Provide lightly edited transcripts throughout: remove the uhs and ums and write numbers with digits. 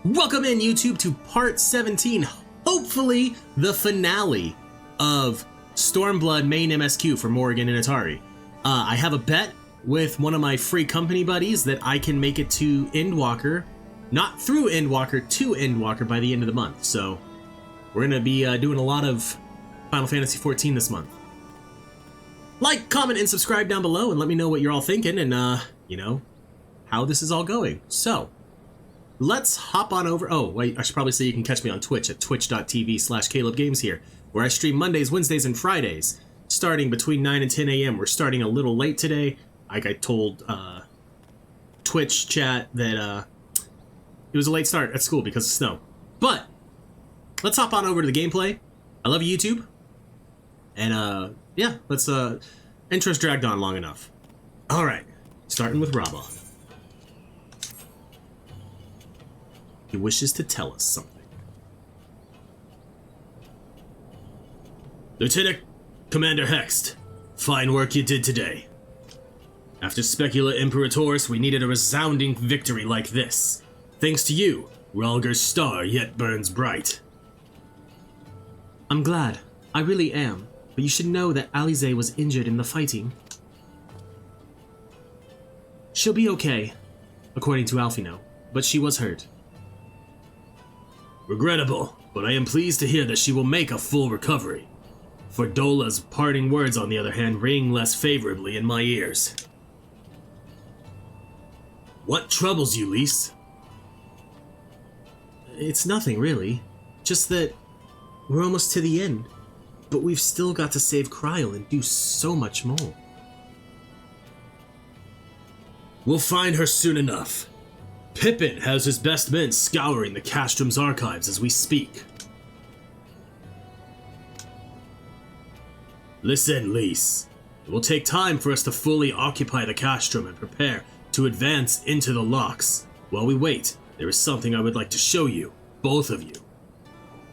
Welcome in, YouTube, to part 17, hopefully the finale of Stormblood Main MSQ for Morrighan and Initari. I have a bet with one of my free company buddies that I can make it to Endwalker, not through Endwalker, to Endwalker by the end of the month. So we're going to be doing a lot of Final Fantasy XIV this month. Like, comment, and subscribe down below and let me know what you're all thinking and, you know, how this is all going. So let's hop on over. Oh, wait, I should probably say you can catch me on Twitch at twitch.tv/CalebGames here, where I stream Mondays, Wednesdays, and Fridays, starting between 9 and 10 a.m. We're starting a little late today. Like I told Twitch chat that it was a late start at school because of snow. But let's hop on over to the gameplay. I love you, YouTube. And yeah, let's intro's dragged on long enough. All right, starting with Rabon. He wishes to tell us something. Lieutenant Commander Hext, fine work you did today. After Specula Imperators, we needed a resounding victory like this. Thanks to you, Rhalgr's star yet burns bright. I'm glad. I really am. But you should know that Alize was injured in the fighting. She'll be okay, according to Alfino, but she was hurt. Regrettable, but I am pleased to hear that she will make a full recovery. For Dola's parting words, on the other hand, ring less favorably in my ears. What troubles you, Lise? It's nothing, really. Just that we're almost to the end. But we've still got to save Kryl and do so much more. We'll find her soon enough. Pippin has his best men scouring the Castrum's archives as we speak. Listen, Lise. It will take time for us to fully occupy the Castrum and prepare to advance into the locks. While we wait, there is something I would like to show you, both of you.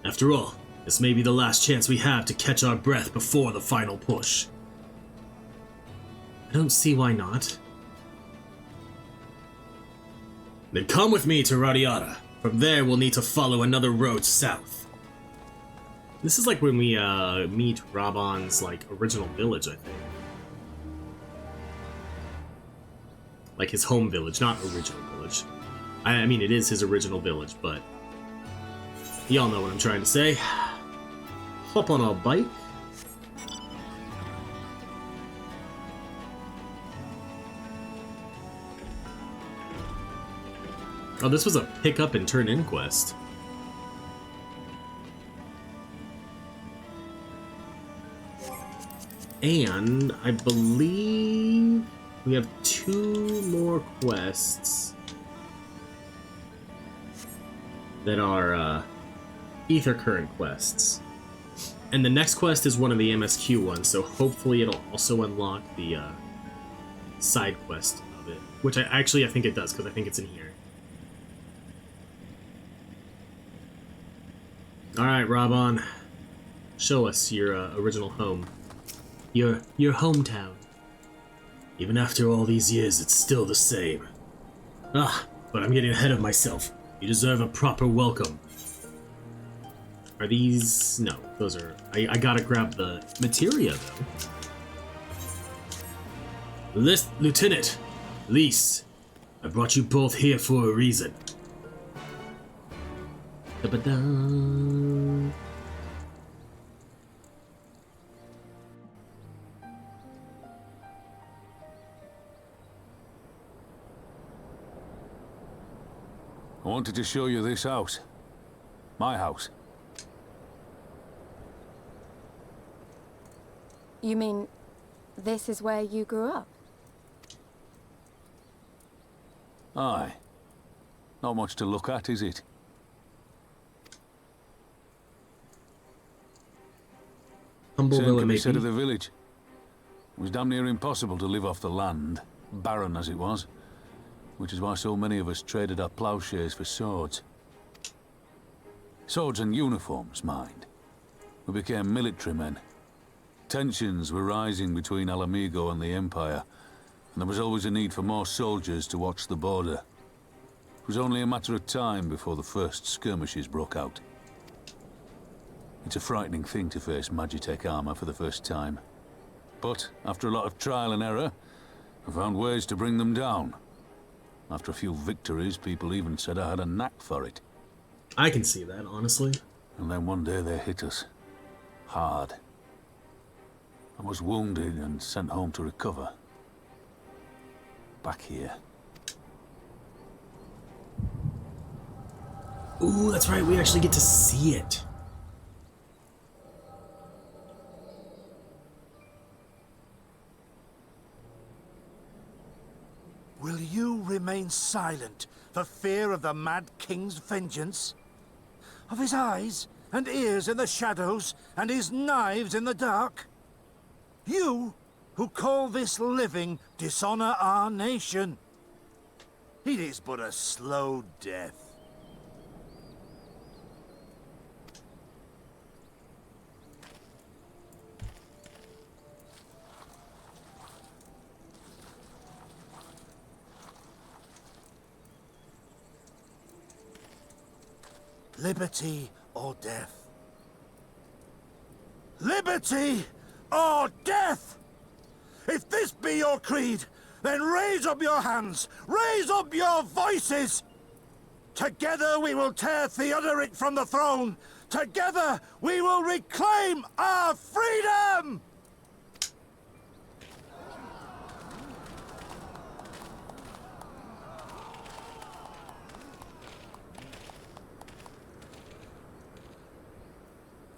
After all, this may be the last chance we have to catch our breath before the final push. I don't see why not. Then come with me to Radiata. From there, we'll need to follow another road south. This is like when we meet Rabon's original village, I think. Like his home village, not original village. I mean, it is his original village, but y'all know what I'm trying to say. Hop on our bike. Oh, this was a pick up and turn in quest. And I believe we have 2 more quests that are Ether Current quests. And the next quest is one of the MSQ ones, so hopefully it'll also unlock the side quest of it. Which I think it does, because I think it's in here. Alright, Rabon. Show us your original home. Your hometown. Even after all these years, it's still the same. Ah, but I'm getting ahead of myself. You deserve a proper welcome. Are these... No, those are... I gotta grab the materia, though. Lieutenant, Lise, I brought you both here for a reason. Da-ba-da. I wanted to show you this house. My house. You mean, this is where you grew up? Aye. Not much to look at, is it? Humble Same though it can may be said be. of the village. It was damn near impossible to live off the land, barren as it was. Which is why so many of us traded our plowshares for swords. Swords and uniforms, mind. We became military men. Tensions were rising between Ala Mhigo and the Empire, and there was always a need for more soldiers to watch the border. It was only a matter of time before the first skirmishes broke out. It's a frightening thing to face Magitech armor for the first time. But after a lot of trial and error, I found ways to bring them down. After a few victories, people even said I had a knack for it. I can see that, honestly. And then one day they hit us. Hard. I was wounded and sent home to recover. Back here. Ooh, that's right, we actually get to see it. Will you remain silent for fear of the Mad King's vengeance? Of his eyes and ears in the shadows and his knives in the dark? You, who call this living dishonor our nation. It is but a slow death. Liberty or death? Liberty or death? If this be your creed, then raise up your hands, raise up your voices! Together we will tear Theodoric from the throne! Together we will reclaim our freedom!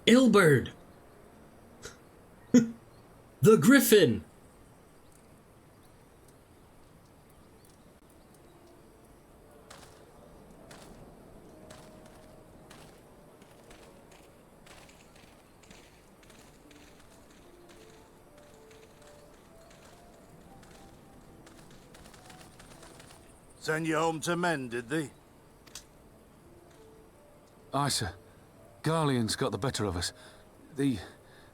Ilberd! The Griffin! Send you home to men, did they? Aye, sir. Garlean's got the better of us. The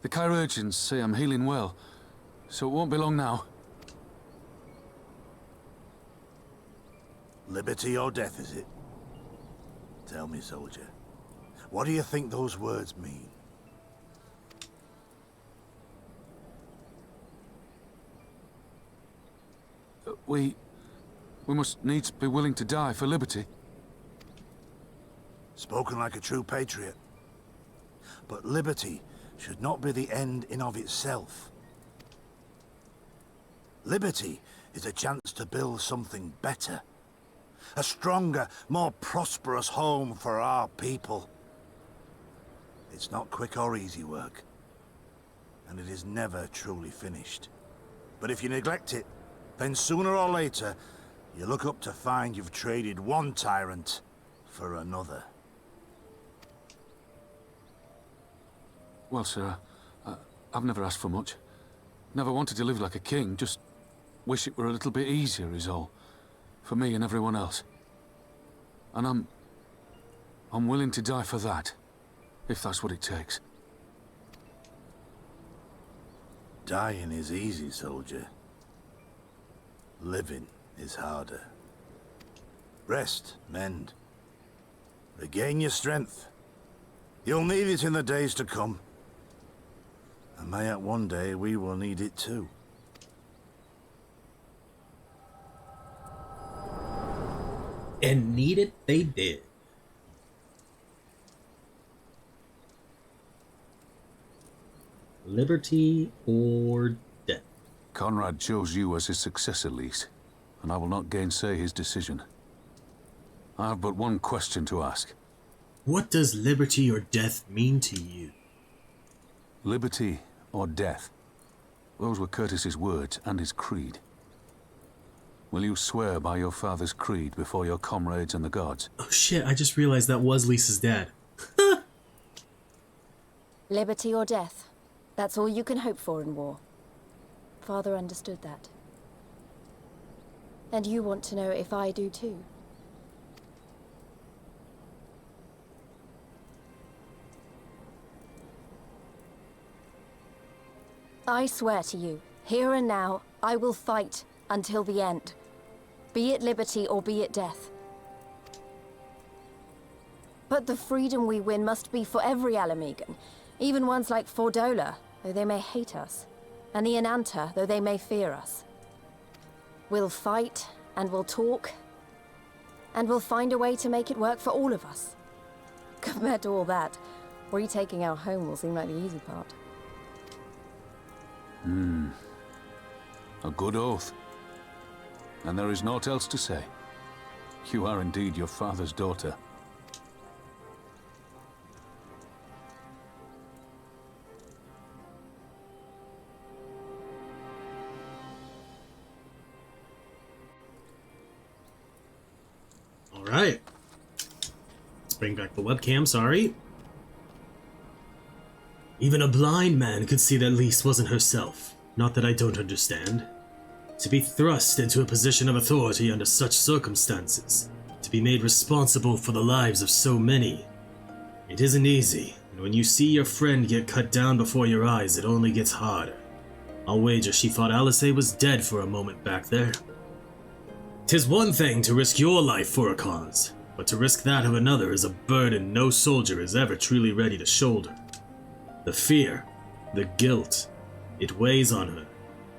chirurgeons say I'm healing well, so it won't be long now. Liberty or death, is it? Tell me, soldier. What do you think those words mean? We must needs be willing to die for liberty. Spoken like a true patriot. But liberty should not be the end in of itself. Liberty is a chance to build something better. A stronger, more prosperous home for our people. It's not quick or easy work. And it is never truly finished. But if you neglect it, then sooner or later, you look up to find you've traded one tyrant for another. Well, sir, I've never asked for much. Never wanted to live like a king, just wish it were a little bit easier is all. For me and everyone else. And I'm willing to die for that, if that's what it takes. Dying is easy, soldier. Living is harder. Rest, mend. Regain your strength. You'll need it in the days to come. And mayhap one day we will need it too. And need it they did. Liberty or death? Conrad chose you as his successor, Lise, and I will not gainsay his decision. I have but one question to ask. What does liberty or death mean to you? Liberty or death? Those were Curtis's words and his creed. Will you swear by your father's creed before your comrades and the gods? Oh shit, I just realized that was Lisa's dad. Liberty or death. That's all you can hope for in war. Father understood that. And you want to know if I do too. I swear to you, here and now, I will fight until the end. Be it liberty or be it death. But the freedom we win must be for every Ala Mhigan, even ones like Fordola, though they may hate us, and the Inanta, though they may fear us. We'll fight, and we'll talk, and we'll find a way to make it work for all of us. Compared to all that, retaking our home will seem like the easy part. A good oath. And there is naught else to say. You are indeed your father's daughter. Alright. Let's bring back the webcam, sorry. Even a blind man could see that Lise wasn't herself. Not that I don't understand. To be thrust into a position of authority under such circumstances, to be made responsible for the lives of so many, it isn't easy, and when you see your friend get cut down before your eyes, it only gets harder. I'll wager she thought Alice was dead for a moment back there. 'Tis one thing to risk your life for a cause, but to risk that of another is a burden no soldier is ever truly ready to shoulder. The fear, the guilt, it weighs on her,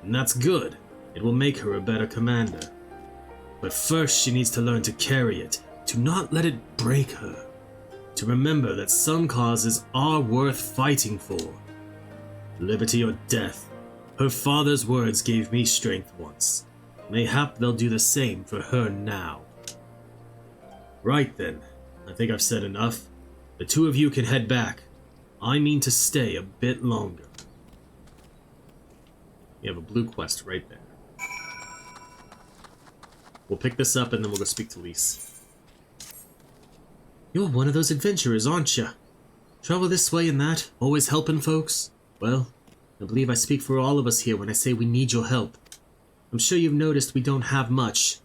and that's good. It will make her a better commander. But first she needs to learn to carry it, to not let it break her, to remember that some causes are worth fighting for. Liberty or death. Her father's words gave me strength once. Mayhap they'll do the same for her now. Right then, I think I've said enough. The two of you can head back. I mean to stay a bit longer. We have a blue quest right there. We'll pick this up and then we'll go speak to Lise. You're one of those adventurers, aren't you? Travel this way and that, always helping folks? Well, I believe I speak for all of us here when I say we need your help. I'm sure you've noticed we don't have much.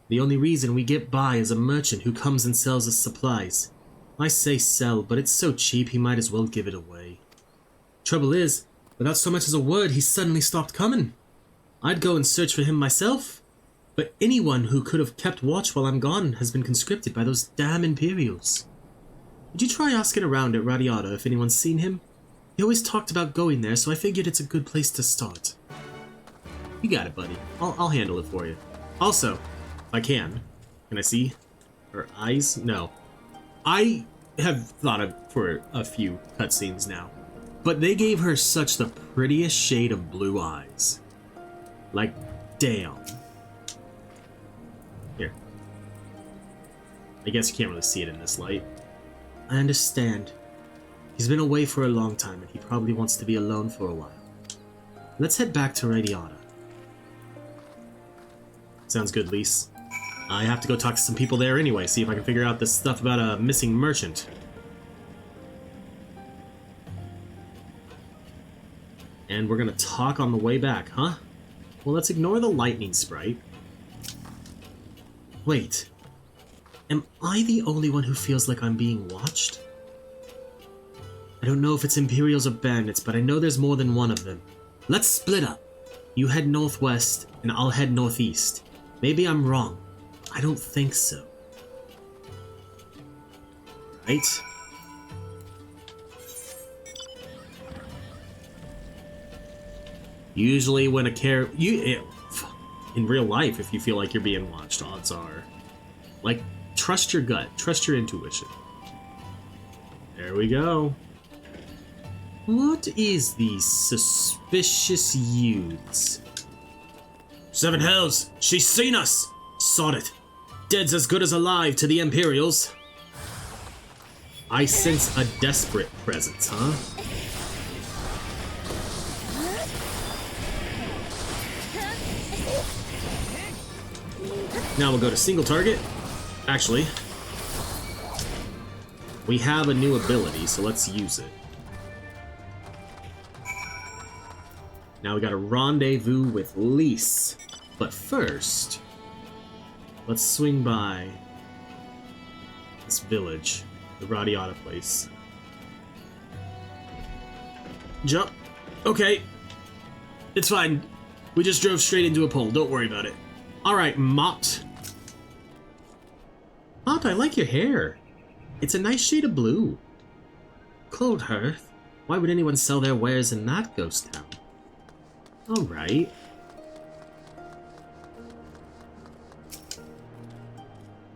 The only reason we get by is a merchant who comes and sells us supplies. I say sell, but it's so cheap he might as well give it away. Trouble is, without so much as a word, he suddenly stopped coming. I'd go and search for him myself, but anyone who could have kept watch while I'm gone has been conscripted by those damn Imperials. Would you try asking around at Radiata if anyone's seen him? He always talked about going there, so I figured it's a good place to start. You got it, buddy. I'll handle it for you. Also, if I can I see her eyes? No. I have thought of for a few cutscenes now, but they gave her such the prettiest shade of blue eyes. Like, damn. Here. I guess you can't really see it in this light. I understand. He's been away for a long time and he probably wants to be alone for a while. Let's head back to Radiata. Sounds good, Lise. I have to go talk to some people there anyway, see if I can figure out this stuff about a missing merchant. And we're gonna talk on the way back, huh? Well, let's ignore the lightning sprite. Wait. Am I the only one who feels like I'm being watched? I don't know if it's Imperials or bandits, but I know there's more than one of them. Let's split up. You head northwest, and I'll head northeast. Maybe I'm wrong. I don't think so. Right? Usually when a in real life, if you feel like you're being watched, odds are, like, trust your gut, trust your intuition. There we go. What is these suspicious youths? Seven hells! She's seen us! Sod it. Dead's as good as alive to the Imperials. I sense a desperate presence, huh? Now we'll go to single target. Actually, we have a new ability, so let's use it. Now we got a rendezvous with Lise. But first, let's swing by this village, the Radiata place. Jump. Okay. It's fine. We just drove straight into a pole. Don't worry about it. Alright, Mott. Mott, I like your hair. It's a nice shade of blue. Cold Hearth? Why would anyone sell their wares in that ghost town? Alright.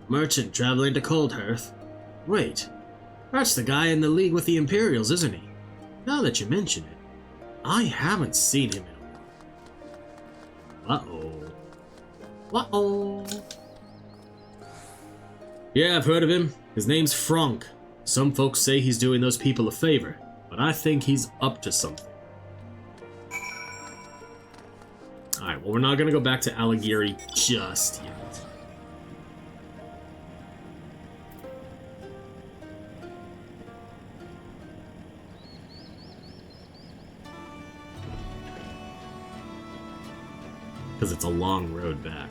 Merchant traveling to Cold Hearth. Wait, that's the guy in the league with the Imperials, isn't he? Now that you mention it, I haven't seen him in a while. Uh-oh. Yeah, I've heard of him. His name's Frank. Some folks say he's doing those people a favor, but I think he's up to something. Alright, well, we're not gonna go back to Alighieri just yet. Because it's a long road back.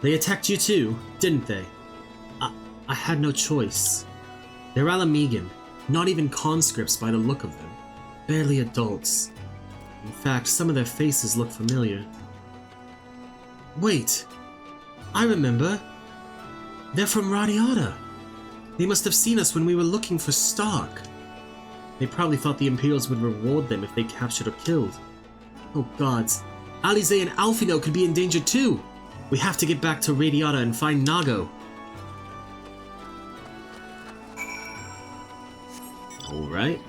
They attacked you too, didn't they? I had no choice. They're Ala Mhigo, not even conscripts by the look of them. Barely adults. In fact, some of their faces look familiar. Wait, I remember. They're from Radiata. They must have seen us when we were looking for Stark. They probably thought the Imperials would reward them if they captured or killed. Oh gods, Alize and Alfino could be in danger too! We have to get back to Radiata and find Nago. Alright.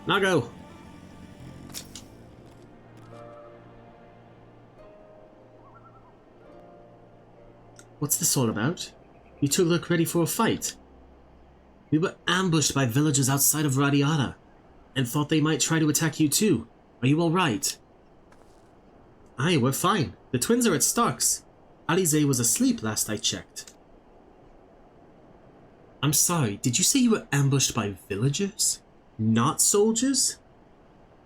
Nago! What's this all about? You two look ready for a fight. We were ambushed by villagers outside of Radiata, and thought they might try to attack you too. Are you alright? Aye, we're fine. The twins are at Stark's. Alize was asleep last I checked. I'm sorry, did you say you were ambushed by villagers? Not soldiers?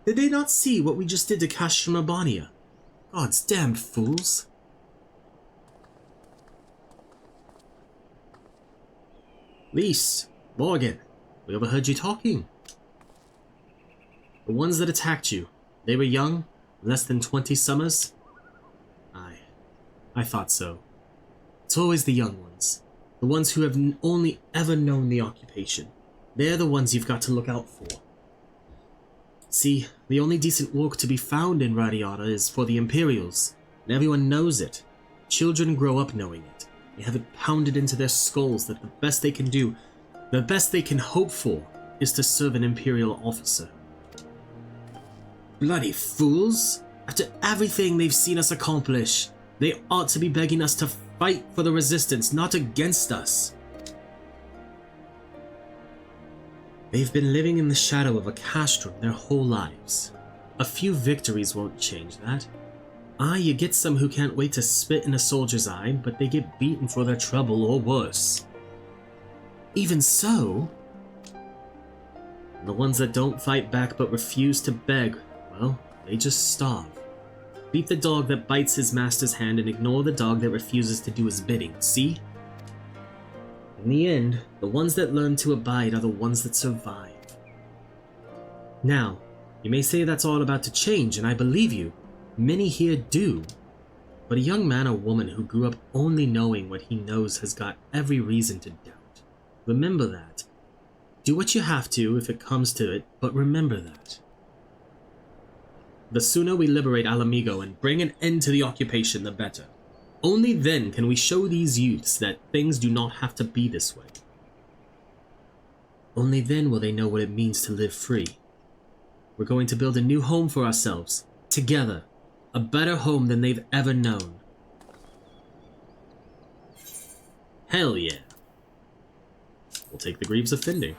Did they not see what we just did to Kashima Bania? God's damned fools. Lys, Morrighan, we overheard you talking. The ones that attacked you, they were young, less than 20 summers? Aye, I thought so. It's always the young ones. The ones who have only ever known the occupation. They're the ones you've got to look out for. See, the only decent work to be found in Radiata is for the Imperials, and everyone knows it. Children grow up knowing it. They have it pounded into their skulls that the best they can do, the best they can hope for, is to serve an Imperial officer. Bloody fools! After everything they've seen us accomplish, they ought to be begging us to fight for the Resistance, not against us. They've been living in the shadow of a castrum their whole lives. A few victories won't change that. Aye, you get some who can't wait to spit in a soldier's eye, but they get beaten for their trouble or worse. Even so, the ones that don't fight back but refuse to beg, well, they just starve. Beat the dog that bites his master's hand and ignore the dog that refuses to do his bidding, see? In the end, the ones that learn to abide are the ones that survive. Now, you may say that's all about to change, and I believe you. Many here do. But a young man or woman who grew up only knowing what he knows has got every reason to doubt. Remember that. Do what you have to if it comes to it, but remember that. The sooner we liberate Ala Mhigo and bring an end to the occupation, the better. Only then can we show these youths that things do not have to be this way. Only then will they know what it means to live free. We're going to build a new home for ourselves, together. A better home than they've ever known. Hell yeah. We'll take the Greaves of Finding.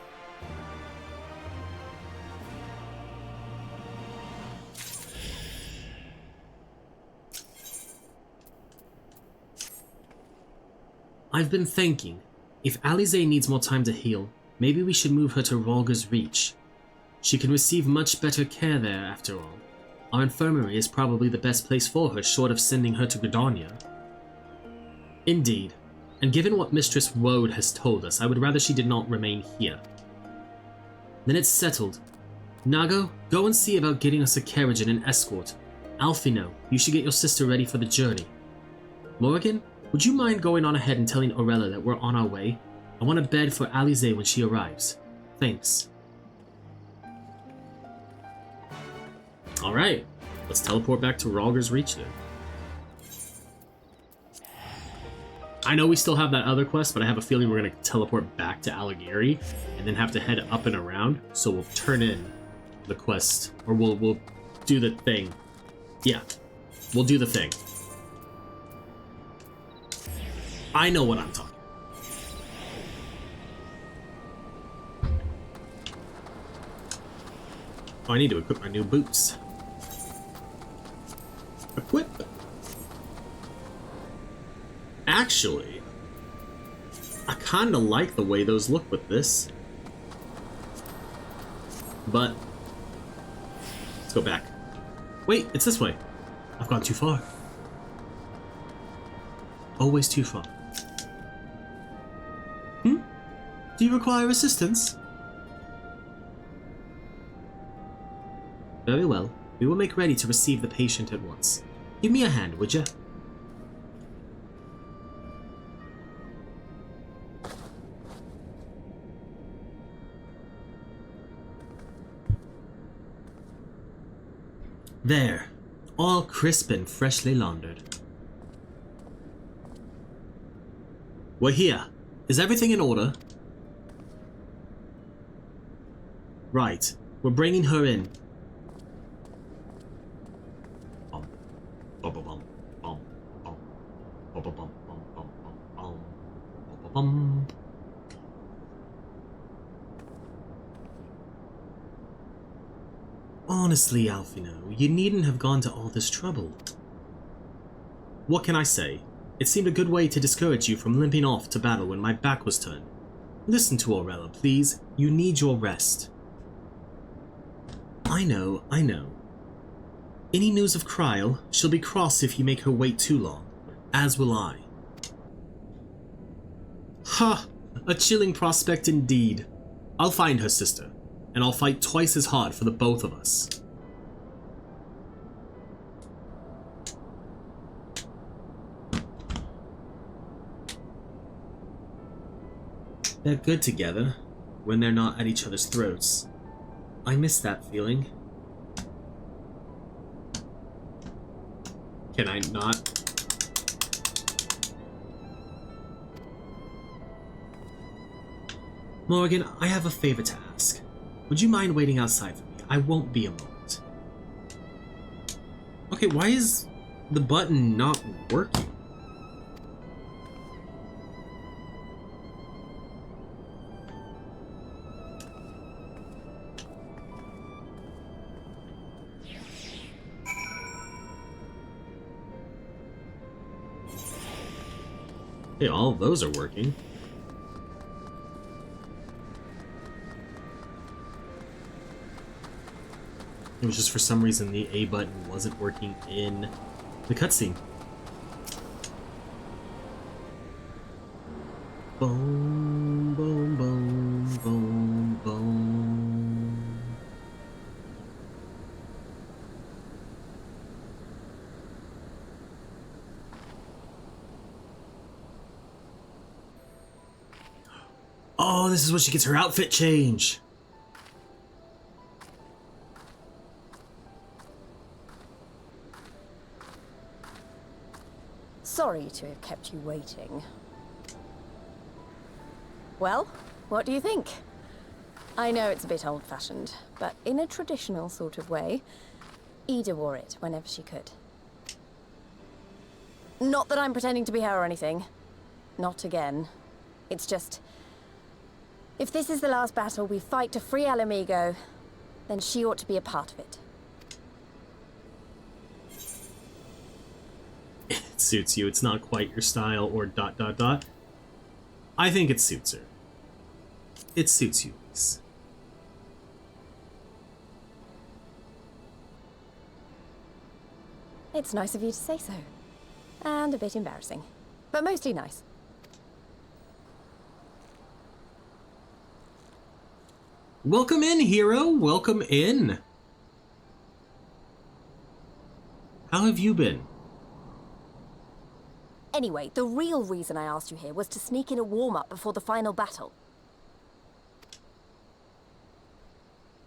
I've been thinking, if Alize needs more time to heal, maybe we should move her to Rolga's Reach. She can receive much better care there, after all. Our infirmary is probably the best place for her, short of sending her to Gridania. Indeed, and given what Mistress Woad has told us, I would rather she did not remain here. Then it's settled. Nago, go and see about getting us a carriage and an escort. Alfino, you should get your sister ready for the journey. Morrighan, would you mind going on ahead and telling Orella that we're on our way? I want a bed for Alize when she arrives. Thanks. Alright, let's teleport back to Rhalgr's Reach then. I know we still have that other quest, but I have a feeling we're going to teleport back to Alighieri and then have to head up and around, so we'll turn in the quest, or we'll do the thing. Yeah, we'll do the thing. I know what I'm talking about. Oh, I need to equip my new boots. Equip. Actually, I kind of like the way those look with this. But, let's go back. Wait, it's this way. I've gone too far. Always too far. Do you require assistance? Very well. We will make ready to receive the patient at once. Give me a hand, would you? There. All crisp and freshly laundered. We're here. Is everything in order? Right. We're bringing her in. Honestly, Alfino, you needn't have gone to all this trouble. What can I say? It seemed a good way to discourage you from limping off to battle when my back was turned. Listen to Orella, please. You need your rest. I know. Any news of Kryl? She'll be cross if you make her wait too long. As will I. Ha! A chilling prospect indeed. I'll find her, sister, and I'll fight twice as hard for the both of us. They're good together, when they're not at each other's throats. I miss that feeling. Can I not? Morrighan, I have a favor to ask. Would you mind waiting outside for me? I won't be a moment. Okay, why is the button not working? Hey, all of those are working. It was just for some reason the A button wasn't working in the cutscene. Boom, boom, boom, boom, boom. Oh, this is what she gets her outfit change. Sorry to have kept you waiting. Well, what do you think? I know it's a bit old-fashioned, but in a traditional sort of way, Ida wore it whenever she could. Not that I'm pretending to be her or anything. Not again. It's just, if this is the last battle we fight to free Ala Mhigo, then she ought to be a part of it. It suits you. It's not quite your style or ... I think it suits her. It suits you, Lise. It's nice of you to say so. And a bit embarrassing. But mostly nice. Welcome in, hero. Welcome in. How have you been? Anyway, the real reason I asked you here was to sneak in a warm-up before the final battle.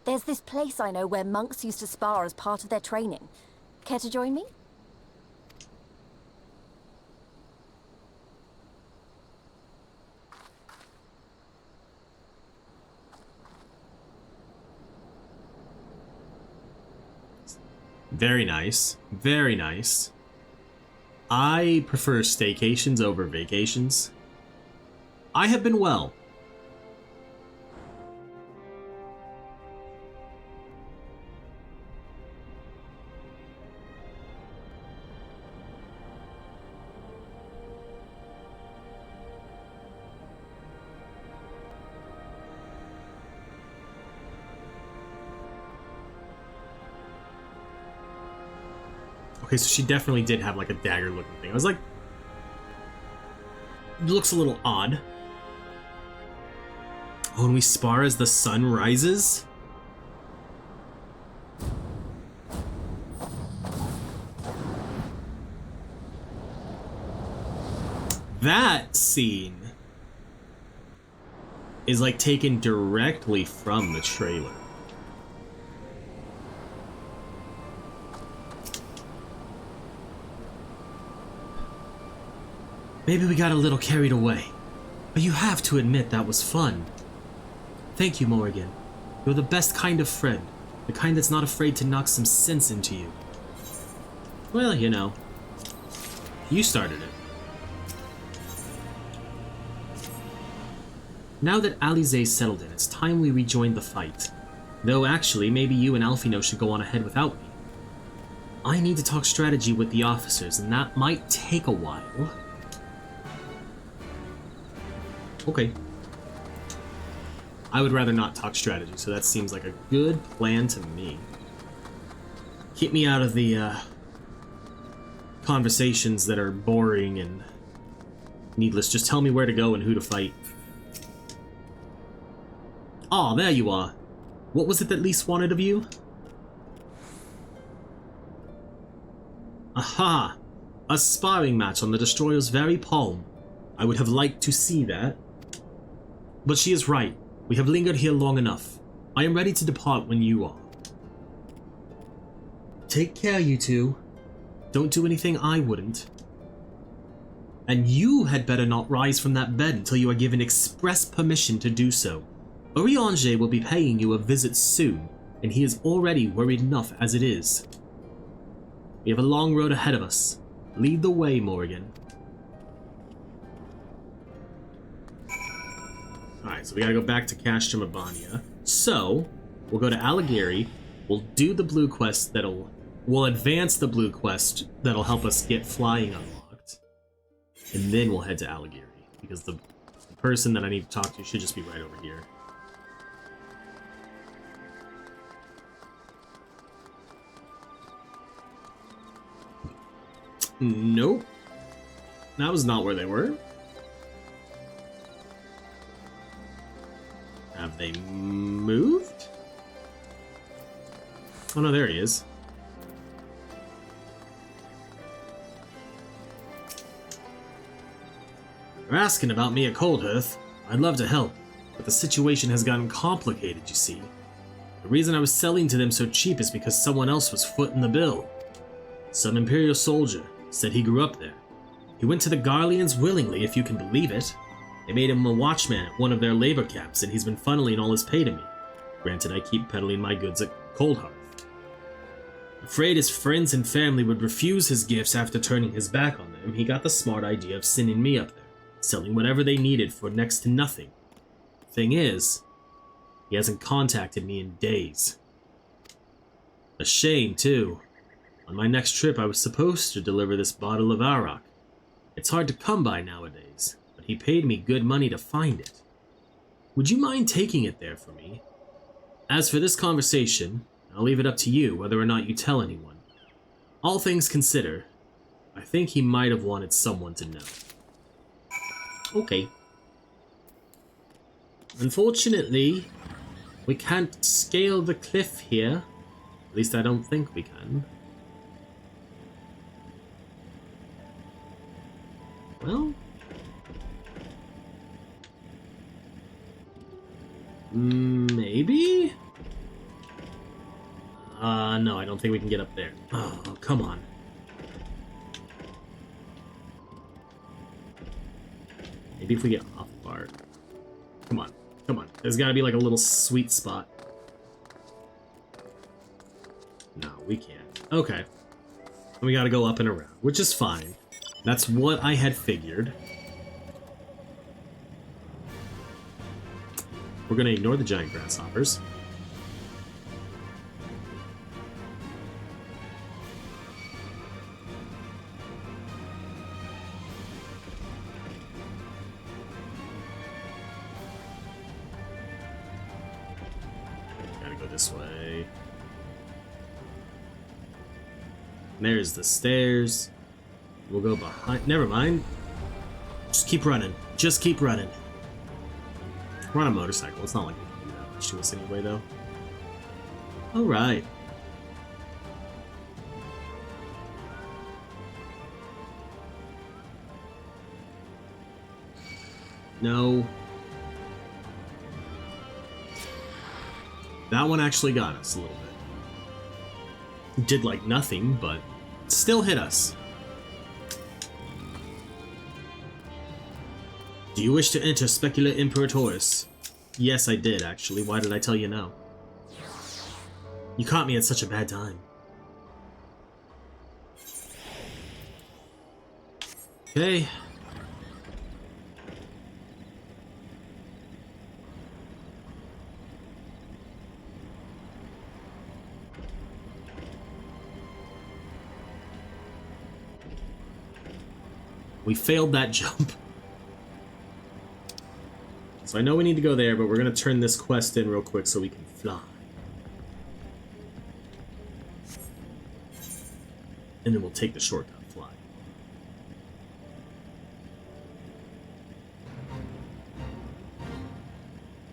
There's this place I know where monks used to spar as part of their training. Care to join me? Very nice. Very nice. I prefer staycations over vacations. I have been well. Okay, so she definitely did have like a dagger looking thing. I was like, it looks a little odd. Oh, and we spar as the sun rises? That scene is like taken directly from the trailer. Maybe we got a little carried away, but you have to admit that was fun. Thank you, Morrighan. You're the best kind of friend, the kind that's not afraid to knock some sense into you. Well, you know, you started it. Now that Alize's settled in, it's time we rejoined the fight. Though actually, maybe you and Alphino should go on ahead without me. I need to talk strategy with the officers, and that might take a while. Okay. I would rather not talk strategy, so that seems like a good plan to me. Keep me out of the, conversations that are boring and needless. Just tell me where to go and who to fight. Aw, there you are. What was it that Lise wanted of you? Aha! A sparring match on the Destroyer's very palm. I would have liked to see that. But she is right. We have lingered here long enough. I am ready to depart when you are. Take care, you two. Don't do anything I wouldn't. And you had better not rise from that bed until you are given express permission to do so. Urianger will be paying you a visit soon, and he is already worried enough as it is. We have a long road ahead of us. Lead the way, Morrighan. Alright, so we gotta go back to Castrum Abania. So, we'll go to Alighieri, we'll do the blue quest we'll advance the blue quest that'll help us get flying unlocked. And then we'll head to Alighieri, because the person that I need to talk to should just be right over here. Nope. That was not where they were. Have they moved? Oh no, there he is. You're asking about me at Coldhearth. I'd love to help, but the situation has gotten complicated, you see. The reason I was selling to them so cheap is because someone else was footing the bill. Some Imperial soldier said he grew up there. He went to the Garleans willingly, if you can believe it. They made him a watchman at one of their labor camps, and he's been funneling all his pay to me. Granted, I keep peddling my goods at Coldhearth. Afraid his friends and family would refuse his gifts after turning his back on them, he got the smart idea of sending me up there, selling whatever they needed for next to nothing. Thing is, he hasn't contacted me in days. A shame, too. On my next trip, I was supposed to deliver this bottle of Arak. It's hard to come by nowadays, but he paid me good money to find it. Would you mind taking it there for me? As for this conversation, I'll leave it up to you whether or not you tell anyone. All things considered, I think he might have wanted someone to know. Okay. Unfortunately, We can't scale the cliff here. At least I don't think we can. Well... maybe? No, I don't think we can get up there. Oh, come on. Maybe if we get off bar. Come on, come on. There's gotta be like a little sweet spot. No, we can't. Okay. We gotta go up and around, which is fine. That's what I had figured. We're gonna ignore the giant grasshoppers. Gotta go this way. There's the stairs. We'll go behind. Never mind. Just keep running. Just keep running. We're on a motorcycle. It's not like we can do that much to us anyway, though. Alright. No. That one actually got us a little bit. Did like nothing, but still hit us. Do you wish to enter Specula Imperatoris? Yes, I did, actually. Why did I tell you no? You caught me at such a bad time. Okay. We failed that jump. So I know we need to go there, but we're going to turn this quest in real quick so we can fly. And then we'll take the shortcut fly.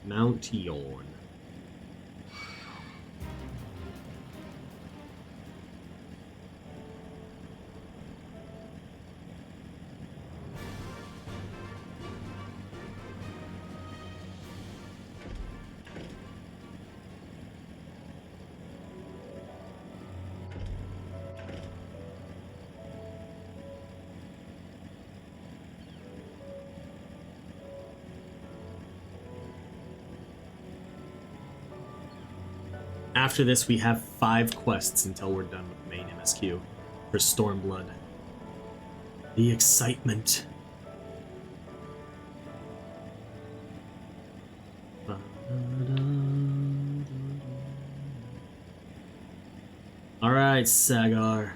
Mount Yorn. After this, we have 5 quests until we're done with the main MSQ for Stormblood. The excitement. Alright, Sagar.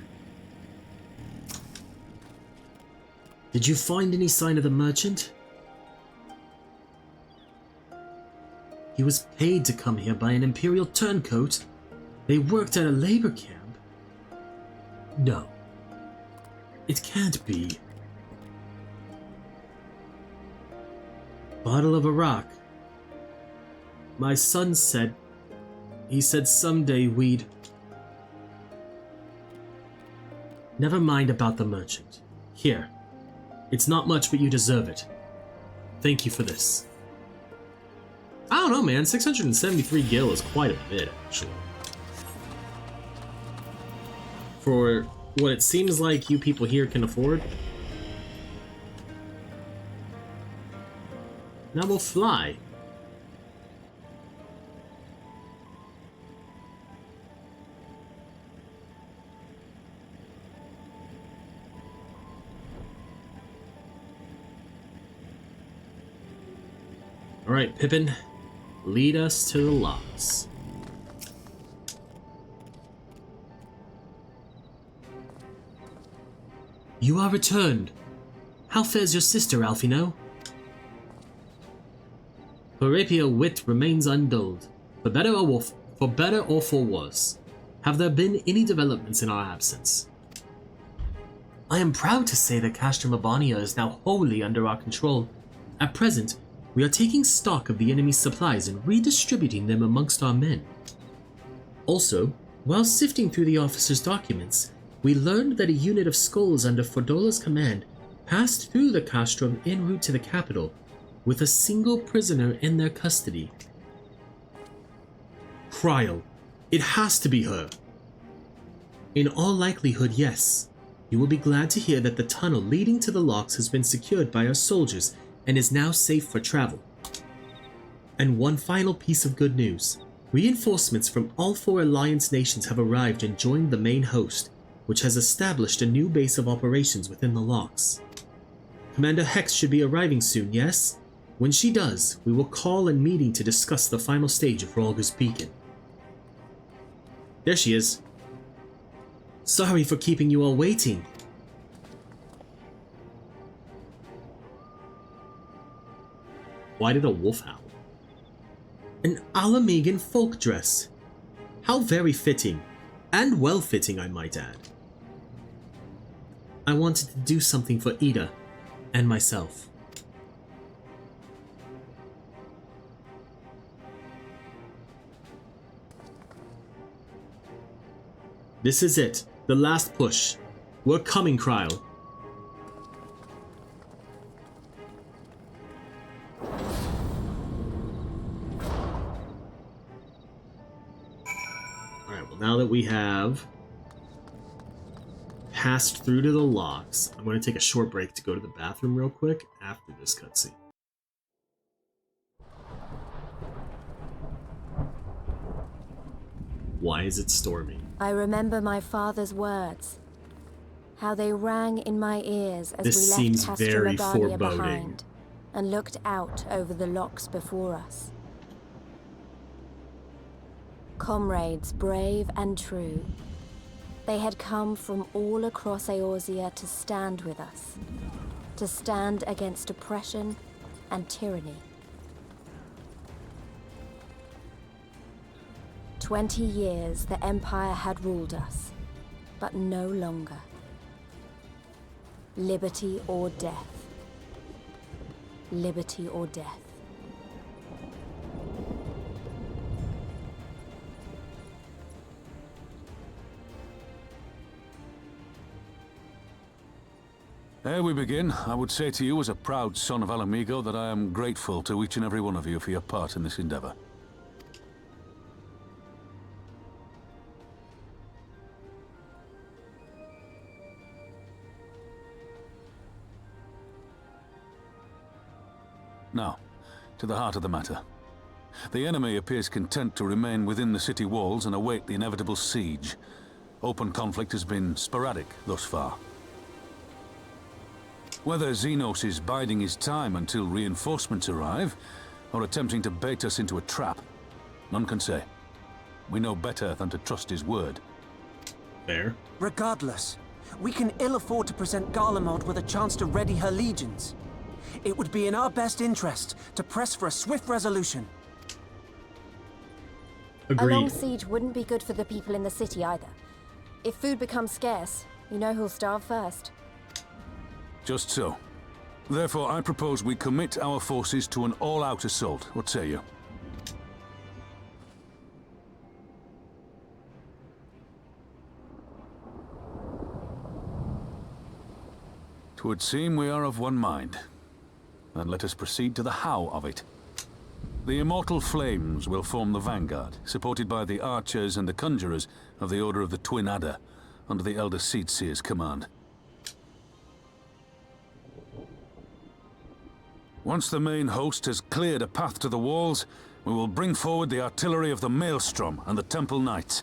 Did you find any sign of the merchant? He was paid to come here by an Imperial turncoat. They worked at a labor camp. No. It can't be. Bottle of Iraq. My son said... He said someday we'd... Never mind about the merchant. Here. It's not much, but you deserve it. Thank you for this. I don't know, man. 673 gil is quite a bit, actually. For what it seems like you people here can afford. Now we'll fly. Alright, Pippin. Lead us to the locks. You are returned. How fares your sister, Alphino? Her rapier wit remains undulled, for better or for worse. Have there been any developments in our absence? I am proud to say that Castrum Abania is now wholly under our control. At present, We are taking stock of the enemy's supplies and redistributing them amongst our men. Also, while sifting through the officer's documents, we learned that a unit of skulls under Fordola's command passed through the castrum en route to the capital, with a single prisoner in their custody. Kryl. It has to be her. In all likelihood, yes. You will be glad to hear that the tunnel leading to the locks has been secured by our soldiers and is now safe for travel. And one final piece of good news. Reinforcements from all 4 Alliance nations have arrived and joined the main host, which has established a new base of operations within the locks. Commander Hex should be arriving soon, yes? When she does, we will call a meeting to discuss the final stage of Rhalgr's Beacon. There she is. Sorry for keeping you all waiting. Why did a wolf howl? An Ala Mhigo folk dress. How very fitting. And well-fitting, I might add. I wanted to do something for Ida and myself. This is it. The last push. We're coming, Kryl. Alright, well now that we have passed through to the locks, I'm going to take a short break to go to the bathroom real quick after this cutscene. Why is it stormy? I remember my father's words, how they rang in my ears as This we seems left very Castra foreboding. behind and looked out over the locks before us. Comrades brave and true, they had come from all across Eorzea to stand with us, to stand against oppression and tyranny. 20 years the Empire had ruled us, but no longer. Liberty or death. Liberty or death. Ere we begin, I would say to you as a proud son of Ala Mhigo that I am grateful to each and every one of you for your part in this endeavor. Now, to the heart of the matter. The enemy appears content to remain within the city walls and await the inevitable siege. Open conflict has been sporadic thus far. Whether Xenos is biding his time until reinforcements arrive, or attempting to bait us into a trap, none can say. We know better than to trust his word. Fair. Regardless, we can ill afford to present Garlemald with a chance to ready her legions. It would be in our best interest to press for a swift resolution. Agreed. A long siege wouldn't be good for the people in the city either. If food becomes scarce, you know who'll starve first. Just so. Therefore, I propose we commit our forces to an all-out assault. What say you? Twould seem we are of one mind. Then let us proceed to the how of it. The immortal flames will form the vanguard, supported by the archers and the conjurers of the Order of the Twin Adder, under the Elder Seedseer's command. Once the main host has cleared a path to the walls, we will bring forward the artillery of the Maelstrom and the Temple Knights.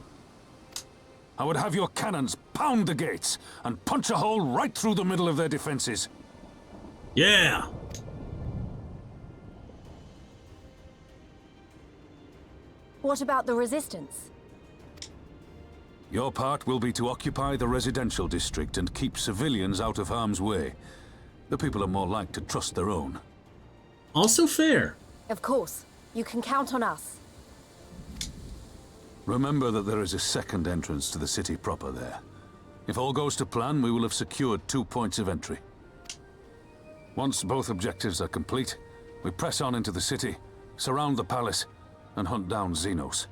I would have your cannons pound the gates and punch a hole right through the middle of their defenses. Yeah! What about the resistance? Your part will be to occupy the residential district and keep civilians out of harm's way. The people are more like to trust their own. Also fair. Of course. You can count on us. Remember that there is a second entrance to the city proper there. If all goes to plan, we will have secured 2 points of entry. Once both objectives are complete, We press on into the city, surround the palace, and hunt down Xenos.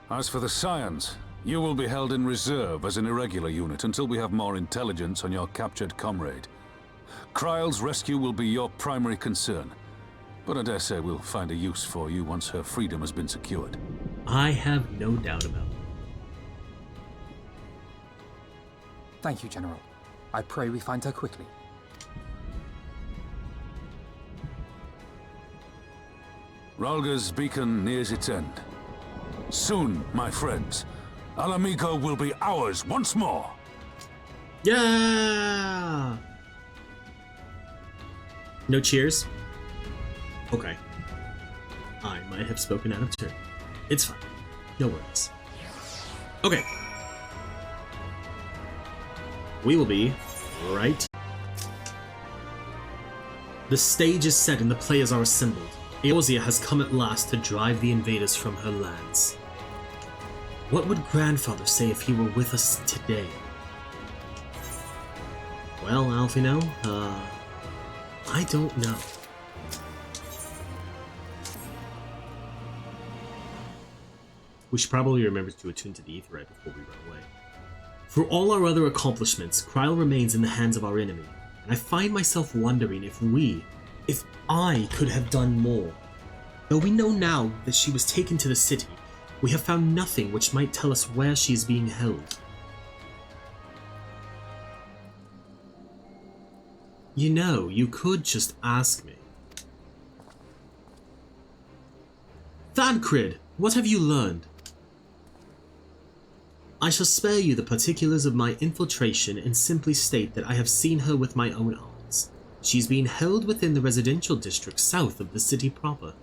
As for the Scions, you will be held in reserve as an irregular unit until we have more intelligence on your captured comrade. Kryle's rescue will be your primary concern, but I dare say we'll find a use for you once her freedom has been secured. I have no doubt about it. Thank you, General. I pray we find her quickly. Rhalga's beacon nears its end. Soon, my friends, Ala Mhigo will be ours once more! Yeah! No cheers? Okay. I might have spoken out of turn. It's fine. No worries. Okay. We will be right. The stage is set and the players are assembled. Eorzea has come at last to drive the invaders from her lands. What would Grandfather say if he were with us today? Well, Alfino, I don't know. We should probably remember to attune to the Aetheryte before we run away. For all our other accomplishments, Kryle remains in the hands of our enemy, and I find myself wondering if I could have done more. Though we know now that she was taken to the city, we have found nothing which might tell us where she is being held. You know, you could just ask me. Thancred, what have you learned? I shall spare you the particulars of my infiltration and simply state that I have seen her with my own eyes. She's being held within the residential district south of the city proper.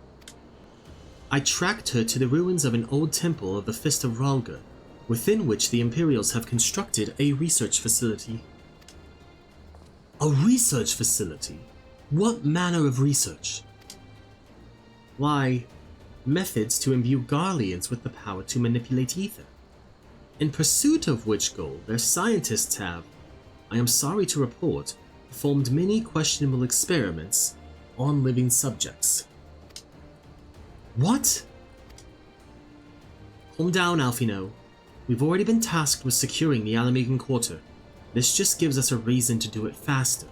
I tracked her to the ruins of an old temple of the Fist of Rhalga, within which the Imperials have constructed a research facility. A research facility? What manner of research? Why, methods to imbue Garleans with the power to manipulate ether. In pursuit of which goal, their scientists have, I am sorry to report, performed many questionable experiments on living subjects. What? Calm down, Alfino. We've already been tasked with securing the Ala Mhigo quarter. This just gives us a reason to do it faster.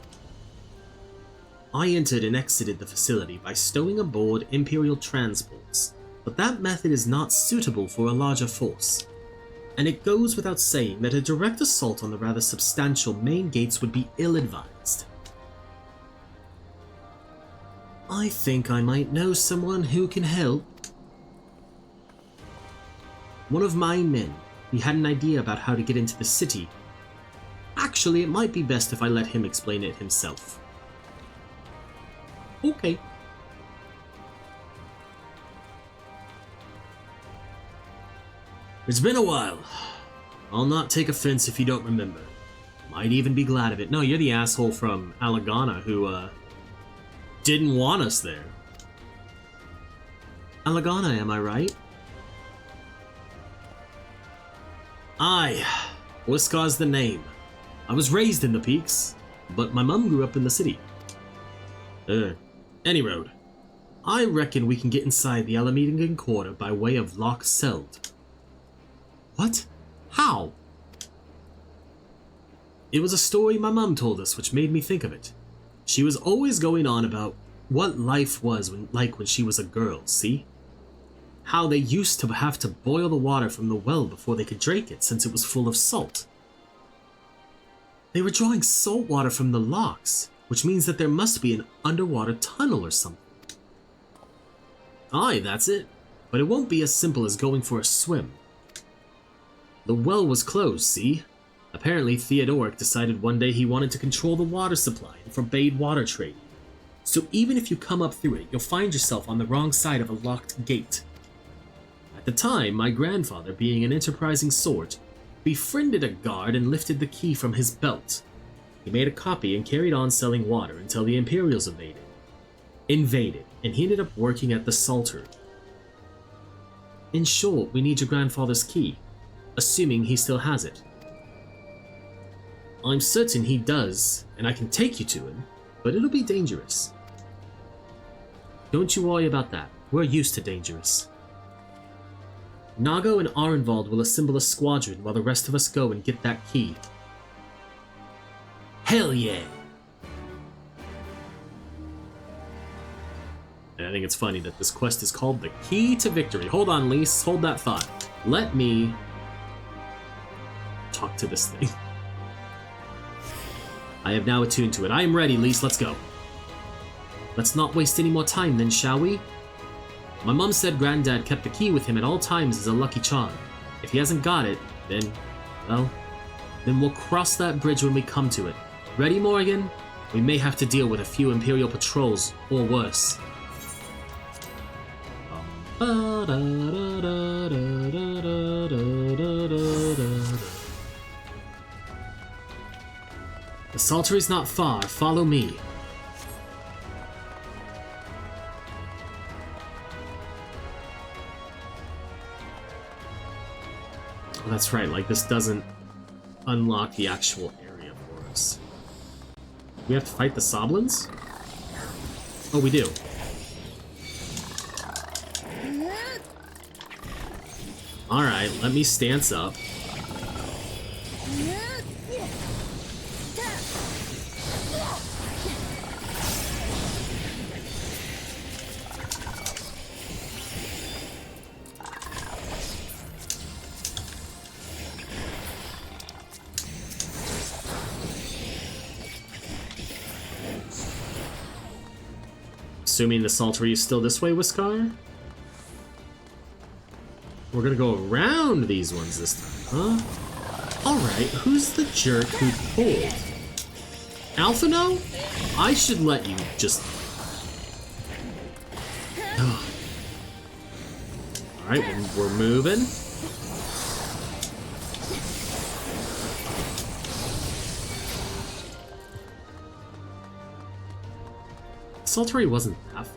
I entered and exited the facility by stowing aboard Imperial transports, but that method is not suitable for a larger force. And it goes without saying that a direct assault on the rather substantial main gates would be ill-advised. I think I might know someone who can help. One of my men, he had an idea about how to get into the city. Actually, it might be best if I let him explain it himself. Okay. It's been a while. I'll not take offense if you don't remember. Might even be glad of it. No, you're the asshole from Alagana who, didn't want us there. Alagana, am I right? Aye. Whiskar's the name. I was raised in the peaks, but my mum grew up in the city. Any road. I reckon we can get inside the Ala Mhigo quarter by way of Loch Seld. What? How? It was a story my mum told us which made me think of it. She was always going on about what life was like when she was a girl, see? How they used to have to boil the water from the well before they could drink it since it was full of salt. They were drawing salt water from the lochs, which means that there must be an underwater tunnel or something. Aye, that's it. But it won't be as simple as going for a swim. The well was closed, see? Apparently Theodoric decided one day he wanted to control the water supply and forbade water trade. So even if you come up through it, you'll find yourself on the wrong side of a locked gate. At the time, my grandfather, being an enterprising sort, befriended a guard and lifted the key from his belt. He made a copy and carried on selling water until the Imperials invaded, and he ended up working at the Salter. In short, we need your grandfather's key, assuming he still has it. I'm certain he does, and I can take you to him, but it'll be dangerous. Don't you worry about that. We're used to dangerous. Nago and Arenvald will assemble a squadron while the rest of us go and get that key. Hell yeah! And I think it's funny that this quest is called the Key to Victory. Hold on, Lise. Hold that thought. Let me talk to this thing. I have now attuned to it. I am ready, Lise. Let's go. Let's not waste any more time then, shall we? My mom said Granddad kept the key with him at all times as a lucky charm. If he hasn't got it, then, well, then we'll cross that bridge when we come to it. Ready, Morrighan? We may have to deal with a few Imperial patrols, or worse. The Saltery's not far. Follow me. Oh, that's right, like this doesn't unlock the actual area for us. We have to fight the Soblins? Oh, we do. Alright, let me stance up. Assuming the Saltery is still this way, Whiskar? We're gonna go around these ones this time, huh? Alright, who's the jerk who pulled? Alphino? I should let you just... Alright, we're moving. Saltery wasn't that far.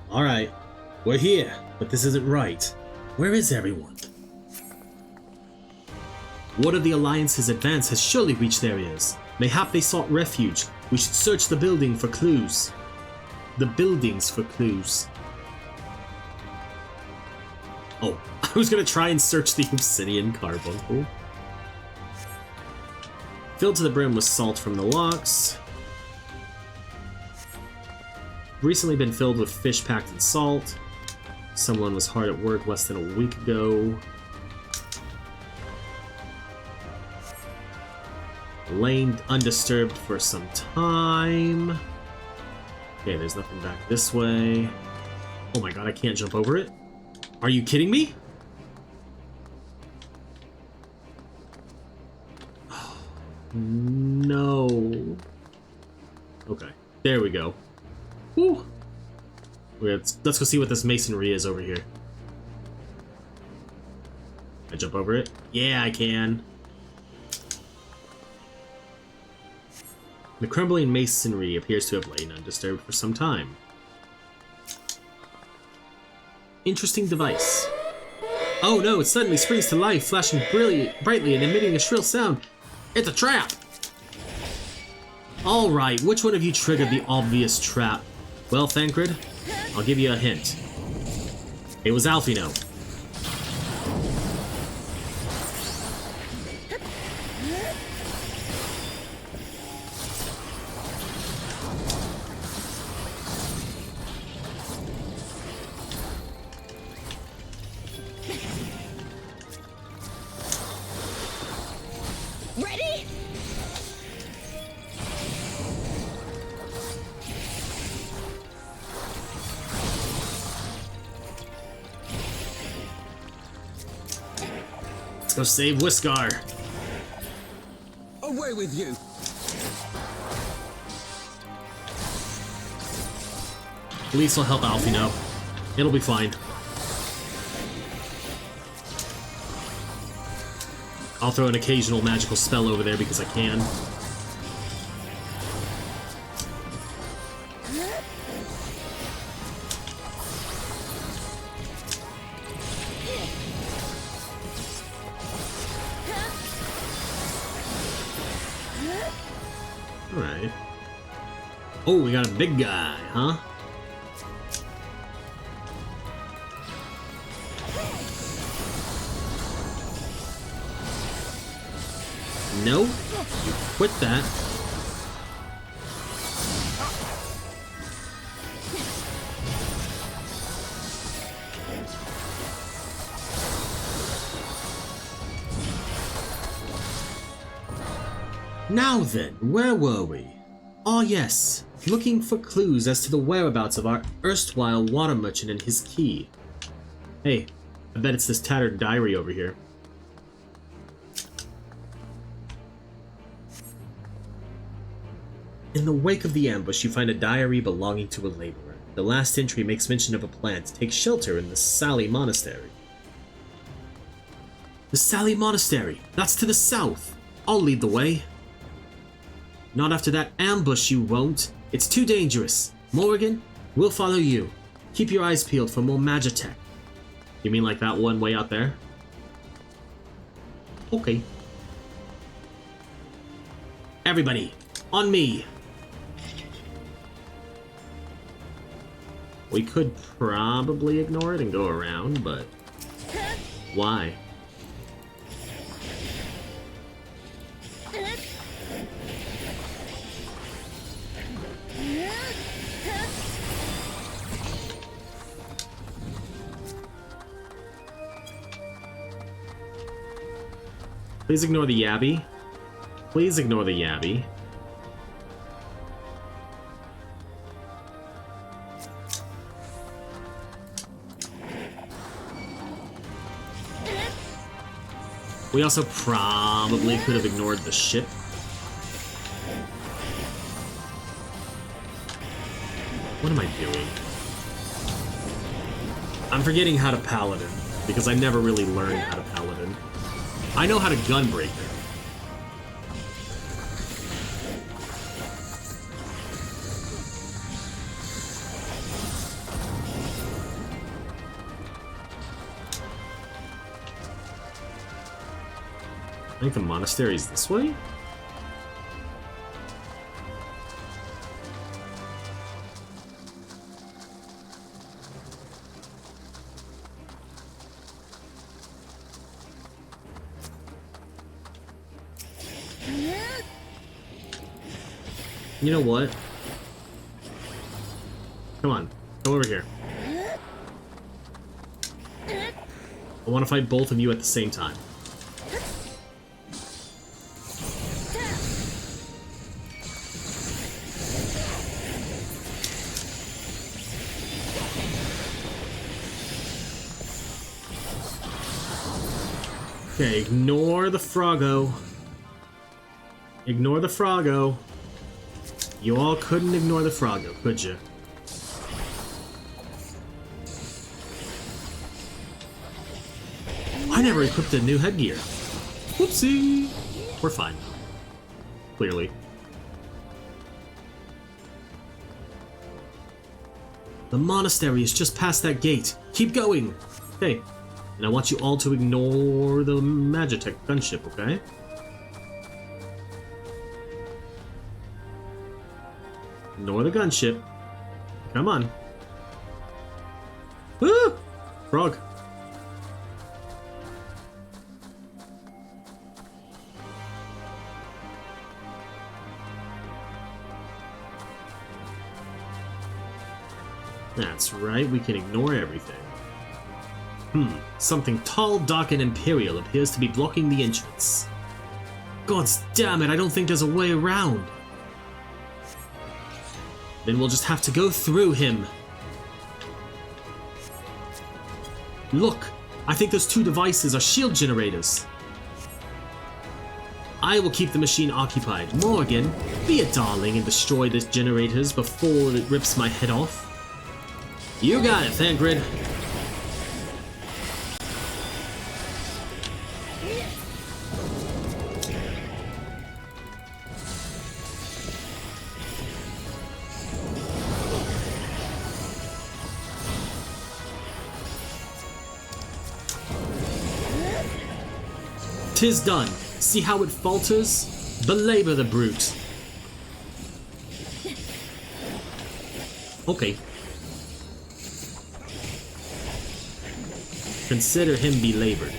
Alright, we're here, but this isn't right. Where is everyone? Word of the Alliance's advance has surely reached their ears. Mayhap they sought refuge. We should search the building for clues. The buildings for clues. Oh, I was gonna try and search the obsidian carbuncle. Filled to the brim with salt from the locks. Recently been filled with fish packed in salt. Someone was hard at work less than a week ago. Lain undisturbed for some time. Okay, there's nothing back this way. Oh my god, I can't jump over it? Are you kidding me? No. Okay, there we go. Woo. Let's go see what this masonry is over here. Can I jump over it? Yeah, I can. The crumbling masonry appears to have lain undisturbed for some time. Interesting device. Oh no, it suddenly springs to life, flashing brightly and emitting a shrill sound. It's a trap! Alright, which one of you triggered the obvious trap? Well, Thancred, I'll give you a hint. It was Alphino. Go save Whiskar. Away with you. Lise will help Alphino. It'll be fine. I'll throw an occasional magical spell over there because I can. Alright. Oh, we got a big guy, huh? No, you quit that. Now then, where were we? Oh yes, looking for clues as to the whereabouts of our erstwhile water merchant and his key. Hey, I bet it's this tattered diary over here. In the wake of the ambush, you find a diary belonging to a laborer. The last entry makes mention of a plan to take shelter in the Sally Monastery. The Sally Monastery! That's to the south! I'll lead the way. Not after that ambush, you won't. It's too dangerous. Morrighan, we'll follow you. Keep your eyes peeled for more magitech. You mean like that one way out there? Okay. Everybody, on me! We could probably ignore it and go around, but why? Please ignore the yabby. Please ignore the yabby. We also probably could have ignored the ship. What am I doing? I'm forgetting how to paladin, because I never really learned how to paladin. I know how to gunbreaker. I think the monastery is this way? You know what? Come on, come over here. I want to fight both of you at the same time. Okay, ignore the Froggo. Ignore the Froggo. You all couldn't ignore the Froggo, could you? I never equipped a new headgear. Whoopsie! We're fine. Clearly. The monastery is just past that gate. Keep going! Okay. And I want you all to ignore the Magitech gunship, okay? Ignore the gunship. Come on. Ah! Frog. That's right, we can ignore everything. Something tall, dark, and imperial appears to be blocking the entrance. Gods damn it, I don't think there's a way around. Then we'll just have to go through him. Look, I think those two devices are shield generators. I will keep the machine occupied. Morrighan, be a darling and destroy these generators before it rips my head off. You got it, Thancred. 'Tis done. See how it falters? Belabor the brute. Okay. Consider him belabored.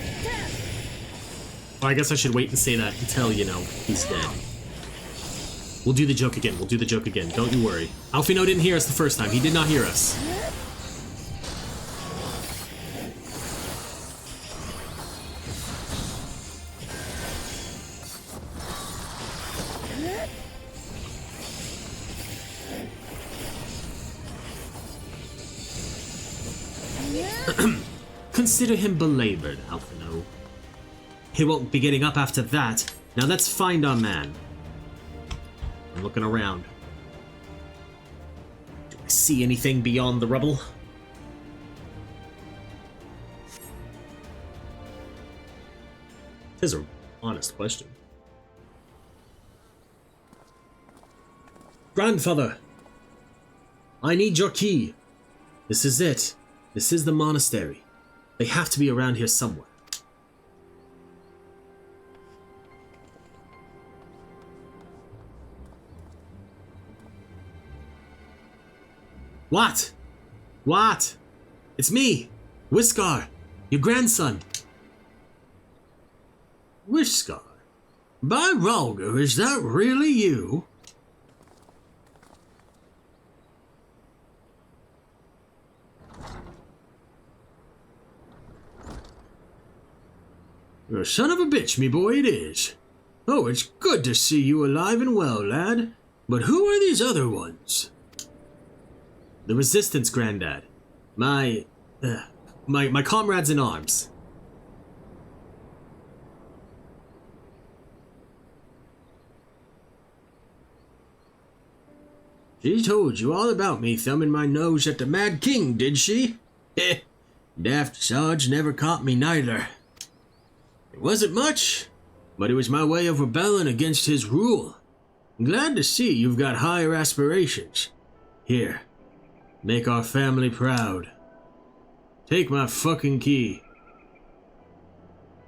Well, I guess I should wait and say that until, you know, he's dead. We'll do the joke again. We'll do the joke again. Don't you worry. Alfino didn't hear us the first time. He did not hear us. Consider him belabored, Alfino. He won't be getting up after that. Now let's find our man. I'm looking around. Do I see anything beyond the rubble? This is an honest question. Grandfather! I need your key. This is it. This is the monastery. They have to be around here somewhere. What? What? It's me, Whiskar, your grandson. Whiskar? By Rhalgr, is that really you? You're a son of a bitch, me boy, it is. Oh, it's good to see you alive and well, lad. But who are these other ones? The Resistance, Grandad. My comrades in arms. She told you all about me thumbing my nose at the Mad King, did she? Heh, Daft Sarge never caught me neither. It wasn't much, but it was my way of rebelling against his rule. I'm glad to see you've got higher aspirations. Here, make our family proud. Take my fucking key.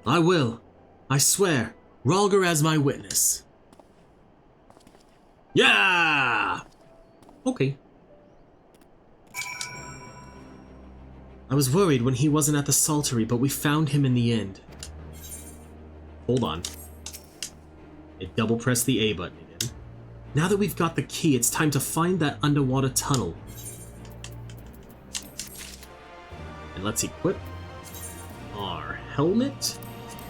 I will. I swear. Rhalgr as my witness. Yeah! Okay. I was worried when he wasn't at the Saltery, but we found him in the end. Hold on. It double press the A button again. Now that we've got the key, it's time to find that underwater tunnel. And let's equip our helmet,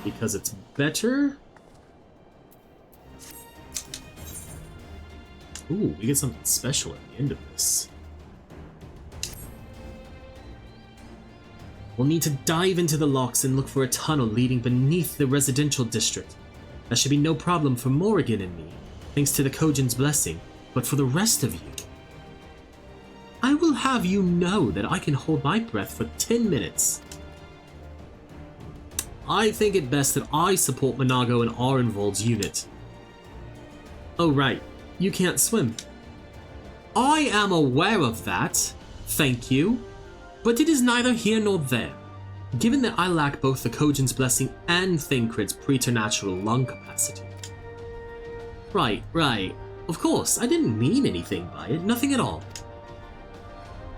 because it's better. Ooh, we get something special at the end of this. We'll need to dive into the locks and look for a tunnel leading beneath the residential district. That should be no problem for Morrighan and me, thanks to the Kojin's blessing. But for the rest of you, I will have you know that I can hold my breath for 10 minutes. I think it best that I support Mhigo and Arenvold's unit. Oh right, you can't swim. I am aware of that, thank you. But it is neither here nor there, given that I lack both the Kojin's blessing and Thancred's preternatural lung capacity. Right. Of course, I didn't mean anything by it, nothing at all.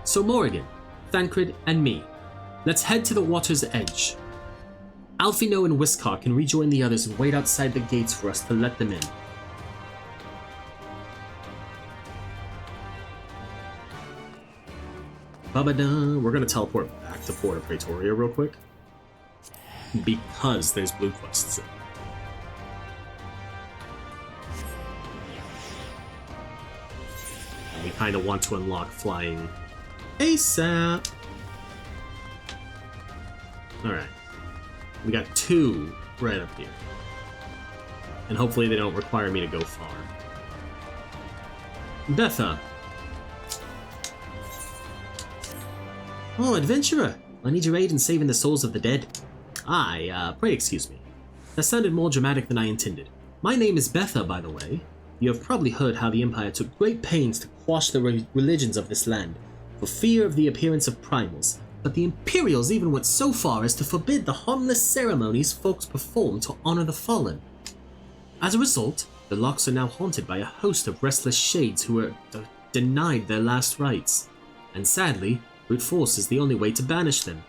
So Morrighan, Thancred, and me, let's head to the water's edge. Alfino and Whiskar can rejoin the others and wait outside the gates for us to let them in. We're gonna teleport back to Porta Praetoria real quick, because there's blue quests in. And we kind of want to unlock flying ASAP. Alright. We got 2 right up here. And hopefully they don't require me to go far. Betha. Oh, adventurer! I need your aid in saving the souls of the dead. Pray excuse me. That sounded more dramatic than I intended. My name is Betha, by the way. You have probably heard how the Empire took great pains to quash the religions of this land, for fear of the appearance of primals. but the Imperials even went so far as to forbid the harmless ceremonies folks perform to honor the fallen. As a result, the locks are now haunted by a host of restless shades who are denied their last rites, and sadly, brute force is the only way to banish them.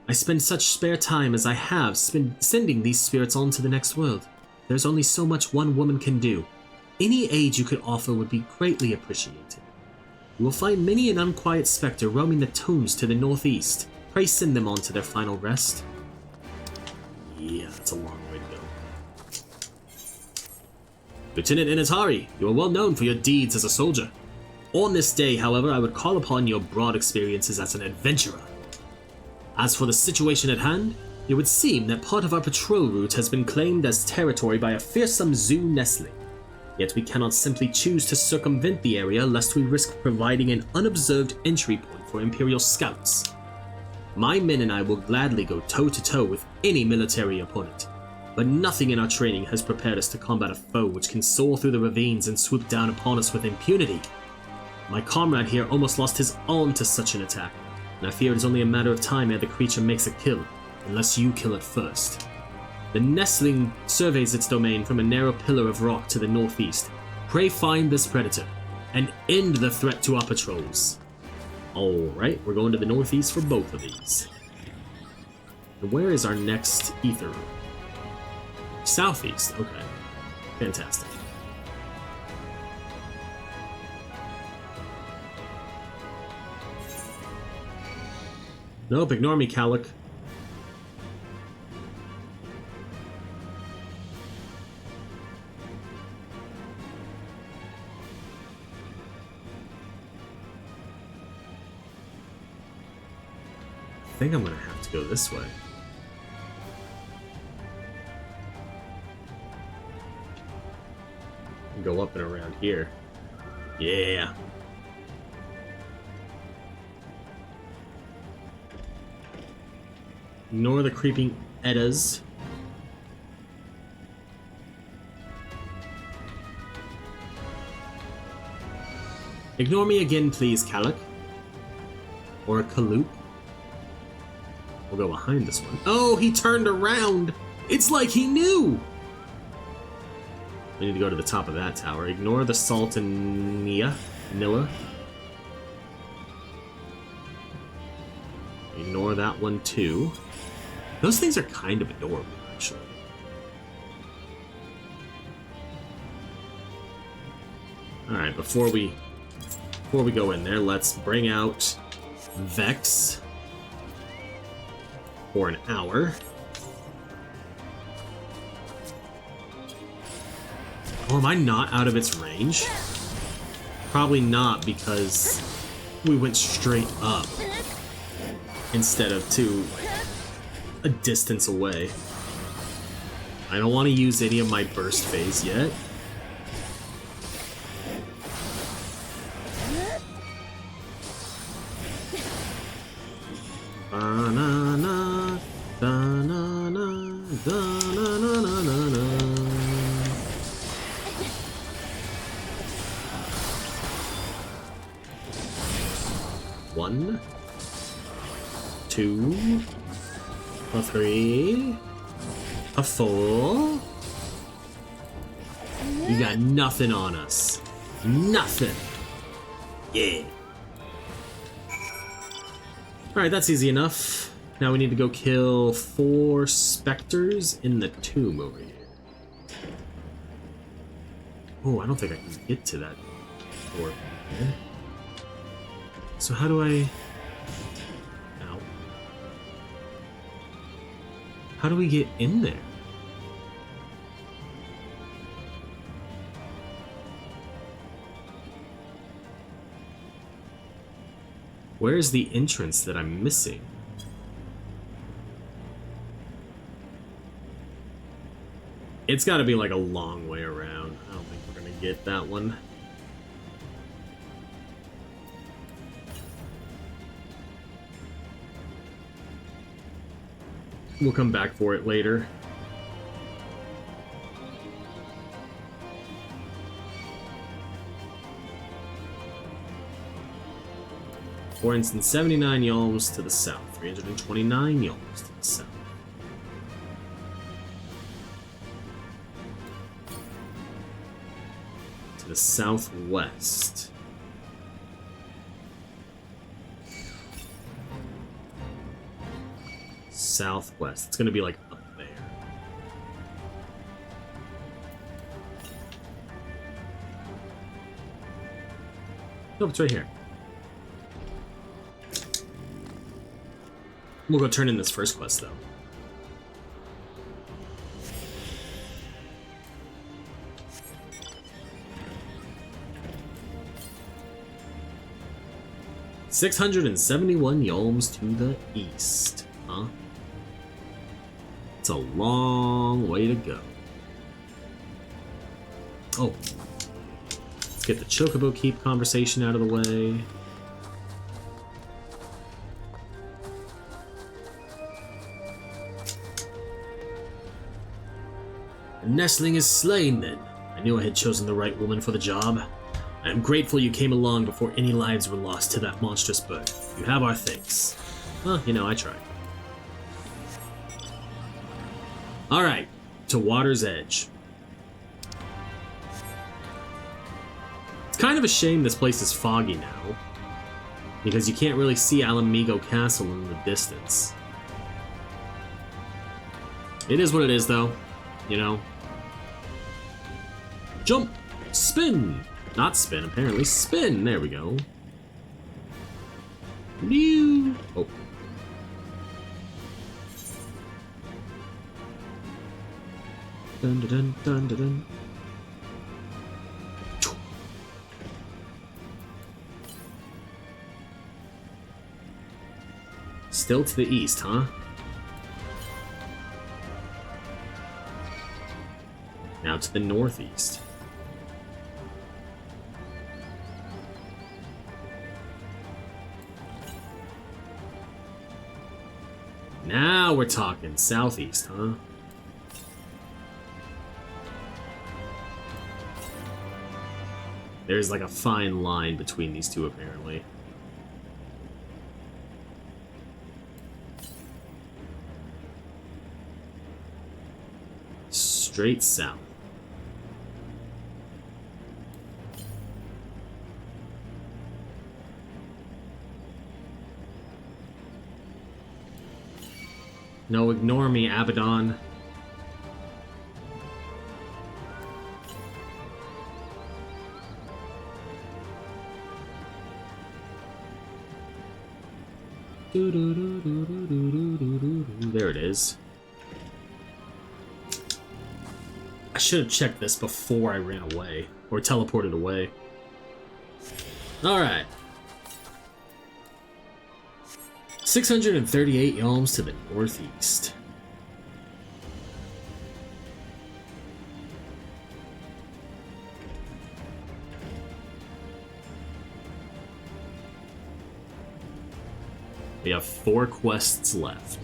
I spend such spare time as I have sending these spirits on to the next world. There's only so much one woman can do. Any aid you could offer would be greatly appreciated. You will find many an unquiet spectre roaming the tombs to the northeast. Pray send them on to their final rest. Yeah, that's a long way to go. Lieutenant Initari, you are well known for your deeds as a soldier. On this day, however, I would call upon your broad experiences as an adventurer. As for the situation at hand, it would seem that part of our patrol route has been claimed as territory by a fearsome zoo nestling. Yet we cannot simply choose to circumvent the area lest we risk providing an unobserved entry point for Imperial scouts. My men and I will gladly go toe-to-toe with any military opponent, but nothing in our training has prepared us to combat a foe which can soar through the ravines and swoop down upon us with impunity. My comrade here almost lost his arm to such an attack, and I fear it is only a matter of time ere the creature makes a kill, unless you kill it first. The nestling surveys its domain from a narrow pillar of rock to the northeast. Pray find this predator, and end the threat to our patrols. Alright, we're going to the northeast for both of these. And where is our next ether room? Southeast, okay. Fantastic. Nope, ignore me, Calic. I think I'm gonna have to go this way. And go up and around here. Yeah. Ignore the creeping Eddas. Ignore me again, please, Calic. Or a Kaloop. We'll go behind this one. Oh, he turned around! It's like he knew! We need to go to the top of that tower. Ignore the Salt and Nilla. Ignore that one too. Those things are kind of adorable, actually. Alright, before we go in there, let's bring out Vex for an hour. Oh, am I not out of its range? Probably not, because we went straight up instead of to a distance away. I don't want to use any of my burst phase yet. Da-na-na, da-na-na, da-na-na-na-na-na. One, two, a three, a four. You got nothing on us. Nothing. Yeah. Alright, that's easy enough. Now we need to go kill 4 specters in the tomb over here. Oh, I don't think I can get to that door. So how do I... Ow. How do we get in there? Where's the entrance that I'm missing? It's gotta be like a long way around. I don't think we're gonna get that one. We'll come back for it later. 479 yalms to the south. 329 yalms to the south. To the southwest. Southwest. It's gonna be like up there. No, it's right here. We'll go turn in this first quest though. $671 yalms to the east, huh? It's a long way to go. Oh. Let's get the Chocobo Keep conversation out of the way. The nestling is slain then. I knew I had chosen the right woman for the job. I am grateful you came along before any lives were lost to that monstrous bird. You have our thanks. Well, you know, I tried. Alright, to Water's Edge. It's kind of a shame this place is foggy now, because you can't really see Ala Mhigo Castle in the distance. It is what it is, though, you know. Jump! Spin! Not spin, apparently. Spin! There we go. New. Oh. Dun dun dun dun dun dun. Still to the east, huh? Now to the northeast. Now we're talking southeast, huh? There's like a fine line between these two, apparently. Straight south. No, ignore me, Abaddon. There it is. I should have checked this before I ran away, or teleported away. Alright. 638 yalms to the northeast. We have 4 quests left.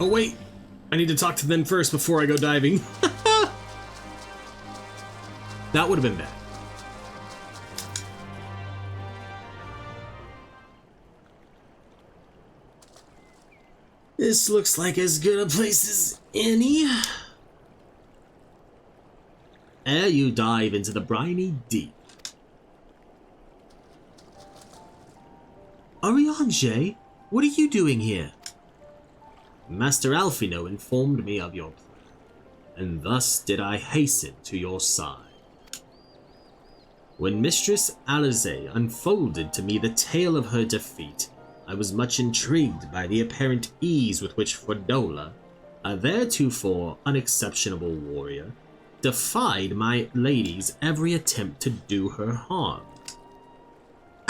Oh wait, I need to talk to them first before I go diving. That would have been bad. This looks like as good a place as any. Ere you dive into the briny deep. Oriange, what are you doing here? Master Alfino informed me of your plan, and thus did I hasten to your side. When Mistress Alize unfolded to me the tale of her defeat, I was much intrigued by the apparent ease with which Fordola, a theretofore unexceptionable warrior, defied my lady's every attempt to do her harm.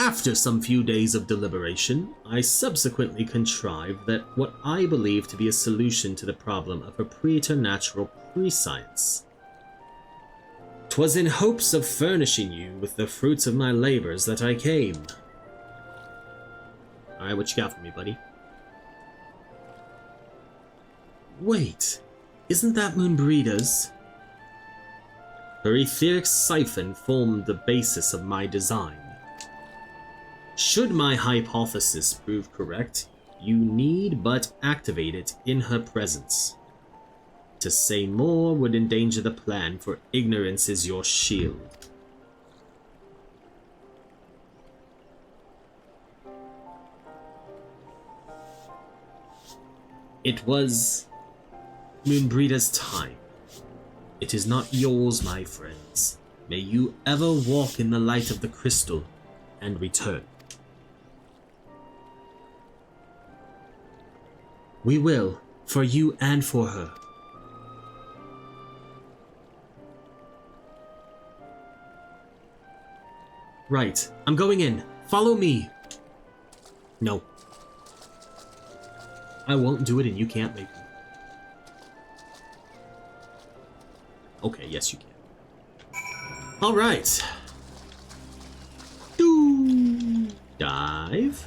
After some few days of deliberation, I subsequently contrived that what I believe to be a solution to the problem of a preternatural prescience. 'Twas in hopes of furnishing you with the fruits of my labors that I came. Alright, what you got for me, buddy? Wait, isn't that Moonbreeder's? Her etheric siphon formed the basis of my design. Should my hypothesis prove correct, you need but activate it in her presence. To say more would endanger the plan, for ignorance is your shield. It was Moonbreeder's time. It is not yours, my friends. May you ever walk in the light of the crystal and return. We will, for you and for her. Right, I'm going in. Follow me. No. I won't do it and you can't make me. Okay, yes you can. Alright. Dive.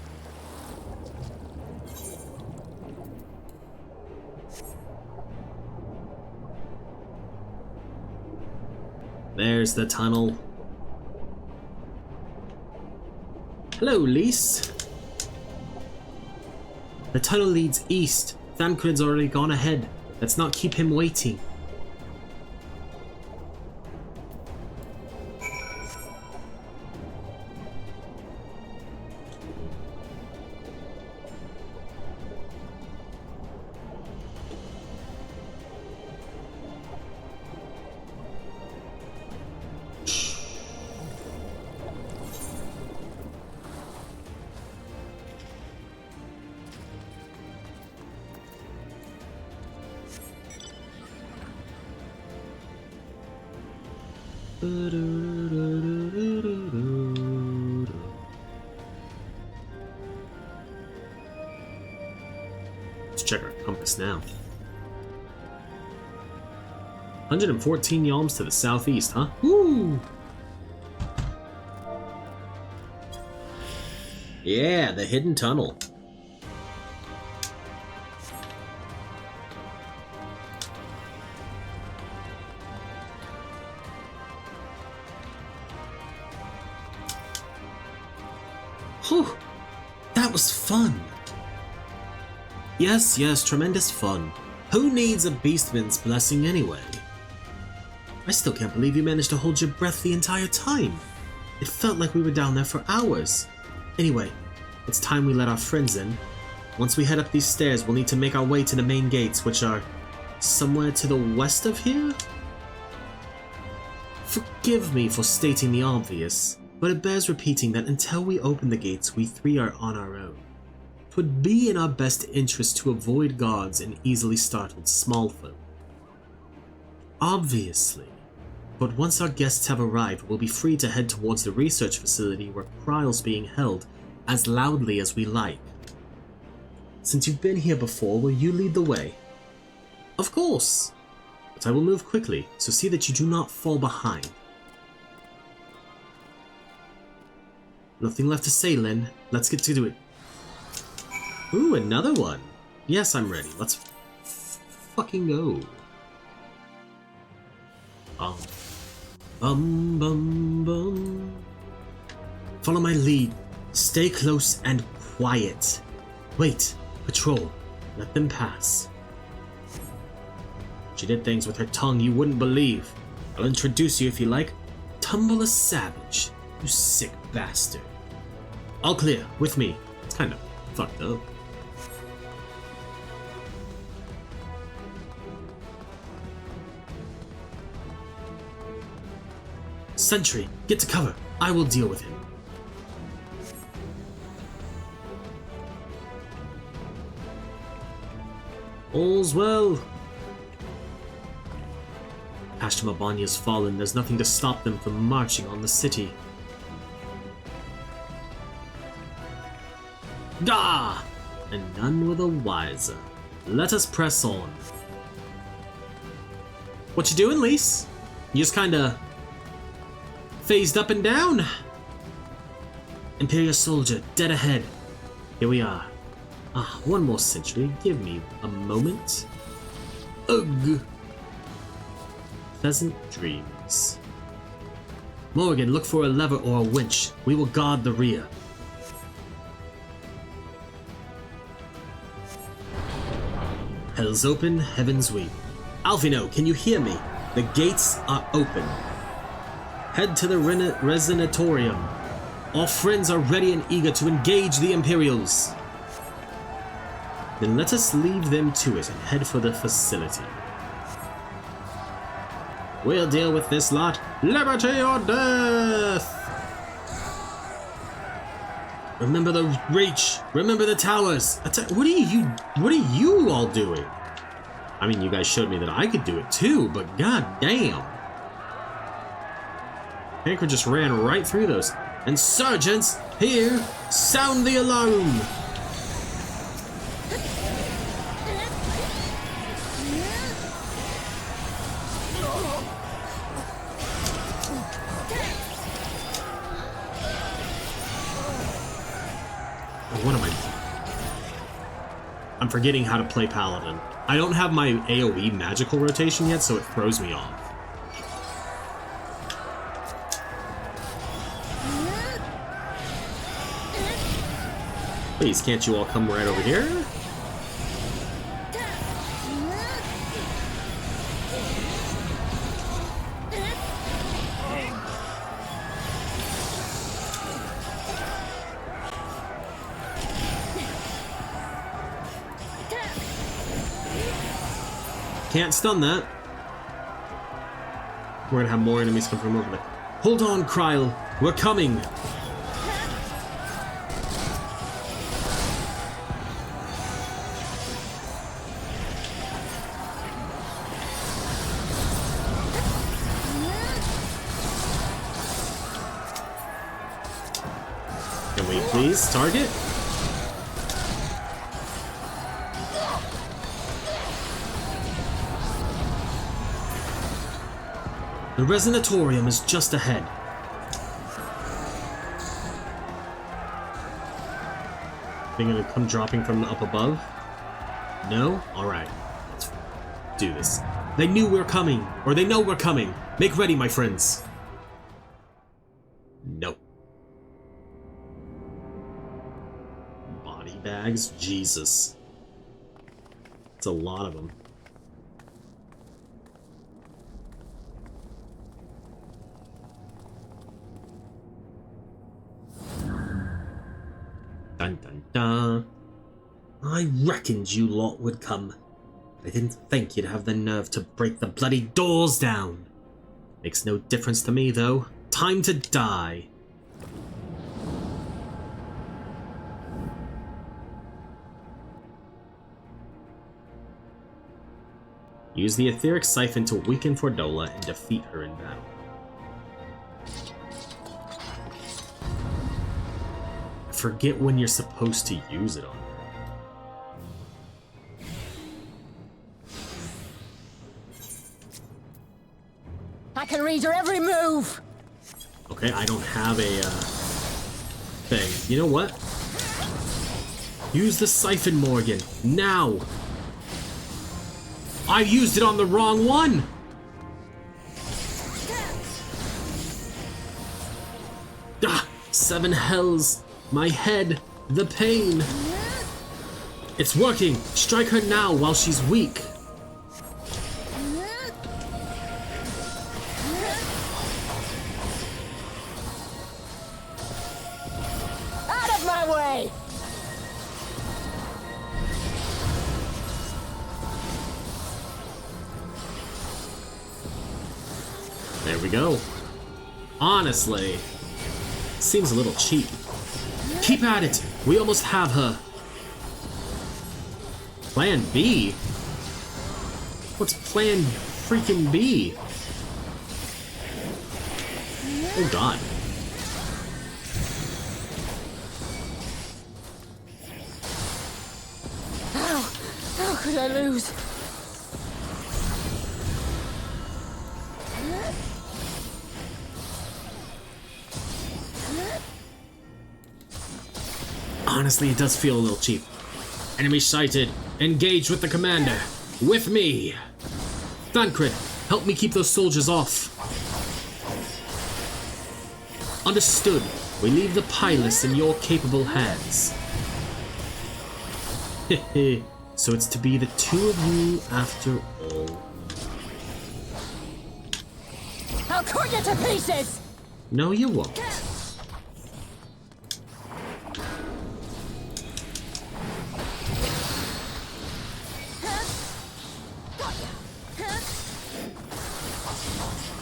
There's the tunnel. Hello, Lise. The tunnel leads east. Thancred's already gone ahead. Let's not keep him waiting. Let's check our compass now. 114 yalms to the southeast, huh? Woo! Yeah, the hidden tunnel. Whew, that was fun. Yes, tremendous fun. Who needs a beastman's blessing anyway? I still can't believe you managed to hold your breath the entire time. It felt like we were down there for hours. Anyway, it's time we let our friends in. Once we head up these stairs, we'll need to make our way to the main gates, which are somewhere to the west of here? Forgive me for stating the obvious, but it bears repeating that until we open the gates, we three are on our own. 'Twould be in our best interest to avoid guards and easily startled small folk. Obviously. But once our guests have arrived, we'll be free to head towards the research facility where trials being held as loudly as we like. Since you've been here before, will you lead the way? Of course! But I will move quickly, so see that you do not fall behind. Nothing left to say, Lynn. Let's get to it. Ooh, another one. Yes, I'm ready. Let's fucking go. Bum. Follow my lead. Stay close and quiet. Wait, patrol. Let them pass. She did things with her tongue you wouldn't believe. I'll introduce you if you like. Tumble a Savage, you sick bastard. All clear, with me. It's kind of fucked up. Sentry, get to cover. I will deal with him. All's well. Ashtamabania's fallen. There's nothing to stop them from marching on the city. Gah! And none were the wiser. Let us press on. What you doing, Lise? You just kinda phased up and down. Imperial soldier, dead ahead. Here we are. Ah, one more century. Give me a moment. Ugh. Pleasant dreams. Morrighan, look for a lever or a winch. We will guard the rear. Hell's open, heavens weep. Alphino, can you hear me? The gates are open. Head to the Resonatorium. Our friends are ready and eager to engage the Imperials. Then let us leave them to it and head for the facility. We'll deal with this lot. Liberty or death! Remember the reach. Remember the towers. What are you all doing? I mean, you guys showed me that I could do it too, but god damn. Anchor just ran right through those. And sergeants, here, sound the alarm. What am I? I'm forgetting how to play Paladin. I don't have my AoE magical rotation yet, so it throws me off. Please, can't you all come right over here? Can't stun that. We're gonna have more enemies come from over there. Hold on, Kryl. We're coming. Can we please target? The Resonatorium is just ahead. They're gonna come dropping from up above? No? Alright. Let's do this. They knew we're coming, or they know we're coming. Make ready, my friends. Nope. Body bags? Jesus. It's a lot of them. Dun dun dun. I reckoned you lot would come. I didn't think you'd have the nerve to break the bloody doors down. Makes no difference to me, though. Time to die. Use the etheric siphon to weaken Fordola and defeat her in battle. Forget when you're supposed to use it on her. I can read your every move! Okay, I don't have a thing. You know what? Use the siphon, Morrighan. Now! I used it on the wrong one! Ah! 7 hells! My head! The pain! It's working! Strike her now while she's weak! Out of my way! There we go. Honestly, seems a little cheap. Keep at it! We almost have her. Plan B? What's Plan freaking B? Oh god. could I lose? Honestly, it does feel a little cheap. Enemy sighted. Engage with the commander. With me. Thancred, help me keep those soldiers off. Understood. We leave the pilot in your capable hands. Hehe. So it's to be the two of you after all. I'll cut you to pieces! No, you won't.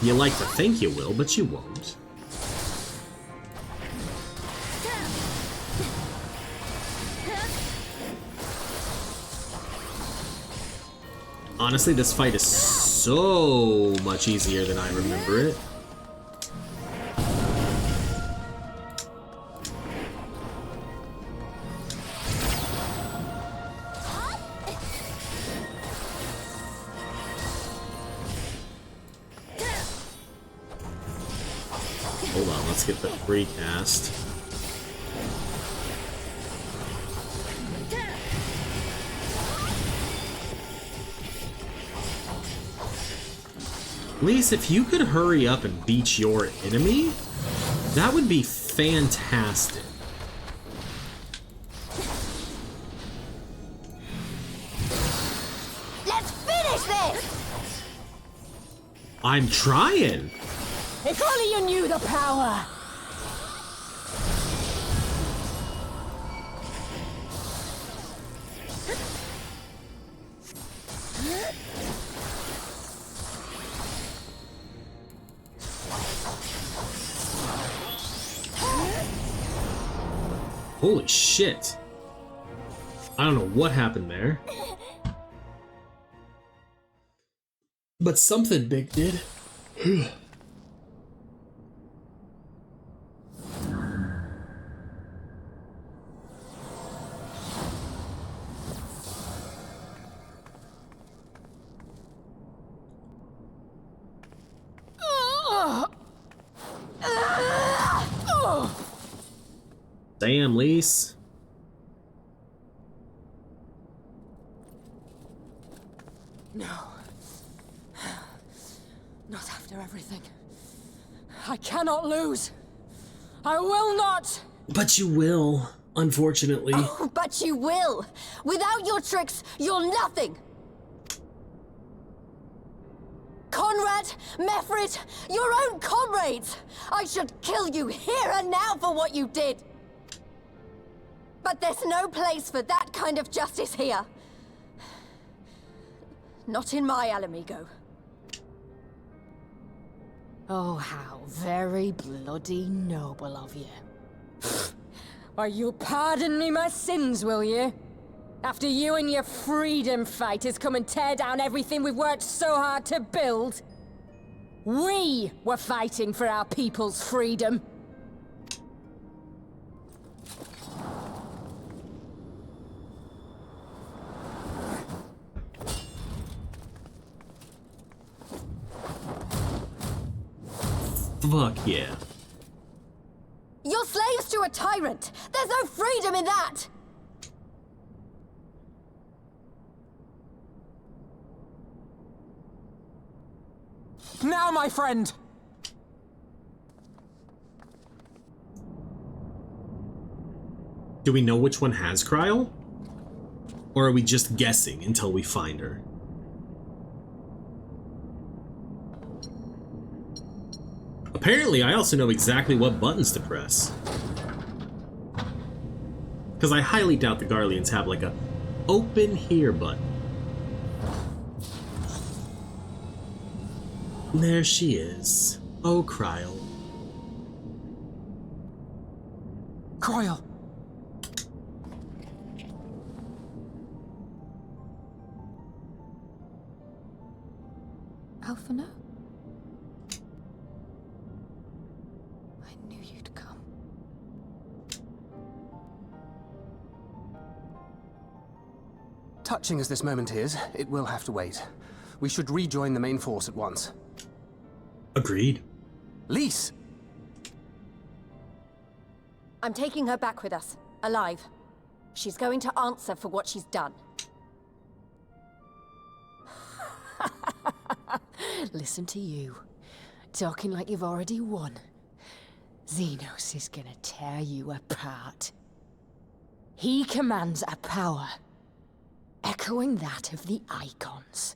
You like to think you will, but you won't. Honestly, this fight is so much easier than I remember it. Hold on, let's get the free cast. Lise, if you could hurry up and beat your enemy, that would be fantastic. Let's finish this! I'm trying. If only you knew the power! Holy shit. I don't know what happened there. But something big did. Damn, Lise. No. Not after everything. I cannot lose. I will not! But you will, unfortunately. Oh, but you will! Without your tricks, you're nothing! Conrad, Mefrid, your own comrades! I should kill you here and now for what you did! But there's no place for that kind of justice here. Not in my Ala Mhigo. Oh, how very bloody noble of you. Why, you'll pardon me my sins, will you? After you and your freedom fighters come and tear down everything we've worked so hard to build? We were fighting for our people's freedom. Fuck yeah. You're slaves to a tyrant! There's no freedom in that! Now, my friend! Do we know which one has Kryl? Or are we just guessing until we find her? Apparently, I also know exactly what buttons to press. Because I highly doubt the Garleans have like a open here button. There she is. Oh, Kryl. Kryl! Alphina? I knew you'd come. touching as this moment is, it will have to wait. We should rejoin the main force at once. Agreed. Lys! I'm taking her back with us, alive. She's going to answer for what she's done. Listen to you. Talking like you've already won. Xenos is gonna tear you apart. He commands a power echoing that of the Icons.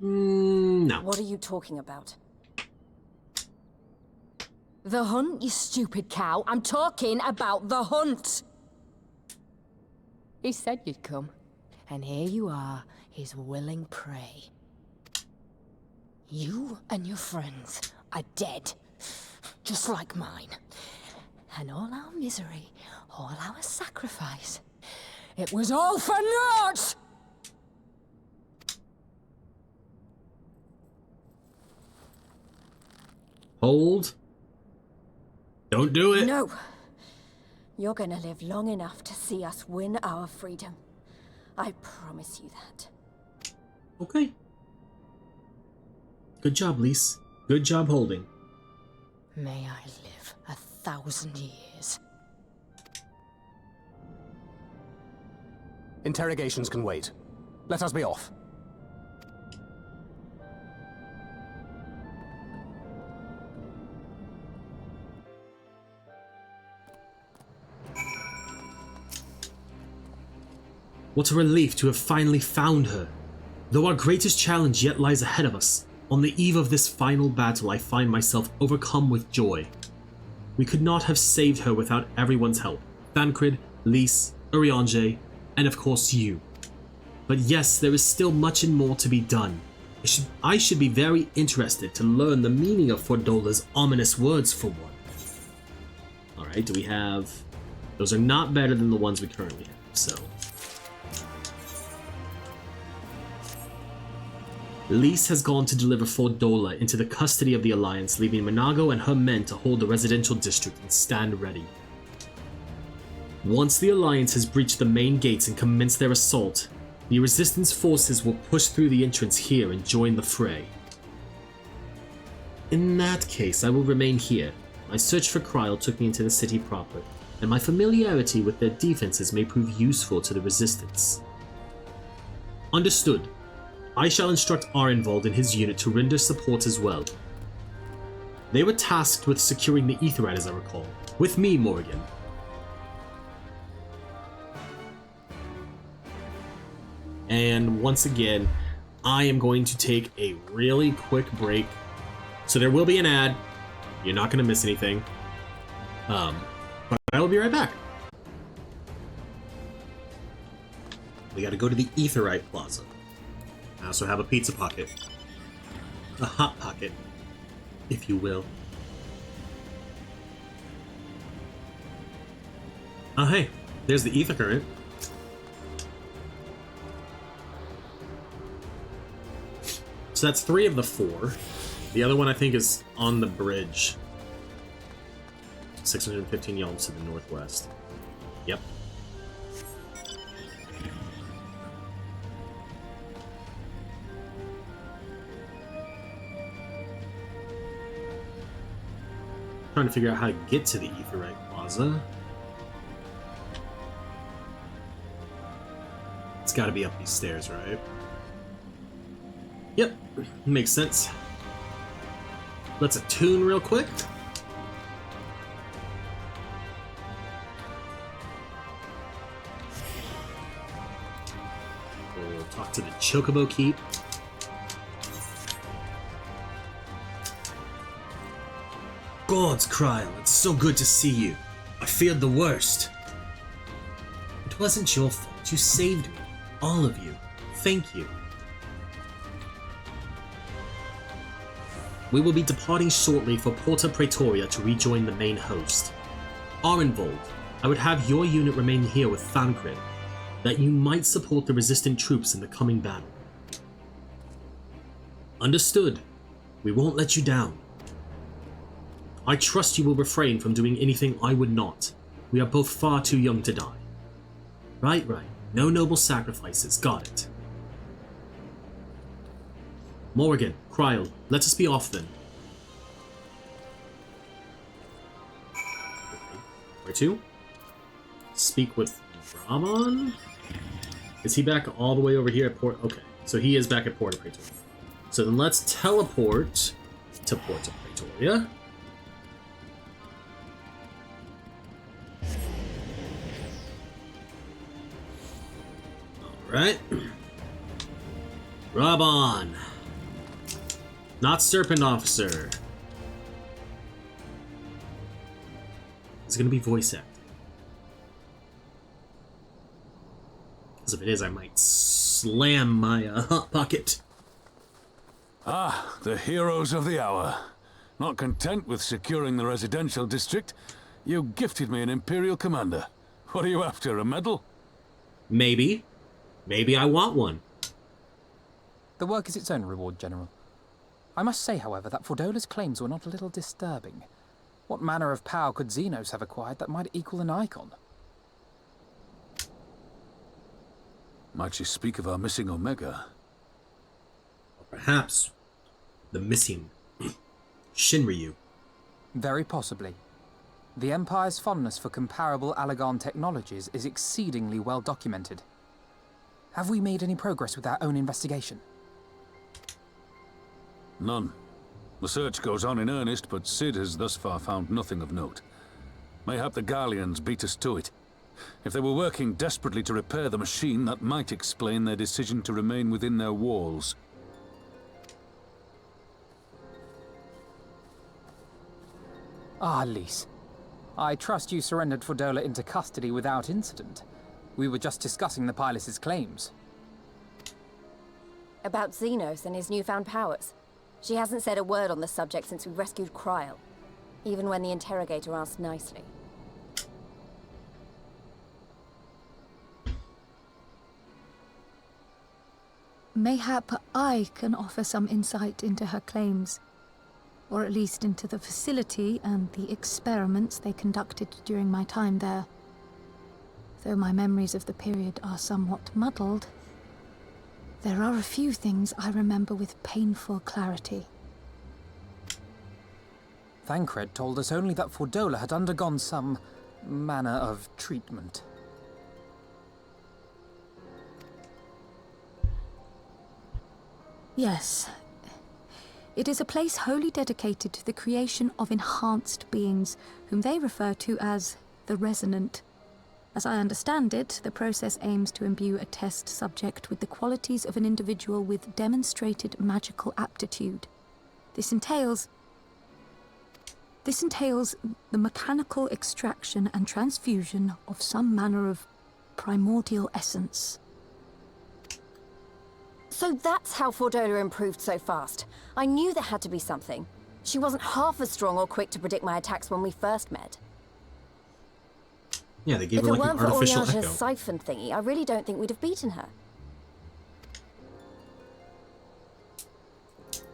No. What are you talking about? The hunt, you stupid cow. I'm talking about the hunt. He said you'd come, and here you are, his willing prey. You and your friends are dead, just like mine. And all our misery, all our sacrifice, it was all for naught! Hold. Don't do it. No. You're gonna live long enough to see us win our freedom. I promise you that. Okay. Good job, Lys. Good job holding. May I live 1,000 years. Interrogations can wait. Let us be off. What a relief to have finally found her. Though our greatest challenge yet lies ahead of us, on the eve of this final battle I find myself overcome with joy. We could not have saved her without everyone's help. Thancred, Lys, Urianger, and of course you. But yes, there is still much and more to be done. I should be very interested to learn the meaning of Fordola's ominous words for one. Alright, do we have... Those are not better than the ones we currently have, so... Lys has gone to deliver Fordola into the custody of the Alliance, leaving Mhigo and her men to hold the residential district and stand ready. Once the Alliance has breached the main gates and commenced their assault, the Resistance forces will push through the entrance here and join the fray. In that case, I will remain here. My search for Kryl took me into the city proper, and my familiarity with their defenses may prove useful to the Resistance. Understood. I shall instruct Arenvald and his unit to render support as well. They were tasked with securing the Aetheryte, as I recall, with me, Morrighan. And once again, I am going to take a really quick break. So there will be an ad. You're not going to miss anything. But I will be right back. We got to go to the Aetheryte Plaza. I also have a pizza pocket. A hot pocket, if you will. Oh hey, there's the ether current. So that's 3 of the 4. The other one I think is on the bridge. 615 yards to the northwest. Yep. Trying to figure out how to get to the Aetheryte Plaza. It's got to be up these stairs, right? Yep, makes sense. Let's attune real quick. We'll talk to the Chocobo Keep. Gods, Kryl, it's so good to see you. I feared the worst. It wasn't your fault. You saved me. All of you. Thank you. We will be departing shortly for Porta Praetoria to rejoin the main host. Arenvald, I would have your unit remain here with Thancred, that you might support the resistant troops in the coming battle. Understood. We won't let you down. I trust you will refrain from doing anything I would not. We are both far too young to die. Right. No noble sacrifices. Got it. Morrighan, Kryl, let us be off then. Where to? Speak with Ramon? Is he back all the way over here at Port? Okay, so he is back at Port of Pretoria. So then let's teleport to Port of Pretoria. Alright. Ramon. Not Serpent Officer. It's gonna be voice acting. Because if it is, I might slam my hot pocket. Ah, the heroes of the hour. Not content with securing the residential district, you gifted me an Imperial Commander. What are you after, a medal? Maybe. Maybe I want one. The work is its own reward, General. I must say, however, that Fordola's claims were not a little disturbing. What manner of power could Xenos have acquired that might equal an icon? Might she speak of our missing Omega? Or perhaps the missing Shinryu. Very possibly. The Empire's fondness for comparable Alagon technologies is exceedingly well documented. Have we made any progress with our own investigation? None. The search goes on in earnest, but Cid has thus far found nothing of note. Mayhap the Garleans beat us to it. If they were working desperately to repair the machine, that might explain their decision to remain within their walls. Ah, Lys. I trust you surrendered Fordola into custody without incident. We were just discussing the pilot's claims. About Xenos and his newfound powers. She hasn't said a word on the subject since we rescued Kryl, even when the interrogator asked nicely. Mayhap I can offer some insight into her claims, or at least into the facility and the experiments they conducted during my time there. Though my memories of the period are somewhat muddled, there are a few things I remember with painful clarity. Thancred told us only that Fordola had undergone some manner of treatment. Yes. It is a place wholly dedicated to the creation of enhanced beings, whom they refer to as the Resonant. As I understand it, the process aims to imbue a test subject with the qualities of an individual with demonstrated magical aptitude. This entails the mechanical extraction and transfusion of some manner of primordial essence. So that's how Fordola improved so fast. I knew there had to be something. She wasn't half as strong or quick to predict my attacks when we first met. Yeah, they gave If her it like an weren't for artificial Orianta's echo. siphon thingy, I really don't think we'd have beaten her.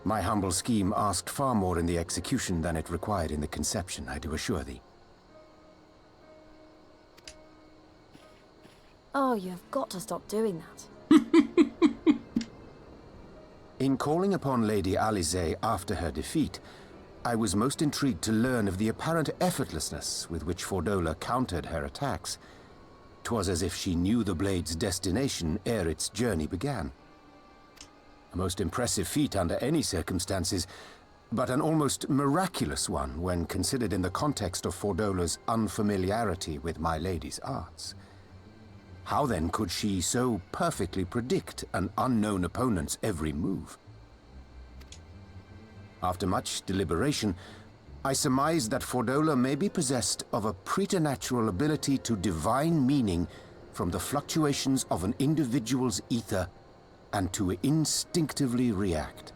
My humble scheme asked far more in the execution than it required in the conception, I do assure thee. Oh, you have got to stop doing that. In calling upon Lady Alisaie after her defeat, I was most intrigued to learn of the apparent effortlessness with which Fordola countered her attacks. 'Twas as if she knew the blade's destination ere its journey began. A most impressive feat under any circumstances, but an almost miraculous one when considered in the context of Fordola's unfamiliarity with my lady's arts. How then could she so perfectly predict an unknown opponent's every move? After much deliberation, I surmised that Fordola may be possessed of a preternatural ability to divine meaning from the fluctuations of an individual's ether and to instinctively react.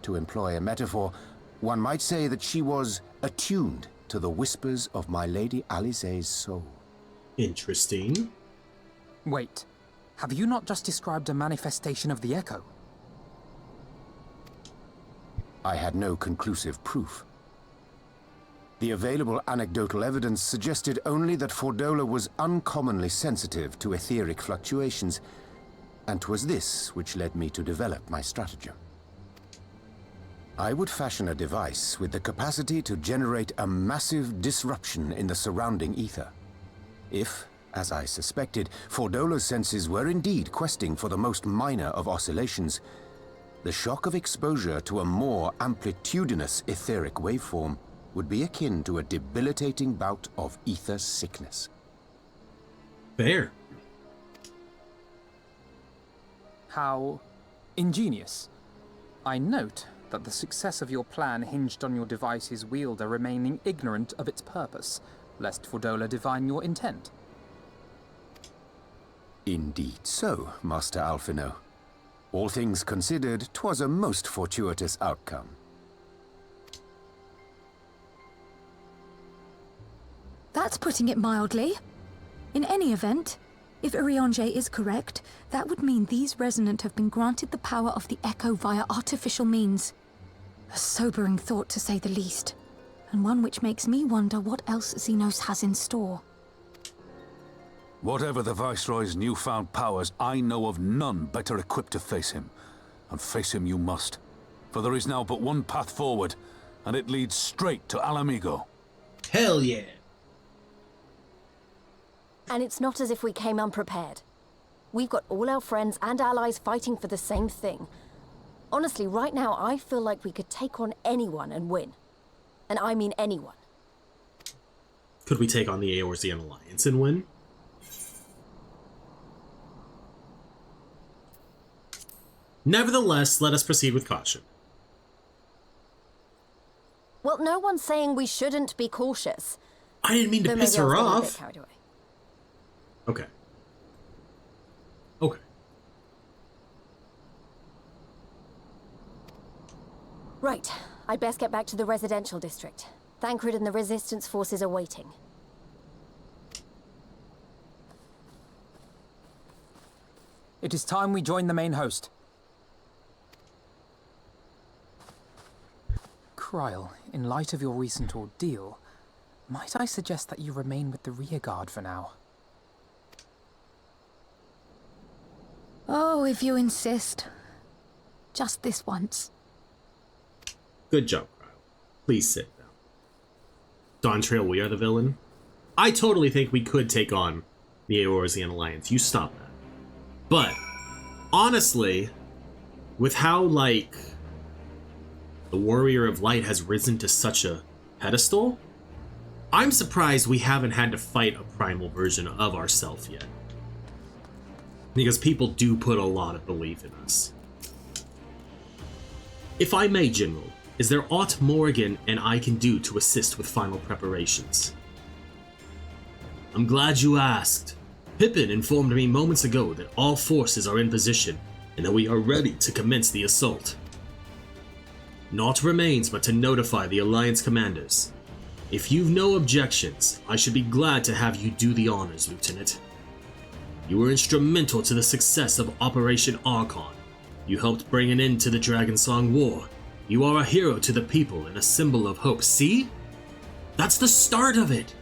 To employ a metaphor, one might say that she was attuned to the whispers of my Lady Alisaie's soul. Interesting. Wait, have you not just described a manifestation of the Echo? I had no conclusive proof. The available anecdotal evidence suggested only that Fordola was uncommonly sensitive to etheric fluctuations, and 'twas this which led me to develop my stratagem. I would fashion a device with the capacity to generate a massive disruption in the surrounding ether. If, as I suspected, Fordola's senses were indeed questing for the most minor of oscillations, the shock of exposure to a more amplitudinous etheric waveform would be akin to a debilitating bout of ether sickness. Fair. How ingenious. I note that the success of your plan hinged on your device's wielder remaining ignorant of its purpose, lest Fordola divine your intent. Indeed so, Master Alphino. All things considered, 'twas a most fortuitous outcome. That's putting it mildly. In any event, if Urianger is correct, that would mean these Resonant have been granted the power of the Echo via artificial means. A sobering thought, to say the least, and one which makes me wonder what else Xenos has in store. Whatever the Viceroy's newfound powers, I know of none better equipped to face him. And face him you must, for there is now but one path forward, and it leads straight to Ala Mhigo. Hell yeah. And it's not as if we came unprepared. We've got all our friends and allies fighting for the same thing. Honestly, right now, I feel like we could take on anyone and win. And I mean anyone. Could we take on the Eorzean Alliance and win? Nevertheless, let us proceed with caution. Well, no one's saying we shouldn't be cautious. I didn't mean to Though piss maybe I her was getting a bit off. carried away. Okay. Okay. Right. I'd best get back to the residential district. Thancred and the Resistance forces are waiting. It is time we join the main host. Kryl, in light of your recent ordeal, might I suggest that you remain with the rearguard for now? Oh, if you insist. Just this once. Good job, Kyle. Please sit down. Dawntrail, we are the villain. I totally think we could take on the Eorzean Alliance. You stop that. But, honestly, with how, like, the Warrior of Light has risen to such a pedestal, I'm surprised we haven't had to fight a primal version of ourselves yet. Because people do put a lot of belief in us. If I may, General, is there aught Morrighan and I can do to assist with final preparations? I'm glad you asked. Pippin informed me moments ago that all forces are in position and that we are ready to commence the assault. Naught remains but to notify the Alliance commanders. If you've no objections, I should be glad to have you do the honors, Lieutenant. You were instrumental to the success of Operation Archon. You helped bring an end to the Dragonsong War. You are a hero to the people and a symbol of hope. See? That's the start of it!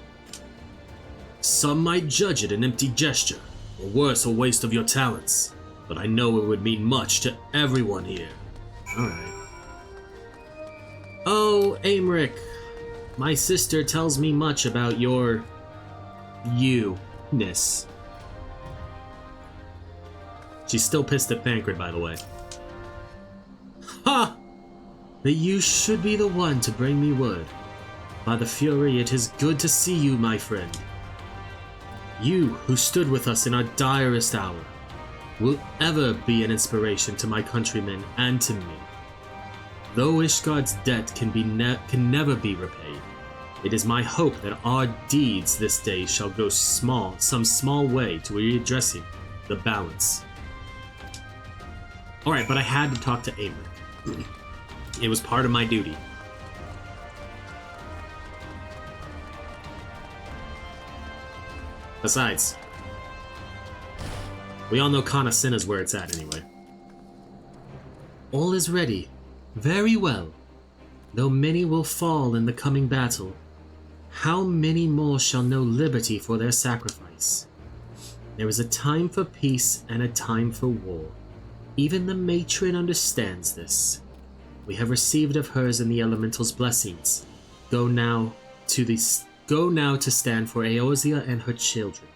Some might judge it an empty gesture, or worse, a waste of your talents. But I know it would mean much to everyone here. Alright. Oh, Aymeric. My sister tells me much about your... you-ness. She's still pissed at Thancred, by the way. Ha! That you should be the one to bring me word. By the Fury, it is good to see you, my friend. You, who stood with us in our direst hour, will ever be an inspiration to my countrymen and to me. Though Ishgard's debt can never be repaid, it is my hope that our deeds this day shall go some small way to readdressing the balance. Alright, but I had to talk to Aymeric. It was part of my duty. Besides, we all know Kana Sinna's where it's at anyway. All is ready. Very well. Though many will fall in the coming battle, How many more shall know liberty for their sacrifice? There is a time for peace and a time for war. Even the matron understands this. We have received of hers and the elemental's blessings. Go now to stand for Eorzea and her children.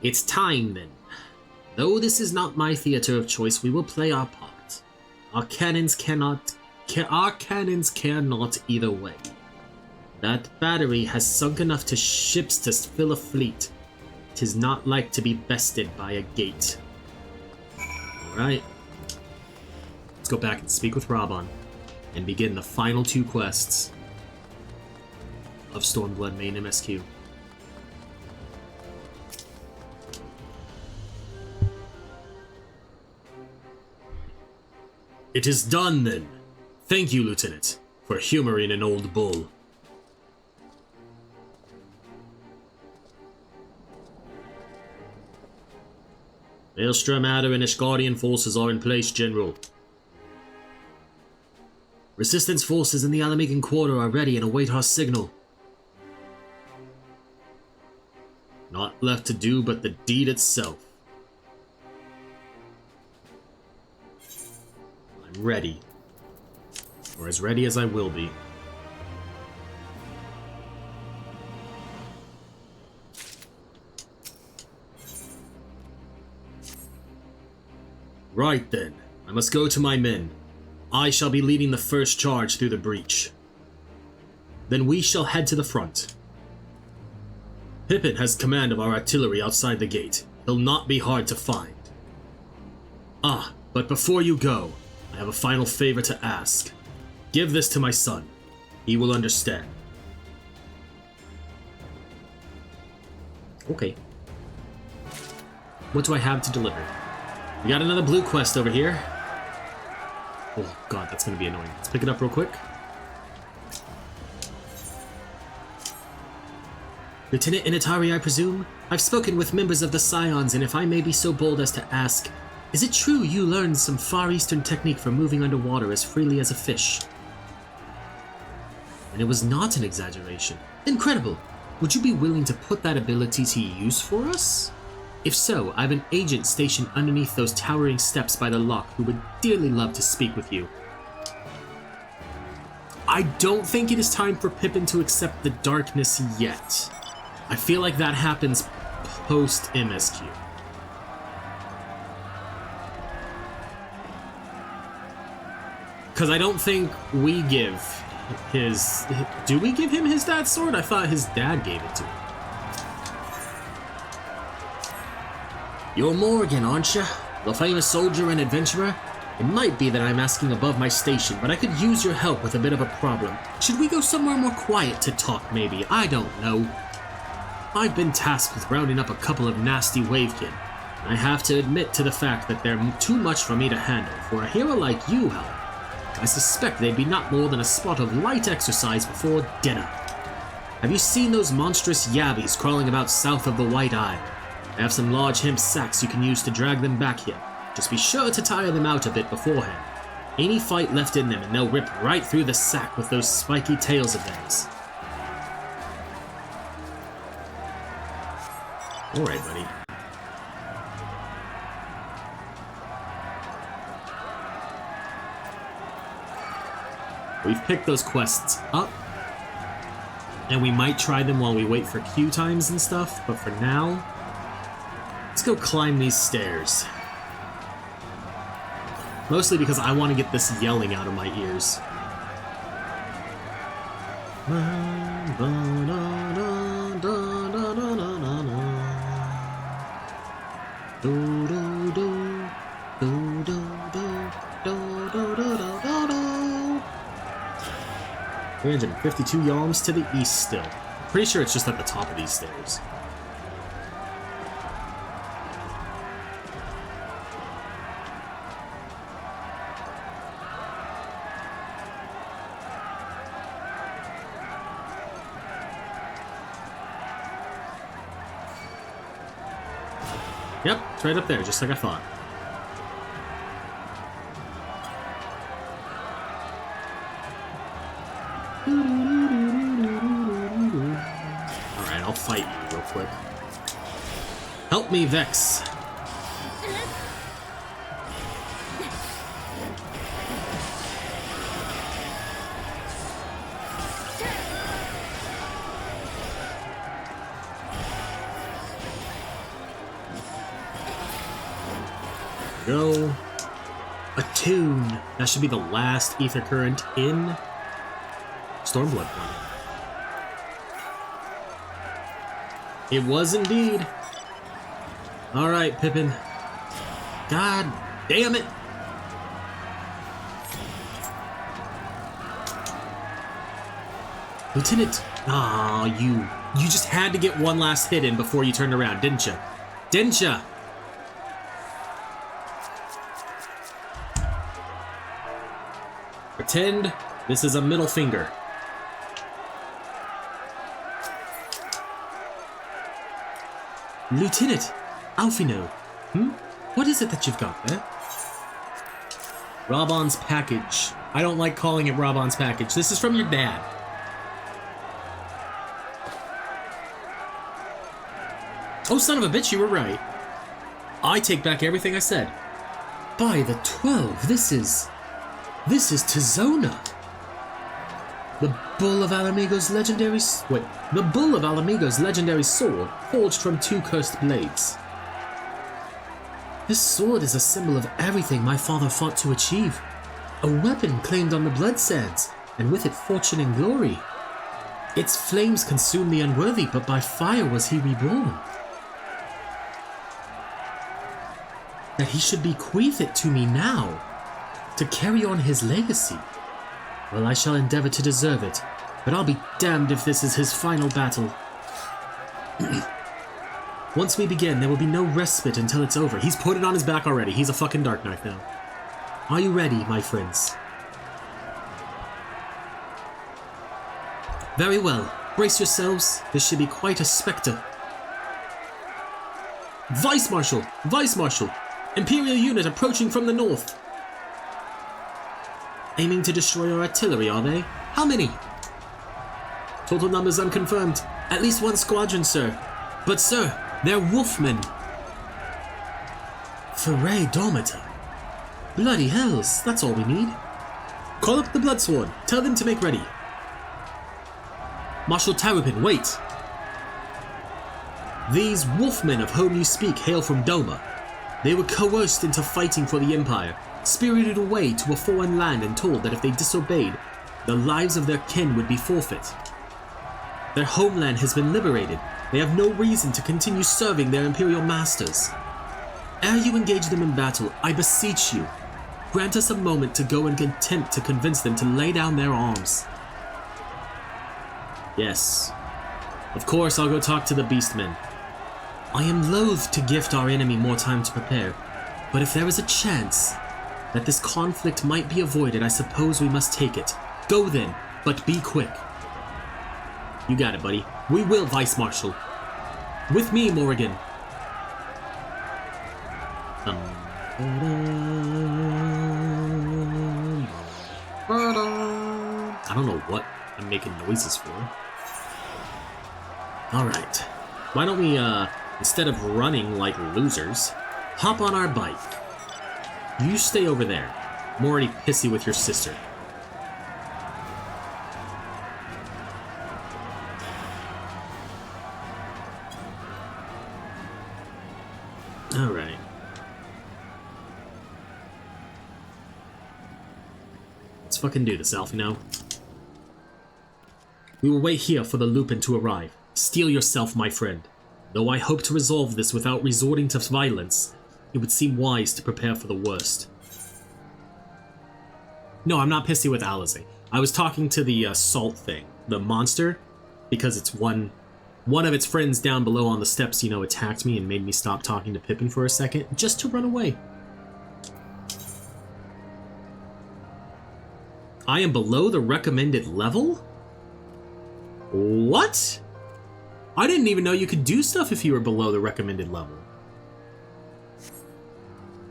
It's time then. Though this is not my theater of choice, we will play our part. Our cannons care not either way. That battery has sunk enough to ships to fill a fleet. 'Tis not like to be bested by a gate. Alright. Let's go back and speak with Raban and begin the final 2 quests of Stormblood Main MSQ. It is done, then. Thank you, Lieutenant, for humoring an old bull. Maelstrom, Adder, and Ishgardian forces are in place, General. Resistance forces in the Ala Mhigo quarter are ready and await our signal. Not left to do but the deed itself. I'm ready. Or as ready as I will be. Right then, I must go to my men. I shall be leading the first charge through the breach. Then we shall head to the front. Pippin has command of our artillery outside the gate. He'll not be hard to find. Ah, but before you go, I have a final favor to ask. Give this to my son. He will understand. Okay. What do I have to deliver? We got another blue quest over here. Oh god, that's gonna be annoying. Let's pick it up real quick. Lieutenant Initari, I presume? I've spoken with members of the Scions, and if I may be so bold as to ask, is it true you learned some Far Eastern technique for moving underwater as freely as a fish? And it was not an exaggeration. Incredible! Would you be willing to put that ability to use for us? If so, I have an agent stationed underneath those towering steps by the lock who would dearly love to speak with you. I don't think it is time for Pippin to accept the darkness yet. I feel like that happens post-MSQ. Because I don't think we give his... Do we give him his dad's sword? I thought his dad gave it to him. You're Morrighan, aren't you? The famous soldier and adventurer? It might be that I'm asking above my station, but I could use your help with a bit of a problem. Should we go somewhere more quiet to talk, maybe? I don't know. I've been tasked with rounding up a couple of nasty wavekin. I have to admit to the fact that they're too much for me to handle. For a hero like you, however, I suspect they'd be not more than a spot of light exercise before dinner. Have you seen those monstrous yabbies crawling about south of the White Eye? I have some large hemp sacks you can use to drag them back here. Just be sure to tire them out a bit beforehand. Any fight left in them and they'll rip right through the sack with those spiky tails of theirs. Alright, buddy. We've picked those quests up. And we might try them while we wait for queue times and stuff, but for now, let's go climb these stairs. Mostly because I want to get this yelling out of my ears. $352 yalms to the east still. Pretty sure it's just at the top of these stairs. Yep, it's right up there, just like I thought. quick. Help me, Vex. Go. Attune. That should be the last ether current in Stormblood. It was indeed. Alright, Pippin. God damn it. Lieutenant. Aw, you just had to get one last hit in before you turned around, didn't you? Didn't you? Pretend this is a middle finger. Lieutenant, Alfino. What is it that you've got there? Robon's package. I don't like calling it Robon's package. This is from your dad. Oh, son of a bitch, you were right. I take back everything I said. By the 12, this is Tizona. The Bull of Ala Mhigo's legendary... Wait. The Bull of Ala Mhigo's legendary sword, forged from 2 cursed blades. This sword is a symbol of everything my father fought to achieve. A weapon claimed on the blood sands, and with it fortune and glory. Its flames consumed the unworthy, but by fire was he reborn. That he should bequeath it to me now, to carry on his legacy. Well, I shall endeavor to deserve it, but I'll be damned if this is his final battle. Once we begin, there will be no respite until it's over. He's put it on his back already. He's a fucking Dark Knight now. Are you ready, my friends? Very well. Brace yourselves. This should be quite a spectre. Vice Marshal! Vice Marshal! Imperial unit approaching from the north. Aiming to destroy our artillery, are they? How many? Total numbers unconfirmed. At least 1 squadron, sir. But, sir, they're wolfmen. Foray Dormita. Bloody hells, that's all we need. Call up the Bloodsworn. Tell them to make ready. Marshal Tarupin, wait. These wolfmen of whom you speak hail from Doma. They were coerced into fighting for the Empire, spirited away to a foreign land and told that if they disobeyed, the lives of their kin would be forfeit. Their homeland has been liberated. They have no reason to continue serving their Imperial masters. Ere you engage them in battle, I beseech you, grant us a moment to go and attempt to convince them to lay down their arms. Yes. Of course, I'll go talk to the Beastmen. I am loath to gift our enemy more time to prepare, but if there is a chance that this conflict might be avoided, I suppose we must take it. Go then, but be quick. You got it, buddy. We will, Vice Marshal. With me, Morrighan. I don't know what I'm making noises for. Alright. Why don't we, instead of running like losers, hop on our bike. You stay over there. I'm already pissy with your sister. Alright. Let's fucking do this, Alfino. We will wait here for the Lupin to arrive. Steel yourself, my friend. Though I hope to resolve this without resorting to violence, it would seem wise to prepare for the worst. No, I'm not pissy with Alizé. I was talking to the salt thing, the monster, because it's one of its friends down below on the steps, attacked me and made me stop talking to Pippin for a second, just to run away. I am below the recommended level? What? I didn't even know you could do stuff if you were below the recommended level.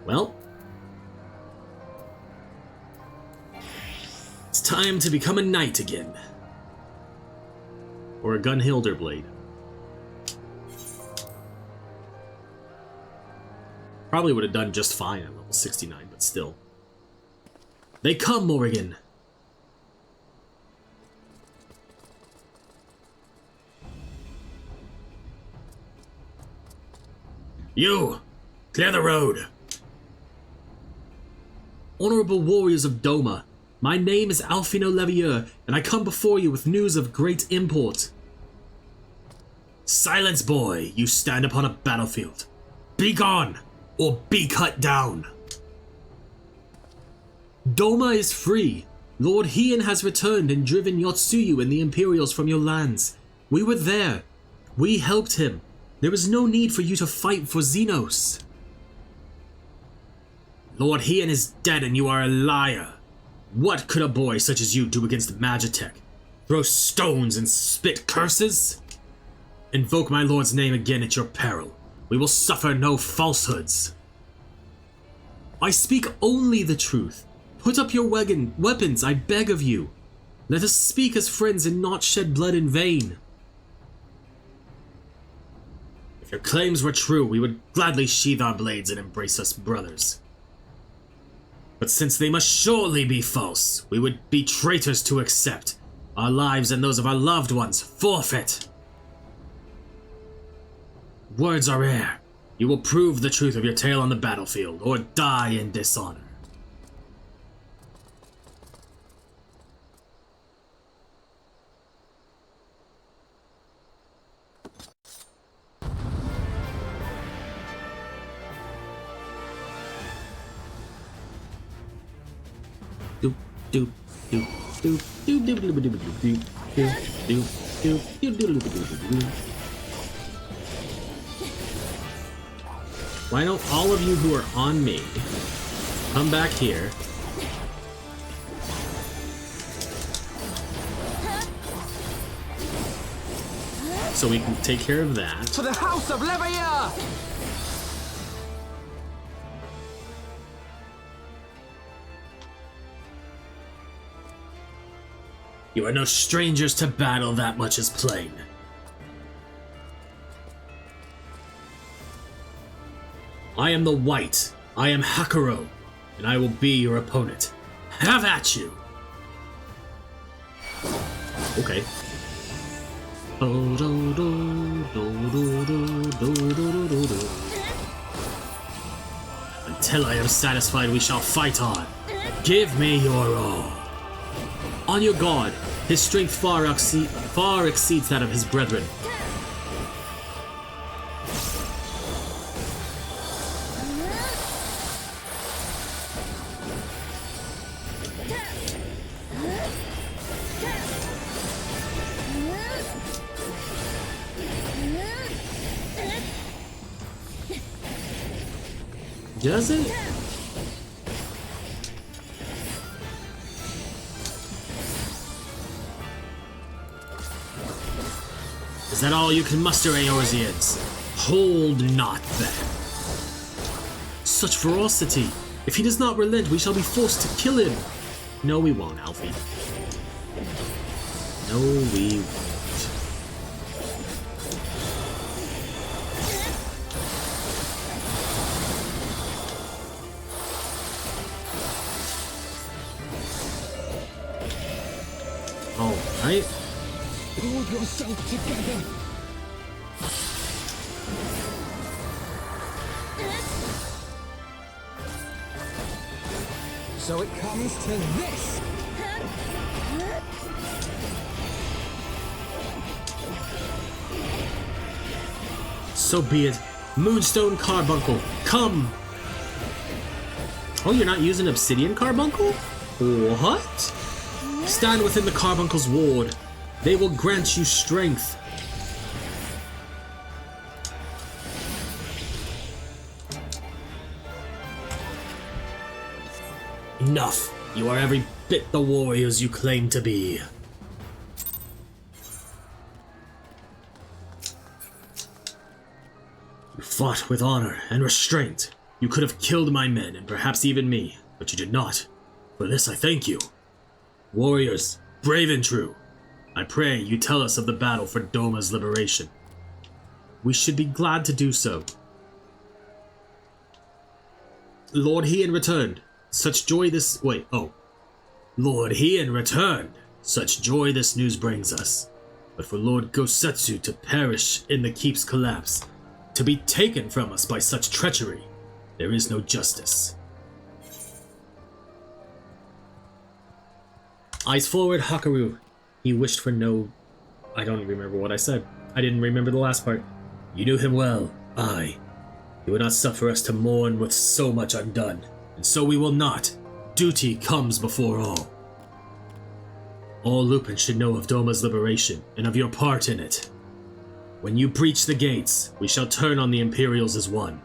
Well, it's time to become a knight again. Or a Gunhilder blade. Probably would have done just fine at level 69, but still. They come, Morrighan! You! Clear the road! Honorable warriors of Doma, my name is Alfino Levier, and I come before you with news of great import. Silence, boy! You stand upon a battlefield. Be gone, or be cut down! Doma is free. Lord Hien has returned and driven Yotsuyu and the Imperials from your lands. We were there. We helped him. There is no need for you to fight for Xenos. Lord Hien is dead and you are a liar. What could a boy such as you do against Magitech? Throw stones and spit curses? Invoke my lord's name again at your peril. We will suffer no falsehoods. I speak only the truth. Put up your weapons, I beg of you. Let us speak as friends and not shed blood in vain. If your claims were true, we would gladly sheathe our blades and embrace us brothers. But since they must surely be false, we would be traitors to accept. Our lives and those of our loved ones forfeit. Words are air. You will prove the truth of your tale on the battlefield, or die in dishonor. Why don't all of you who are on me come back here? So we can take care of that. To the House of Levier! You are no strangers to battle, that much is plain. I am the White. I am Hakuro, and I will be your opponent. Have at you! Okay. Until I am satisfied, we shall fight on. Give me your all. On your guard, his strength far exceeds that of his brethren. Does it? Is that all you can muster, Eorzeans? Hold not, then. Such ferocity! If he does not relent, we shall be forced to kill him! No, we won't, Alfie. No, we won't. Alright. Pull yourself together. So it comes to this. So be it. Moonstone Carbuncle, come! Oh, you're not using Obsidian Carbuncle? What? Stand within the Carbuncle's ward. They will grant you strength. Enough. You are every bit the warriors you claim to be. You fought with honor and restraint. You could have killed my men and perhaps even me, but you did not. For this I thank you. Warriors, brave and true, I pray you tell us of the battle for Doma's liberation. We should be glad to do so. Lord Heian returned. Such joy this... Wait, oh. Lord Heian returned. Such joy this news brings us. But for Lord Gosetsu to perish in the keep's collapse, to be taken from us by such treachery, there is no justice. Eyes forward, Hakaru. He wished for no... I don't remember what I said. I didn't remember the last part. You knew him well. Aye. He would not suffer us to mourn with so much undone. And so we will not. Duty comes before all. All Lupin should know of Doma's liberation, and of your part in it. When you breach the gates, we shall turn on the Imperials as one.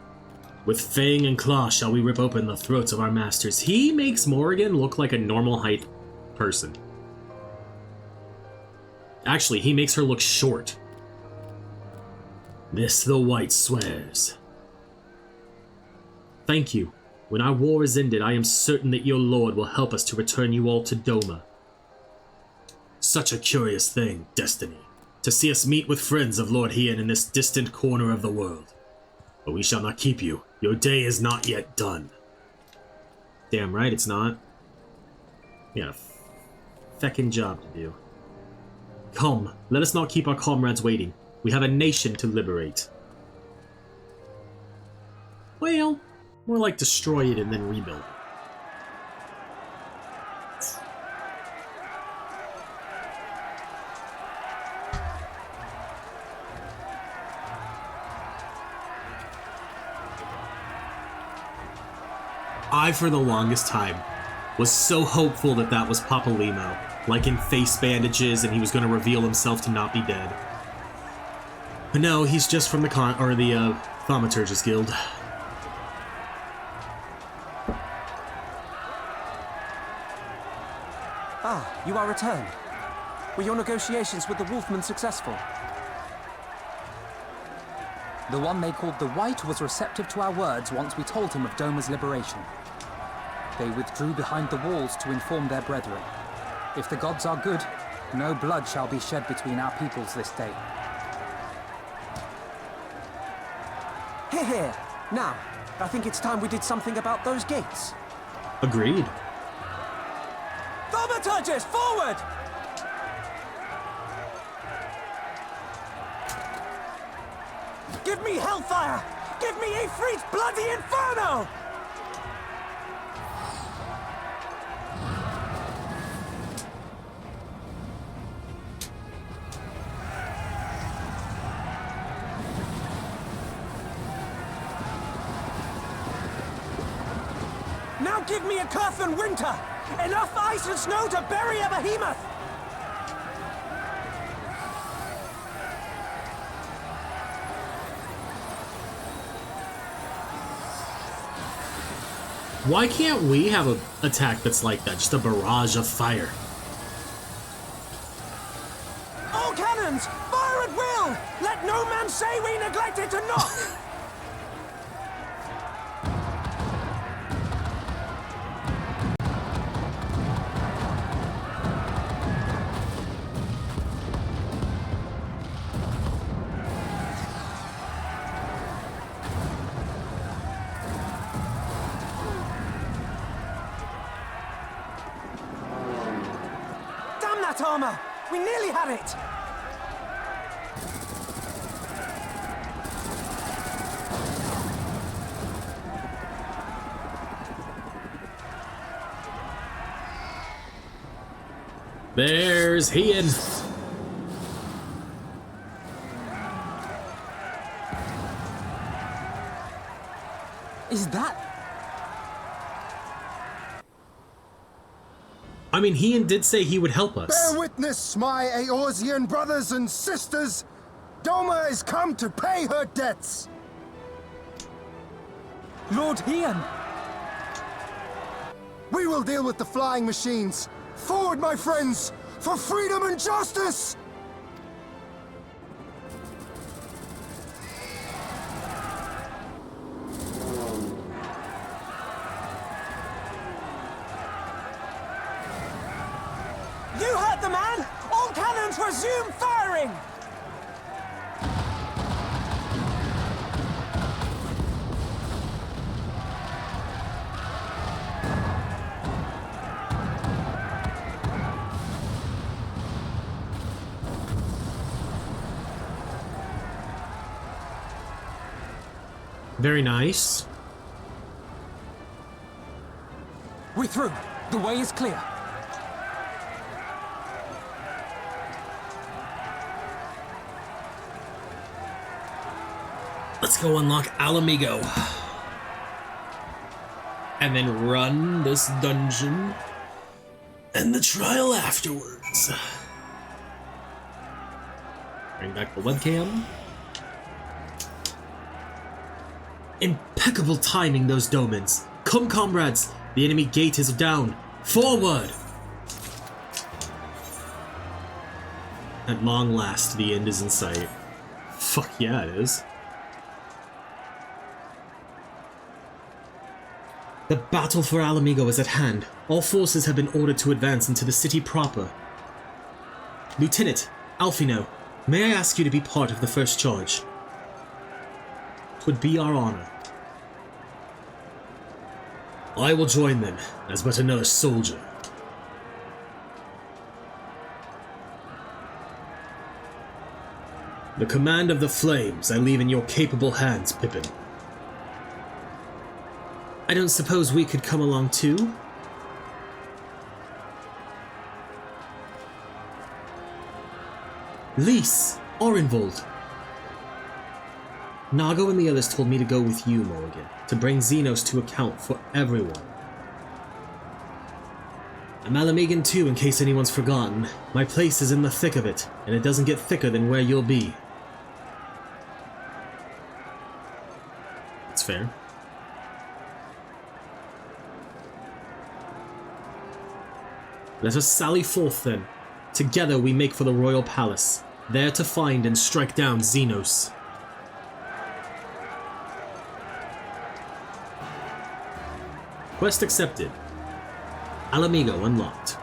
With fang and claw shall we rip open the throats of our masters. He makes Morrighan look like a normal height person. Actually, he makes her look short. This the White swears. Thank you. When our war is ended, I am certain that your lord will help us to return you all to Doma. Such a curious thing, destiny, to see us meet with friends of Lord Heian in this distant corner of the world. But we shall not keep you. Your day is not yet done. Damn right it's not. We got a feckin' job to do. Come, let us not keep our comrades waiting. We have a nation to liberate. Well, more like destroy it and then rebuild. I, for the longest time, was so hopeful that that was Papalimo, like in face bandages, and he was going to reveal himself to not be dead. But no, he's just from the Thaumaturgist Guild. Ah, you are returned. Were your negotiations with the Wolfmen successful? The one they called the White was receptive to our words once we told him of Doma's liberation. They withdrew behind the walls to inform their brethren. If the gods are good, no blood shall be shed between our peoples this day. Hear, hear. Now, I think it's time we did something about those gates. Agreed. Thaumaturgist, forward! Give me hellfire! Give me Ifrit's bloody inferno! Now give me a Curthan winter! Enough ice and snow to bury a behemoth! Why can't we have an attack that's like that? Just a barrage of fire. All cannons! Fire at will! Let no man say we neglected to knock! Armor! We nearly had it! There's Heian. Is that... I mean, Heian did say he would help us. Bear witness, my Eorzean brothers and sisters. Doma is come to pay her debts. Lord Heian! We will deal with the flying machines. Forward, my friends, for freedom and justice! You heard the man! All cannons resume firing! Very nice. We're through. The way is clear. Let's go unlock Ala Mhigo. And then run this dungeon. And the trial afterwards. Bring back the webcam. Impeccable timing, those domins. Come, comrades. The enemy gate is down. Forward! At long last, the end is in sight. Fuck yeah, it is. The battle for Ala Mhigo is at hand. All forces have been ordered to advance into the city proper. Lieutenant Alfino, may I ask you to be part of the first charge? 'Twould be our honor. I will join them as but another soldier. The command of the flames I leave in your capable hands, Pippin. I don't suppose we could come along too? Lys, Orenvold. Nago and the others told me to go with you, Morrighan, to bring Xenos to account for everyone. I'm Ala Mhigo too, in case anyone's forgotten. My place is in the thick of it, and it doesn't get thicker than where you'll be. That's fair. Let us sally forth then. Together we make for the royal palace, there to find and strike down Xenos. Quest accepted. Ala Mhigo unlocked.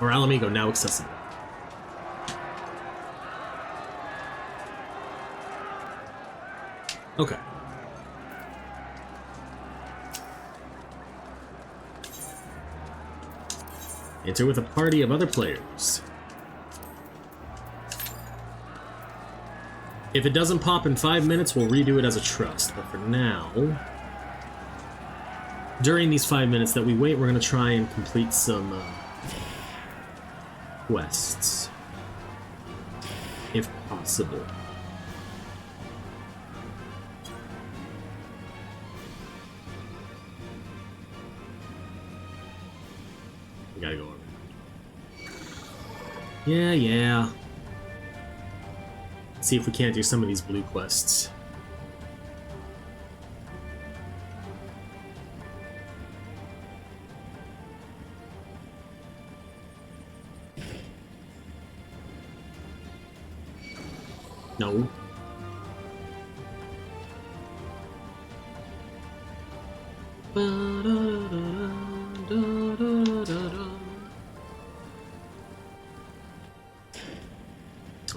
Or Ala Mhigo now accessible. Okay. Enter with a party of other players. If it doesn't pop in 5 minutes, we'll redo it as a trust. But for now, during these 5 minutes that we wait, we're going to try and complete some quests, if possible. We gotta go over. Yeah. See if we can't do some of these blue quests. No.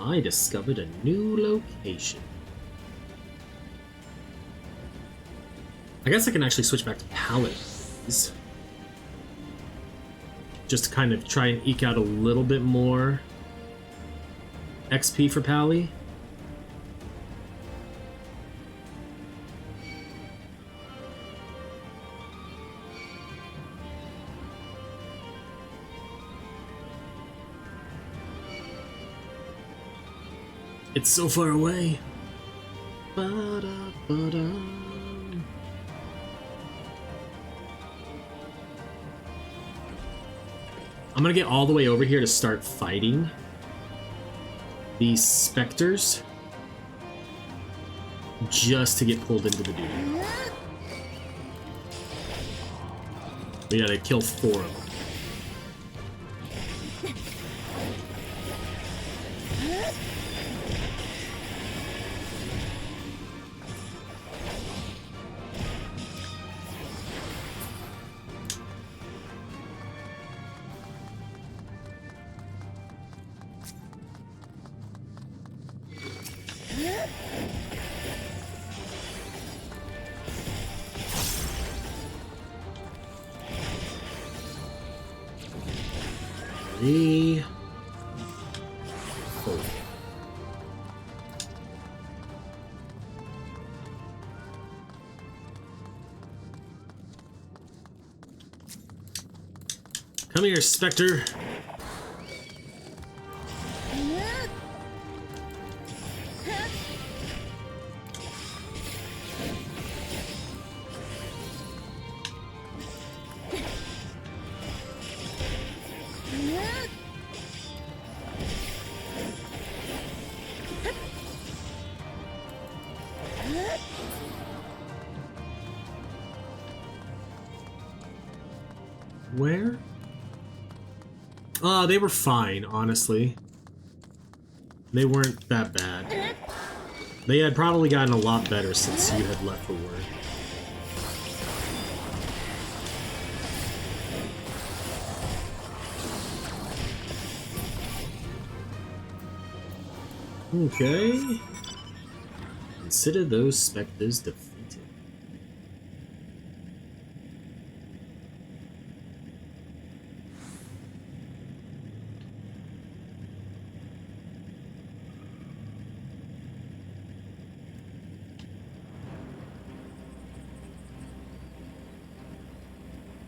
I discovered a new location. I guess I can actually switch back to paladins, just to kind of try and eke out a little bit more XP for Pally. It's so far away. Ba-da-ba-da. I'm gonna get all the way over here to start fighting these specters, just to get pulled into the duty. We gotta kill 4 of them. Come here, Spectre. Where? They were fine, honestly. They weren't that bad. They had probably gotten a lot better since you had left for work. Okay. Consider those specters defeated.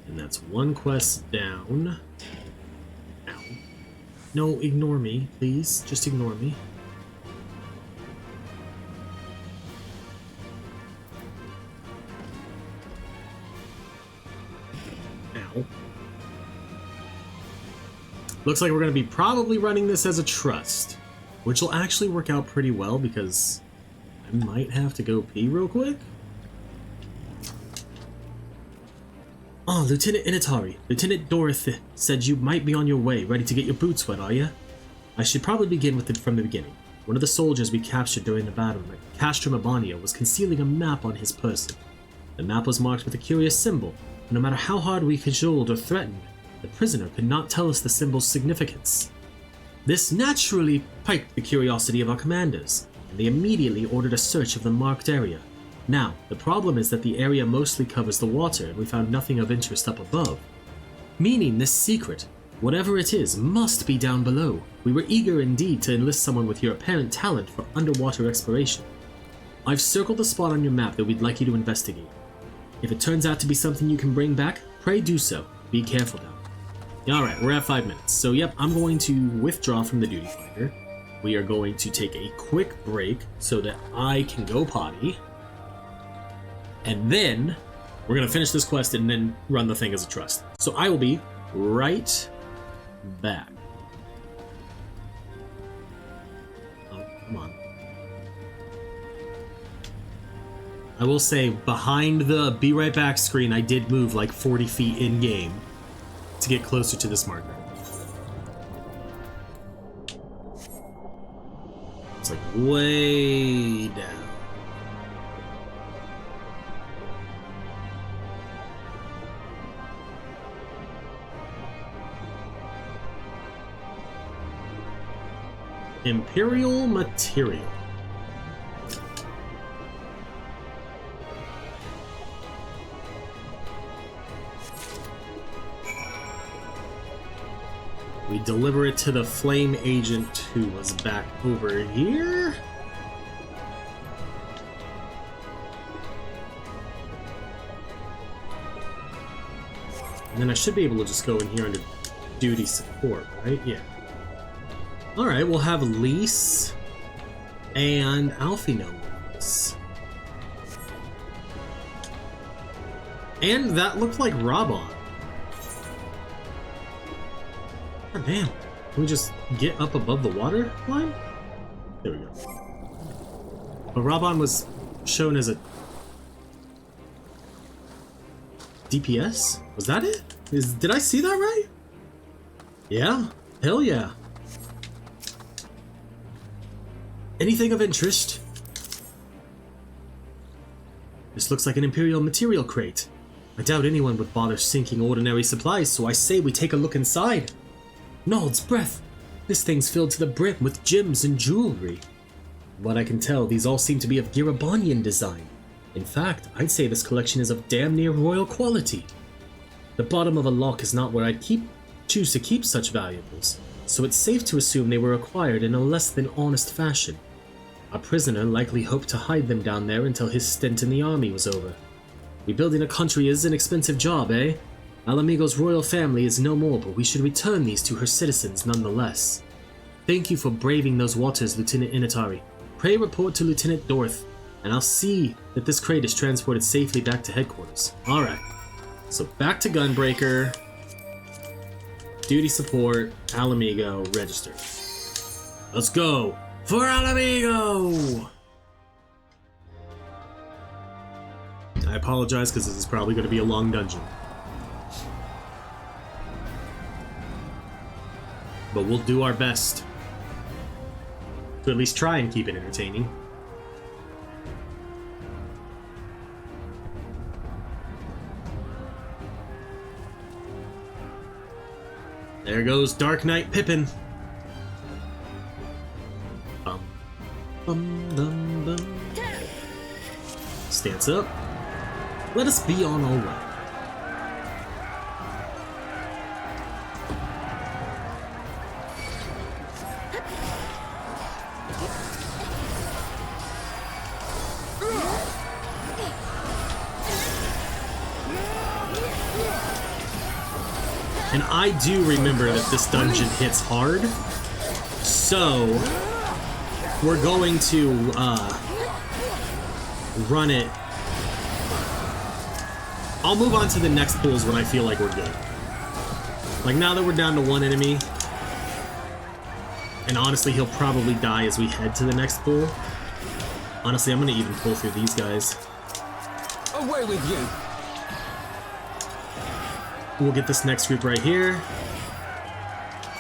And that's one quest down. Ow. No, ignore me, please. Just ignore me. Ow. Looks like we're going to be probably running this as a trust, which will actually work out pretty well because I might have to go pee real quick. Oh, Lieutenant Initari, Lieutenant Dorothy said you might be on your way, ready to get your boots wet, are you? I should probably begin with it from the beginning. One of the soldiers we captured during the battle at Castrum Abania was concealing a map on his person. The map was marked with a curious symbol, and no matter how hard we cajoled or threatened, the prisoner could not tell us the symbol's significance. This naturally piqued the curiosity of our commanders, and they immediately ordered a search of the marked area. Now, the problem is that the area mostly covers the water, and we found nothing of interest up above. Meaning this secret, whatever it is, must be down below. We were eager indeed to enlist someone with your apparent talent for underwater exploration. I've circled the spot on your map that we'd like you to investigate. If it turns out to be something you can bring back, pray do so. Be careful now. Alright, we're at 5 minutes. So yep, I'm going to withdraw from the duty fighter. We are going to take a quick break so that I can go potty. And then we're going to finish this quest and then run the thing as a trust. So I will be right back. Oh, come on. I will say, behind the be right back screen, I did move like 40 feet in game to get closer to this marker. It's like way down. Imperial material. We deliver it to the flame agent who was back over here. And then I should be able to just go in here under duty support, right? Yeah. Alright, we'll have Lise and Alfie know this. And that looked like Rabon. God damn. Can we just get up above the water line? There we go. But Rabon was shown as a DPS? Was that it? Did I see that right? Yeah. Hell yeah. Anything of interest? This looks like an Imperial material crate. I doubt anyone would bother sinking ordinary supplies, so I say we take a look inside. Nald's breath! This thing's filled to the brim with gems and jewelry. What I can tell, these all seem to be of Girabonian design. In fact, I'd say this collection is of damn near royal quality. The bottom of a lock is not where I'd choose to keep such valuables, so it's safe to assume they were acquired in a less than honest fashion. Our prisoner likely hoped to hide them down there until his stint in the army was over. Rebuilding a country is an expensive job, eh? Ala Mhigo's royal family is no more, but we should return these to her citizens nonetheless. Thank you for braving those waters, Lieutenant Initari. Pray report to Lieutenant Dorth, and I'll see that this crate is transported safely back to headquarters. Alright, so back to Gunbreaker. Duty support, Ala Mhigo, register. Let's go for Ala Mhigo! I apologize because this is probably going to be a long dungeon. But we'll do our best to at least try and keep it entertaining. There goes Dark Knight Pippin. Bum, bum, bum, bum. Stance up. Let us be on our way. And I do remember that this dungeon hits hard, so we're going to run it. I'll move on to the next pools when I feel like we're good. Like now that we're down to one enemy, and honestly he'll probably die as we head to the next pool. Honestly, I'm gonna even pull through these guys. Away with you! We'll get this next group right here.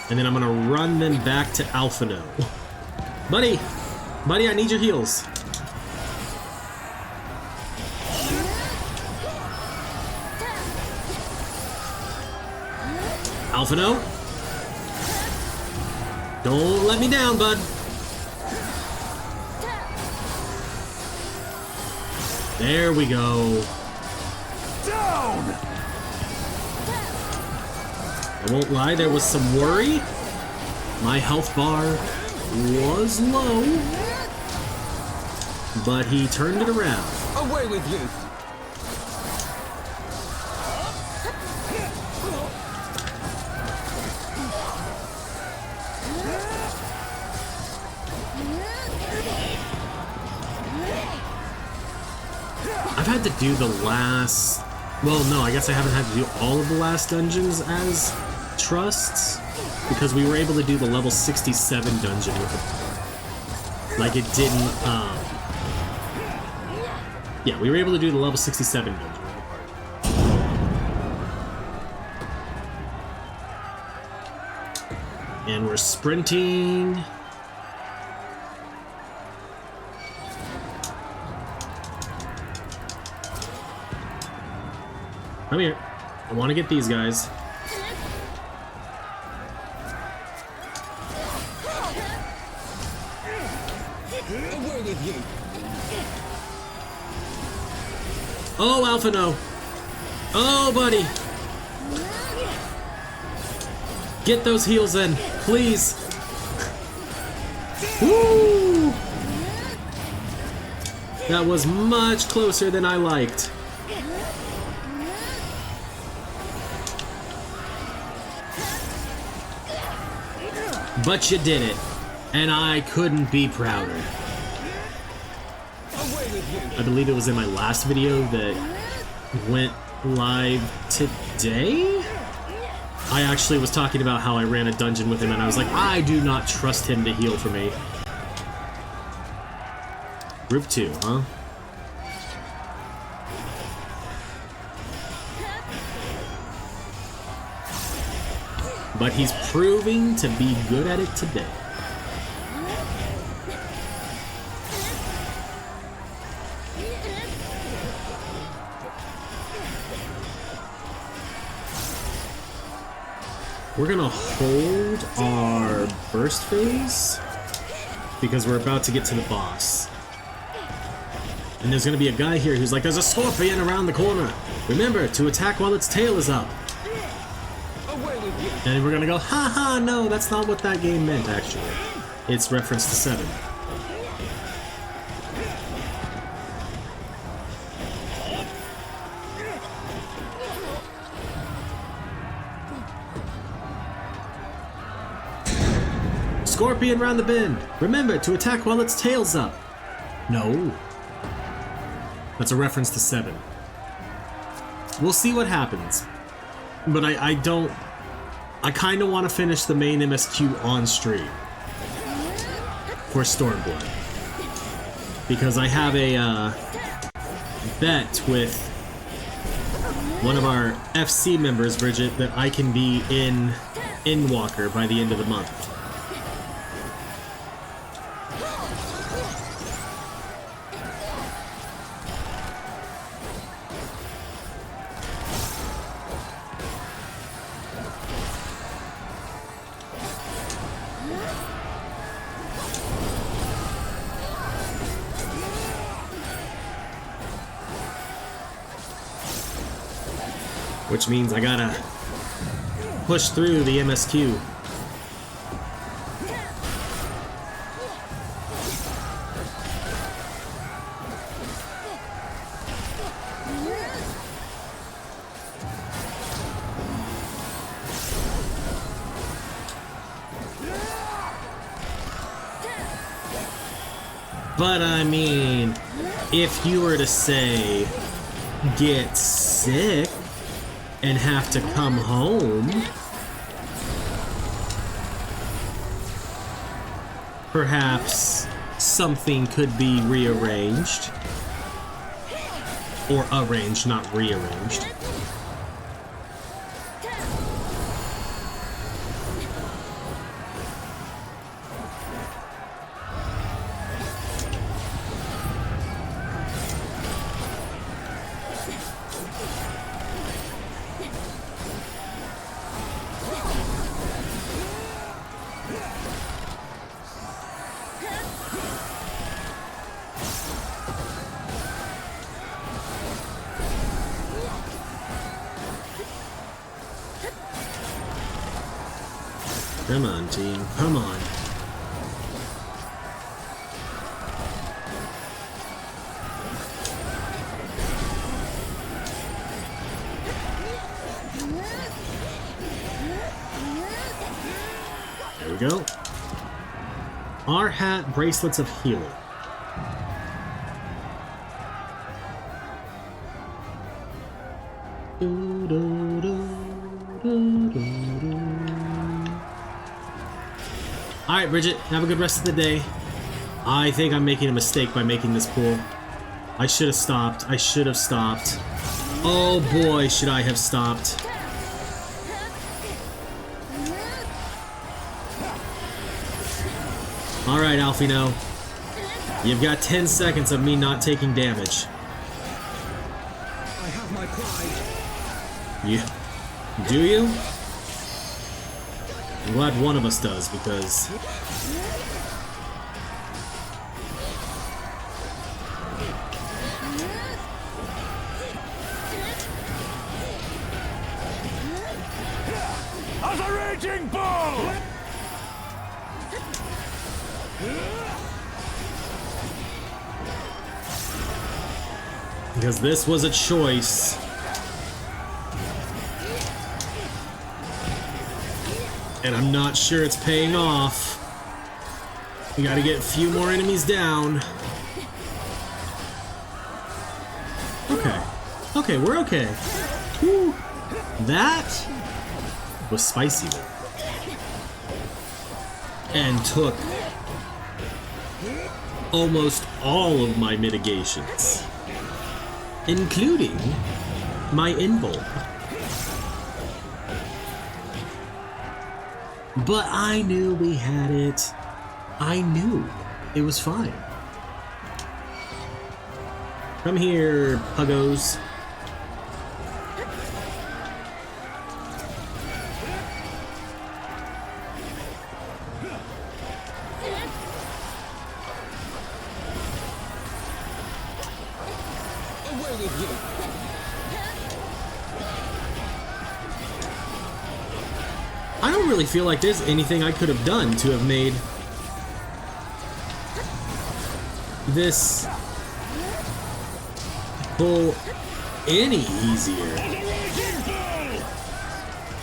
And then I'm gonna run them back to Alphino. Buddy! Buddy, I need your heals. Alphino? Don't let me down, bud. There we go. Down! I won't lie, there was some worry. My health bar was low, but he turned it around. Away with you! I've had to do the last... Well, no, I guess I haven't had to do all of the last dungeons as trusts, because we were able to do the level 67 dungeon with it. Like, it didn't, yeah, we were able to do the level 67 dungeon with the party. And we're sprinting. Come here. I want to get these guys. Away with you! Oh, Alphino. Oh, buddy. Get those heals in, please. Woo! That was much closer than I liked. But you did it, and I couldn't be prouder. I believe it was in my last video that went live today? I actually was talking about how I ran a dungeon with him, and I was like, I do not trust him to heal for me. Group 2, huh? But he's proving to be good at it today. We're gonna hold our burst phase because we're about to get to the boss. And there's gonna be a guy here who's like, there's a scorpion around the corner. Remember to attack while its tail is up. And we're gonna go, haha, no, that's not what that game meant, actually. It's reference to 7. Scorpion round the bend. Remember to attack while its tail's up. No. That's a reference to 7. We'll see what happens. But I don't... I kind of want to finish the main MSQ on stream. For Stormblood. Because I have a bet with one of our FC members, Bridget, that I can be in Endwalker by the end of the month. Which means I gotta push through the MSQ. But I mean, if you were to say, get sick and have to come home, perhaps something could be rearranged. Or arranged, not rearranged. Come on, team. Come on. There we go. Our hat, bracelets of healing. Alright, Bridget, have a good rest of the day. I think I'm making a mistake by making this pool. I should have stopped. I should have stopped. Oh boy, should I have stopped. Alright, Alfino. You've got 10 seconds of me not taking damage. I have my pride. Do you? I'm glad one of us does, because... As a raging bull! Because this was a choice. And I'm not sure it's paying off. We gotta get a few more enemies down. Okay. Okay, we're okay. Whew. That was spicy though. And took almost all of my mitigations. Including my invuln. But I knew we had it. I knew it was fine. Come here, puggos. Away with you. I don't really feel like there's anything I could have done to have made this pull any easier.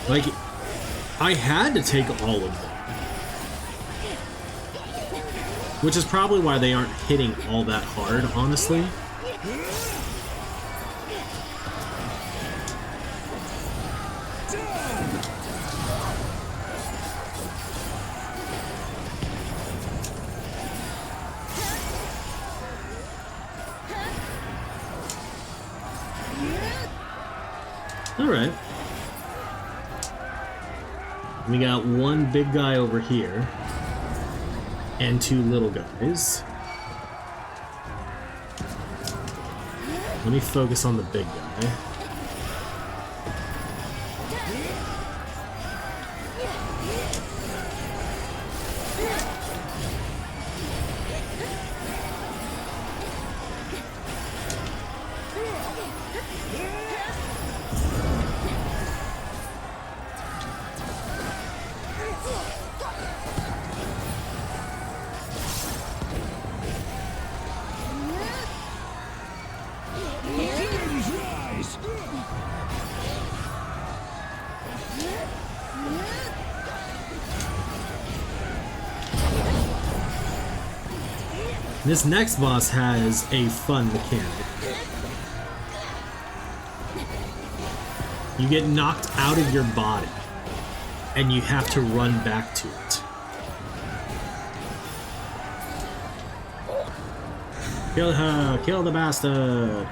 Like, I had to take all of them. Which is probably why they aren't hitting all that hard, honestly. Alright. We got one big guy over here. And two little guys. Let me focus on the big guy. This next boss has a fun mechanic. You get knocked out of your body, and you have to run back to it. Kill her! Kill the bastard!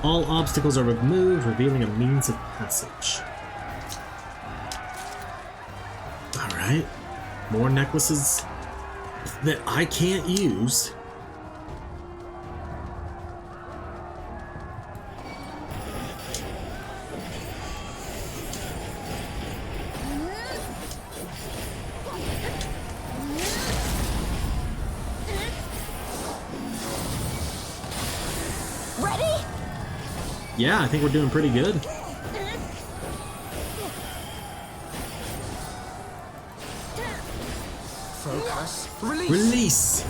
All obstacles are removed, revealing a means of passage. Alright. More necklaces that I can't use. Ready? Yeah, I think we're doing pretty good. Focus. Release. Release!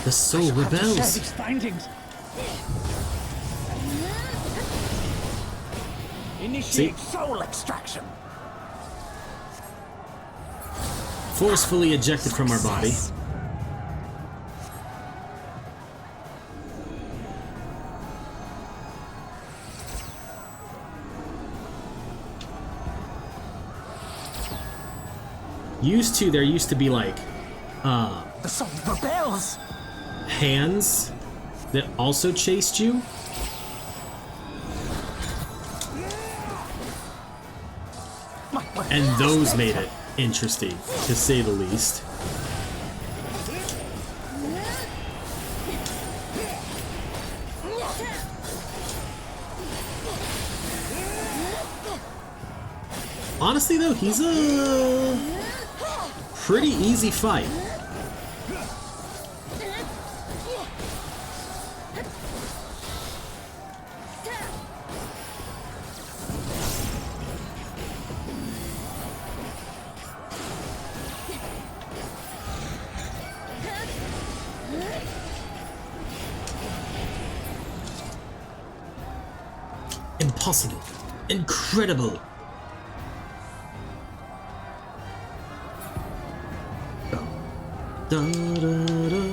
The soul rebels. These findings. Initiate soul extraction. Forcefully ejected from our body. There used to be like, The soul rebels. hands that also chased you. And those made it interesting, to say the least. Honestly though, he's a pretty easy fight. Impossible. Incredible. Da, da, da, da, da.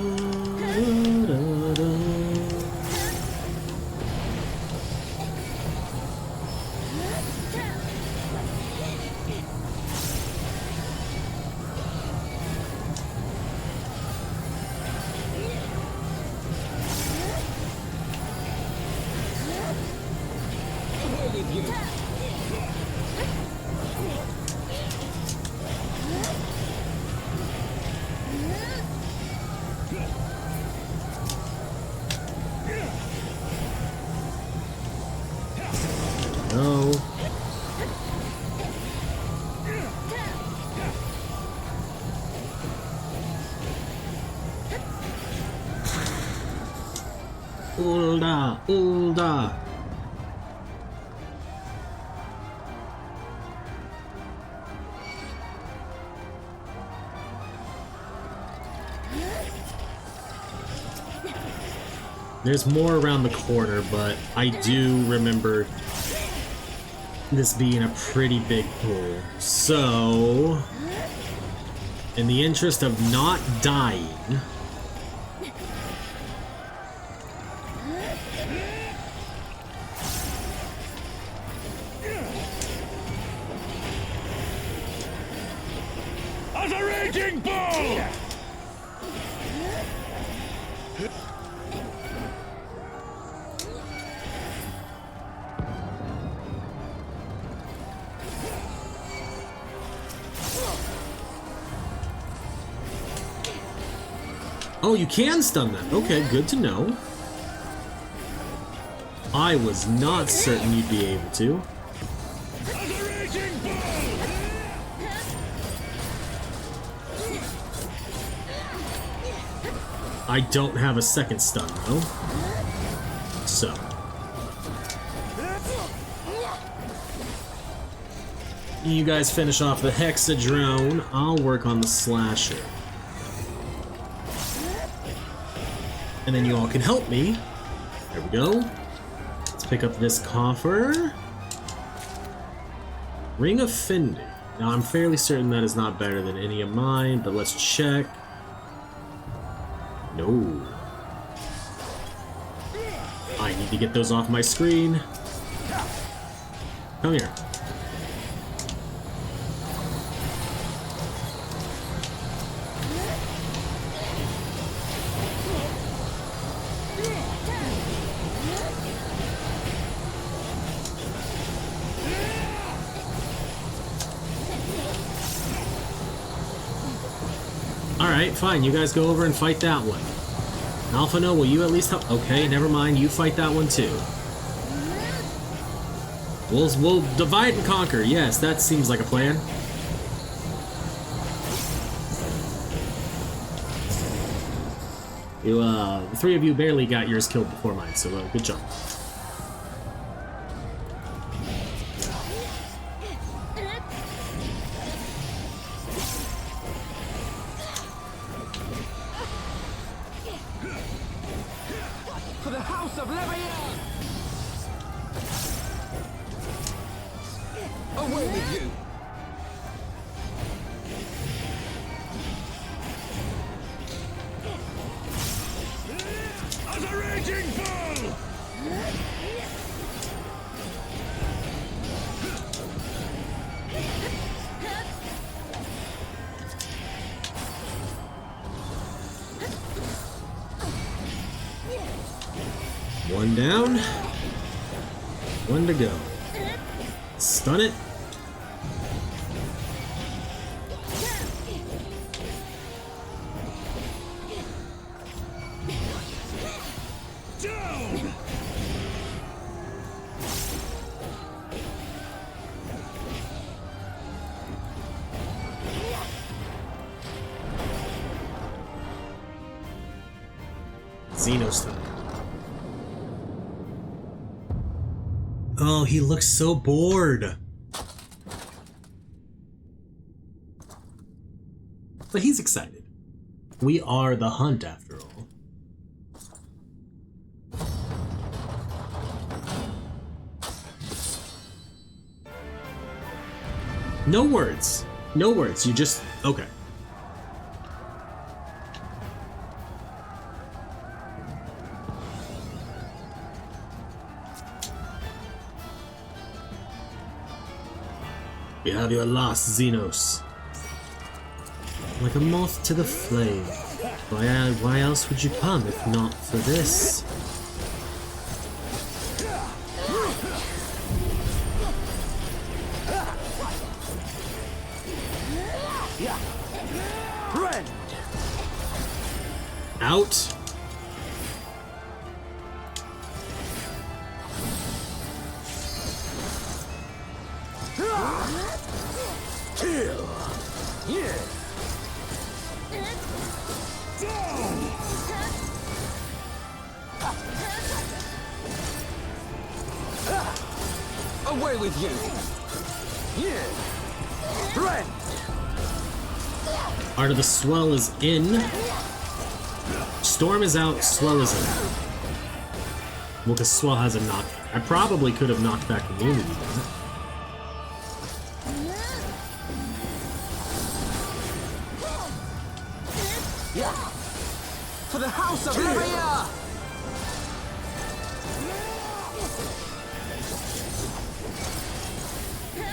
No. Ulda, Ulda. There's more around the corner, but I do remember this being a pretty big pool. So, in the interest of not dying, As a raging bull! oh, you can stun them. Okay, good to know. I was not certain you'd be able to. As a raging bull! I don't have a second stun though. So. You guys finish off the Hexadrone. I'll work on the Slasher. And then you all can help me. There we go. Let's pick up this coffer. Ring of Fending. Now I'm fairly certain that is not better than any of mine, but let's check. No. I need to get those off my screen. Come here. Alright, fine. You guys go over and fight that one. Alpha, no, will you at least help? Okay, never mind. You fight that one too. We'll divide and conquer. Yes, that seems like a plan. You, the three of you barely got yours killed before mine, so good job. For the House of liberate! Away with you! As a raging bull! One down. One to go. Stun it. Down! Xenostun. Oh, he looks so bored. But he's excited. We are the hunt, after all. No words. No words. You just... Okay. We have your loss, Xenos. Like a moth to the flame. Why else would you come if not for this? Out. Kill! Yeah! Away with you! Yeah! Rend! Art of the Swell is in. Storm is out, Swell is in. Well, because Swell has a knockback. I probably could have knocked back immunity, though. Yeah. For the House of Liberate!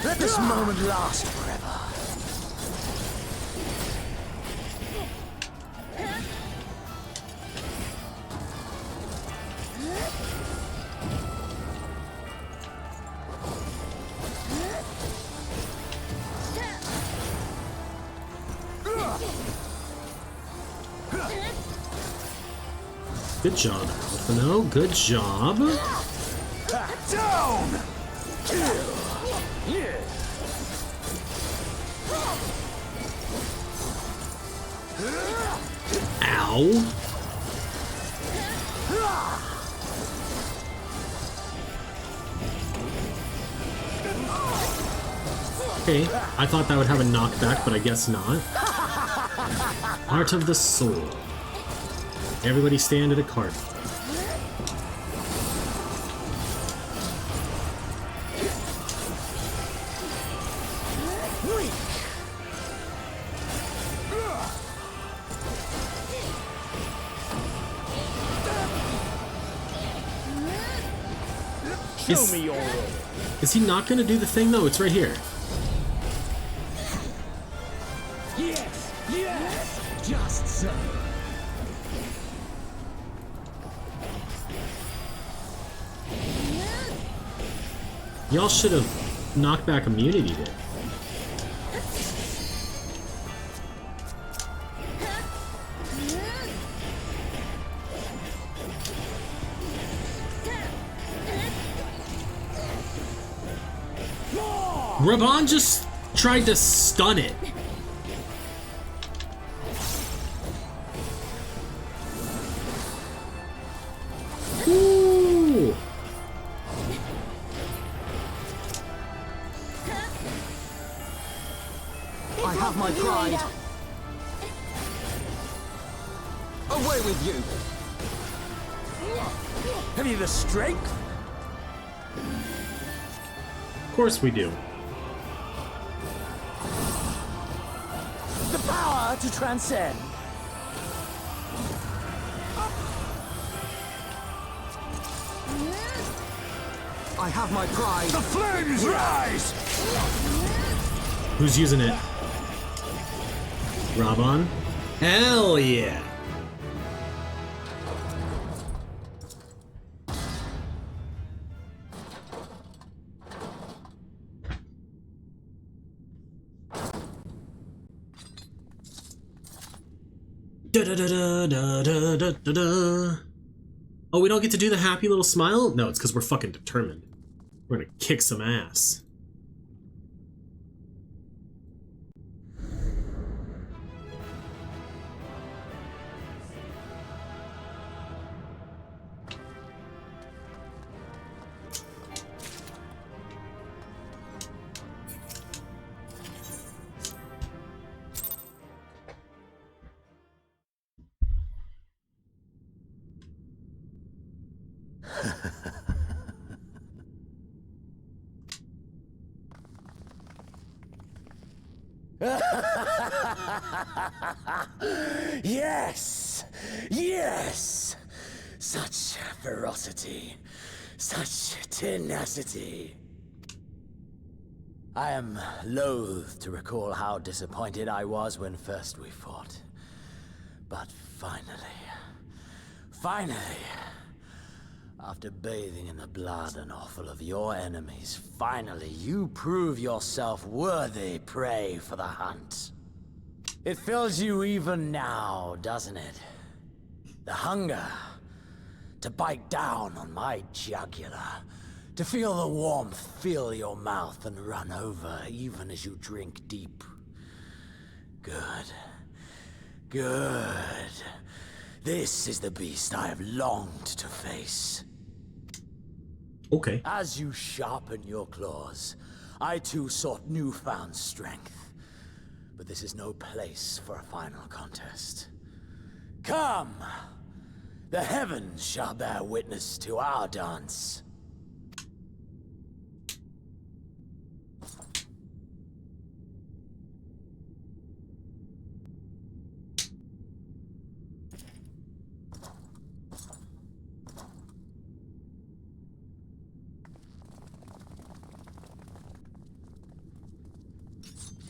Let this moment last forever. Good job, Alphino. Good job. Down! Kill! Yeah! Ow. Okay, I thought that would have a knockback, but I guess not. Art of the Soul. Everybody stand at a cart. Show me your role. Is he not going to do the thing, though? It's right here. Yes! Yes! Just so. Y'all should have knocked back immunity there. Raban just tried to stun it. Ooh. I have my pride. Away with you. Have you the strength? Of course we do. The power to transcend. I have my pride. The flames rise! Who's using it? Raban? Hell yeah! Da da da da da da da da. Oh, we don't get to do the happy little smile? No, it's because we're fucking determined. We're gonna kick some ass. Yes! Yes! Such ferocity. Such tenacity. I am loath to recall how disappointed I was when first we fought. But finally, after bathing in the blood and offal of your enemies, finally you prove yourself worthy prey for the hunt. It fills you even now, doesn't it? The hunger to bite down on my jugular, to feel the warmth fill your mouth and run over even as you drink deep. Good. This is the beast I have longed to face. Okay. As you sharpen your claws, I too sought newfound strength. But this is no place for a final contest. Come! The heavens shall bear witness to our dance.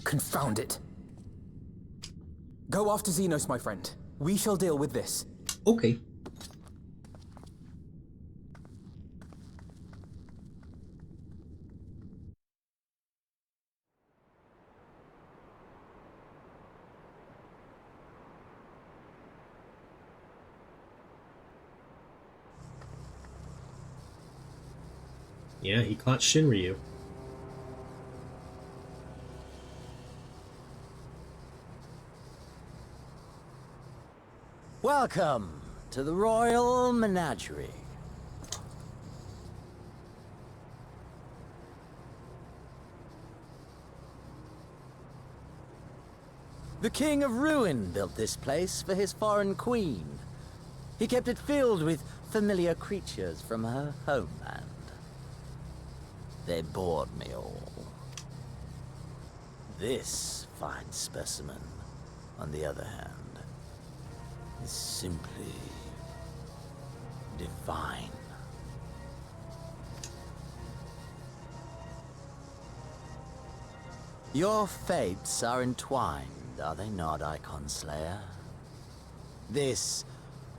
Confound it. Go after Xenos, my friend. We shall deal with this. Okay. Yeah, he caught Shinryu. Welcome to the Royal Menagerie. The King of Ruin built this place for his foreign queen. He kept it filled with familiar creatures from her homeland. They bored me all. This fine specimen, on the other hand, is simply divine. Your fates are entwined, are they not, Icon Slayer? This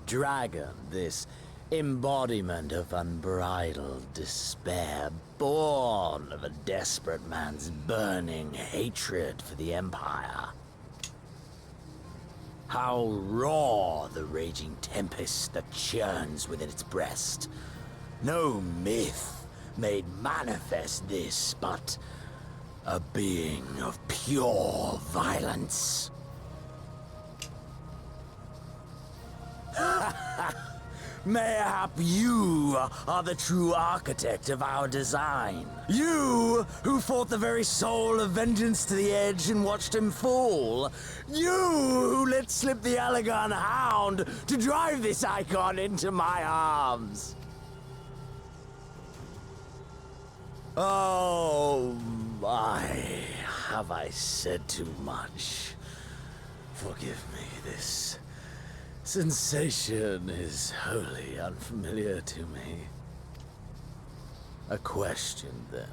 dragon, this embodiment of unbridled despair, born of a desperate man's burning hatred for the Empire. How raw the raging tempest that churns within its breast. No myth made manifest this, but a being of pure violence. Mayhap you are the true architect of our design. You who fought the very soul of vengeance to the edge and watched him fall. You who let slip the Elegant Hound to drive this icon into my arms. Oh my, have I said too much? Forgive me, this sensation is wholly unfamiliar to me. A question, then,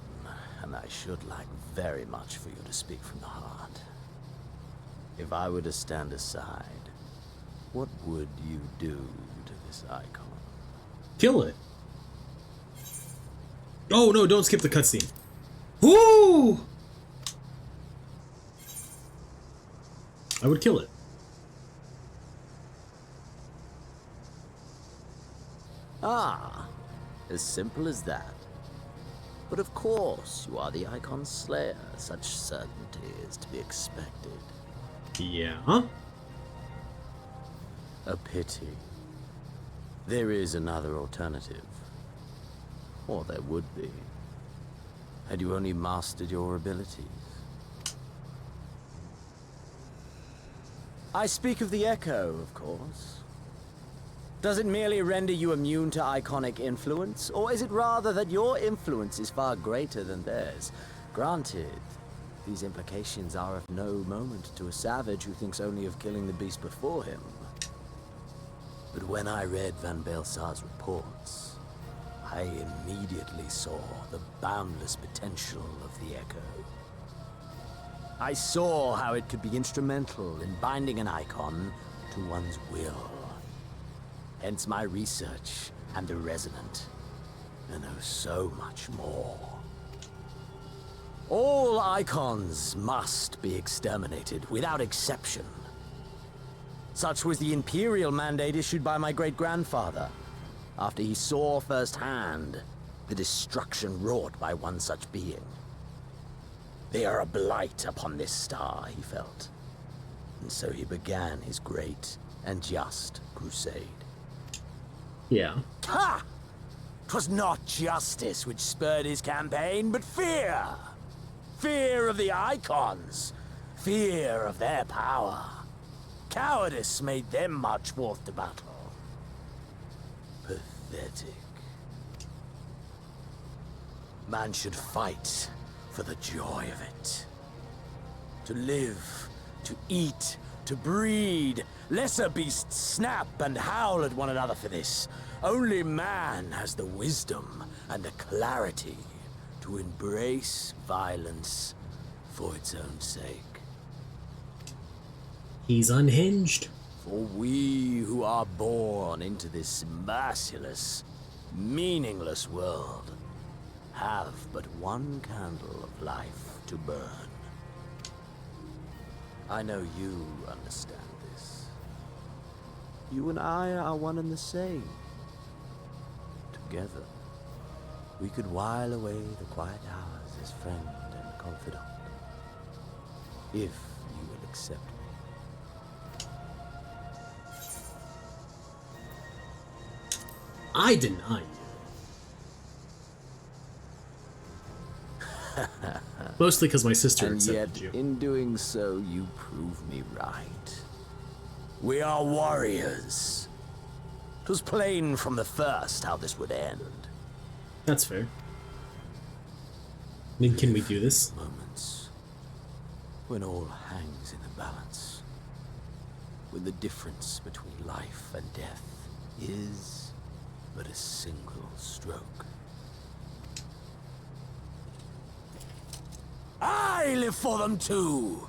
and I should like very much for you to speak from the heart. If I were to stand aside, what would you do to this icon? Kill it. Oh no, don't skip the cutscene. Woo! I would kill it. Ah, as simple as that. But of course, you are the Icon Slayer. Such certainty is to be expected. Yeah? A pity. There is another alternative. Or there would be. Had you only mastered your abilities. I speak of the Echo, of course. Does it merely render you immune to iconic influence, or is it rather that your influence is far greater than theirs? Granted, these implications are of no moment to a savage who thinks only of killing the beast before him. But when I read Van Baelsar's reports, I immediately saw the boundless potential of the Echo. I saw how it could be instrumental in binding an icon to one's will. Hence my research and the Resonant, and oh, so much more. All icons must be exterminated, without exception. Such was the Imperial mandate issued by my great-grandfather, after he saw firsthand the destruction wrought by one such being. They are a blight upon this star, he felt. And so he began his great and just crusade. Yeah. Ha! 'Twas not justice which spurred his campaign, but fear. Fear of the Icons. Fear of their power. Cowardice made them march forth to battle. Pathetic. Man should fight for the joy of it. To live, to eat, to breed. Lesser beasts snap and howl at one another for this. Only man has the wisdom and the clarity to embrace violence for its own sake. He's unhinged. For we who are born into this merciless, meaningless world have but one candle of life to burn. I know you understand this. You and I are one and the same. Together, we could while away the quiet hours as friend and confidant. If you will accept me. I deny you. Mostly because my sister And accepted yet, you. in doing so, you prove me right. We are warriors. 'Twas plain from the first how this would end. That's fair. Then can we do this? Moments when all hangs in the balance. When the difference between life and death is but a single stroke. I live for them too!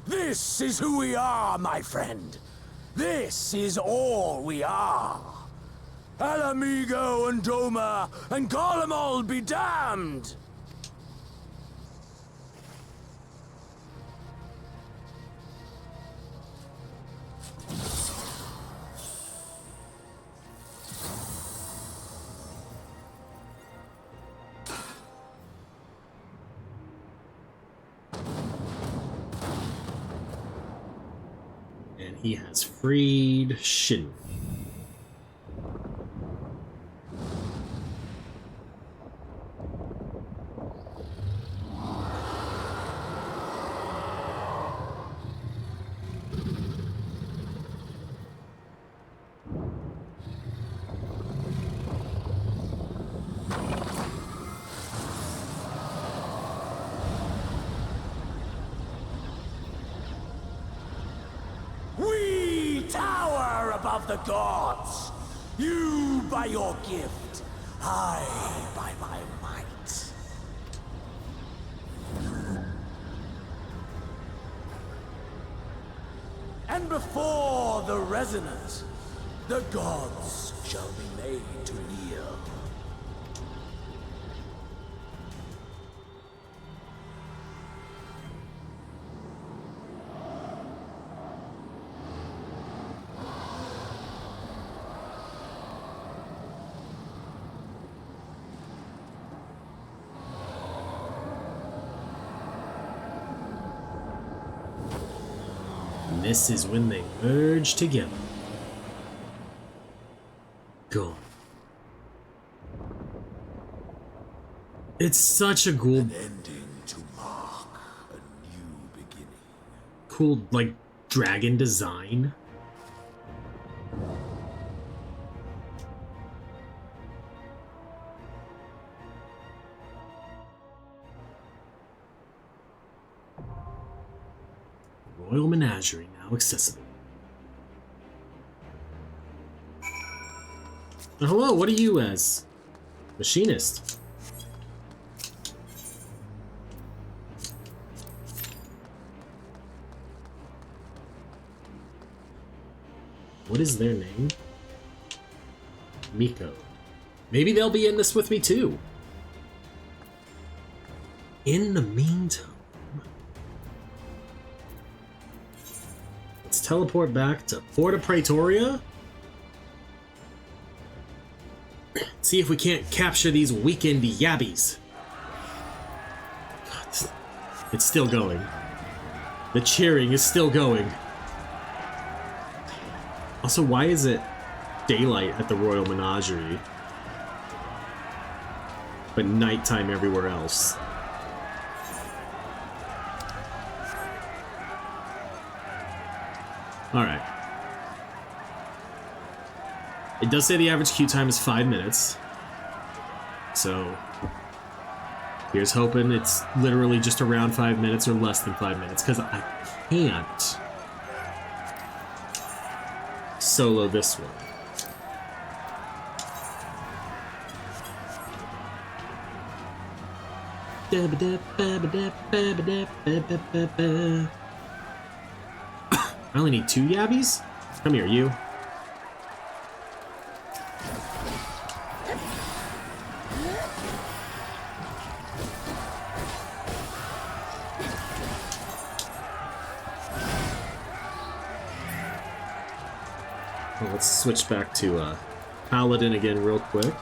This is who we are, my friend! This is all we are! Ala Mhigo and Doma and Garlemald be damned! And he has freed Shin. We tower above the gods. You by your gift, I by my might. And before the resonance, the gods shall be made to kneel. And this is when they merge together. God. It's such a cool, Ending to mark a new beginning. cool, like, dragon design. Royal Menagerie now accessible. Hello, what are you as? Machinist. What is their name? Miko. Maybe they'll be in this with me too. In the meantime, let's teleport back to Porta Praetoria. See if we can't capture these weekend yabbies. God, it's still going. The cheering is still going. Also, why is it daylight at the Royal Menagerie, but nighttime everywhere else? Alright. It does say the average queue time is 5 minutes. So, here's hoping it's literally just around 5 minutes or less than 5 minutes, because I can't solo this one. I only need 2 yabbies? Come here, you. Well, let's switch back to Paladin again real quick.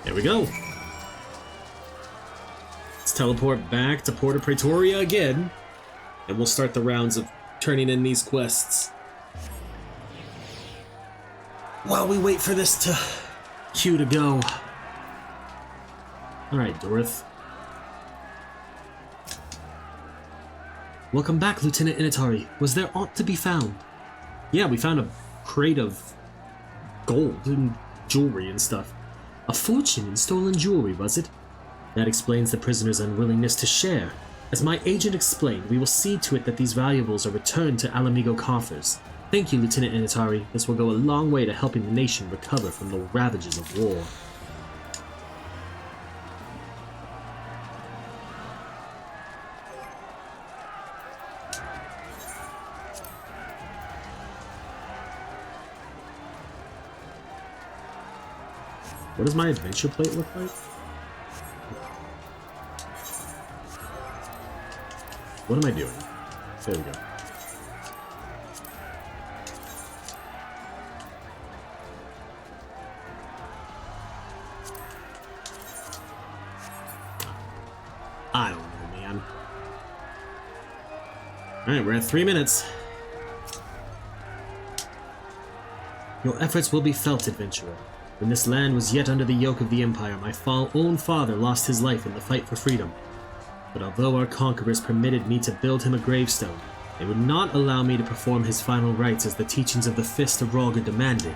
There we go. Let's teleport back to Porta Praetoria again, and we'll start the rounds of turning in these quests. While we wait for this queue to go. Alright, Dorith. Welcome back, Lieutenant Initari. Was there aught to be found? Yeah, we found a crate of gold and jewelry and stuff. A fortune in stolen jewelry, was it? That explains the prisoner's unwillingness to share. As my agent explained, we will see to it that these valuables are returned to Ala Mhigo coffers. Thank you, Lieutenant Initari. This will go a long way to helping the nation recover from the ravages of war. What does my adventure plate look like? What am I doing? There we go. I don't know, man. Alright, we're at 3 minutes. Your efforts will be felt, adventurer. When this land was yet under the yoke of the Empire, my own father lost his life in the fight for freedom. But although our conquerors permitted me to build him a gravestone, they would not allow me to perform his final rites as the teachings of the Fist of Rhalgr demanded.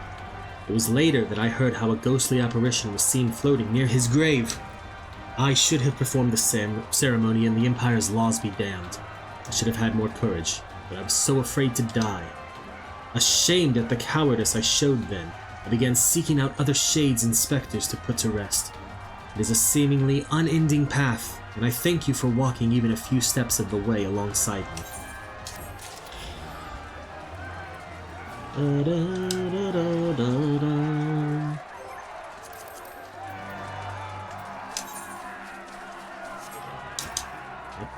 It was later that I heard how a ghostly apparition was seen floating near his grave. I should have performed the ceremony and the Empire's laws be damned. I should have had more courage, but I was so afraid to die. Ashamed at the cowardice I showed then, I began seeking out other shades and specters to put to rest. It is a seemingly unending path, and I thank you for walking even a few steps of the way alongside me. We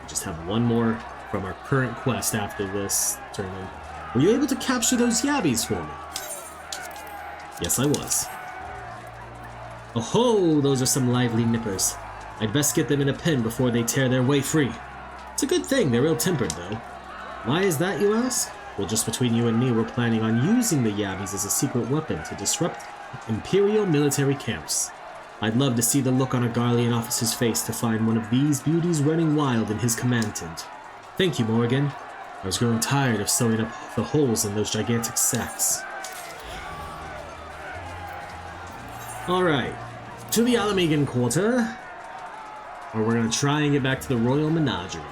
just have one more from our current quest after this turn in. Were you able to capture those yabbies for me? Yes, I was. Oh ho, those are some lively nippers. I'd best get them in a pen before they tear their way free. It's a good thing they're ill-tempered, though. Why is that, you ask? Well, just between you and me, we're planning on using the yabbies as a secret weapon to disrupt Imperial military camps. I'd love to see the look on a Garlean officer's face to find one of these beauties running wild in his command tent. Thank you, Morrighan. I was growing tired of sewing up the holes in those gigantic sacks. Alright, to the Ala Mhigo Quarter, or we're gonna try and get back to the Royal Menagerie.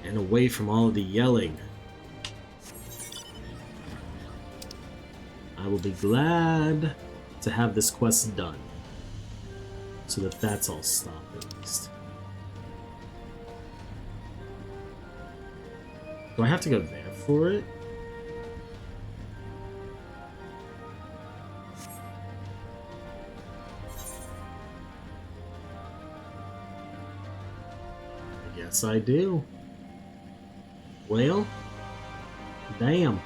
And away from all of the yelling. I will be glad to have this quest done, so that that's all stopped at least. Do I have to go there for it? Yes, I do. Well, damn.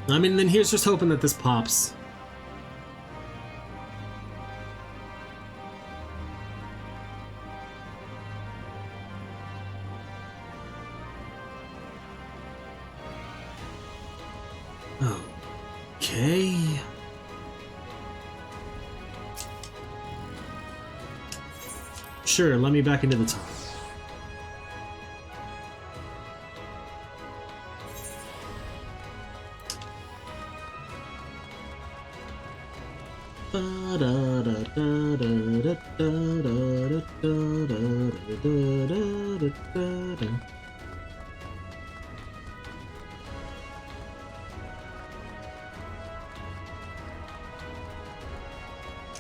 I mean, then here's just hoping that this pops. Okay. Sure, let me back into the tunnel.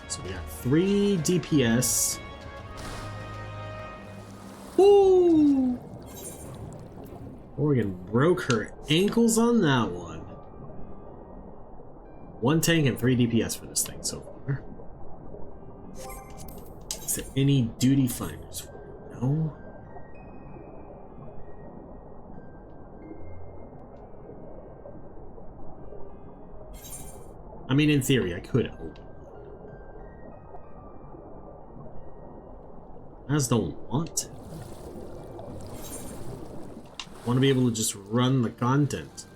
So we got 3 DPS. Woo! Morrighan broke her ankles on that one. 1 tank and 3 DPS for this thing so far. Is there any duty finders for it? No. I mean, in theory, I could open. I just don't want to. I want to be able to just run the content.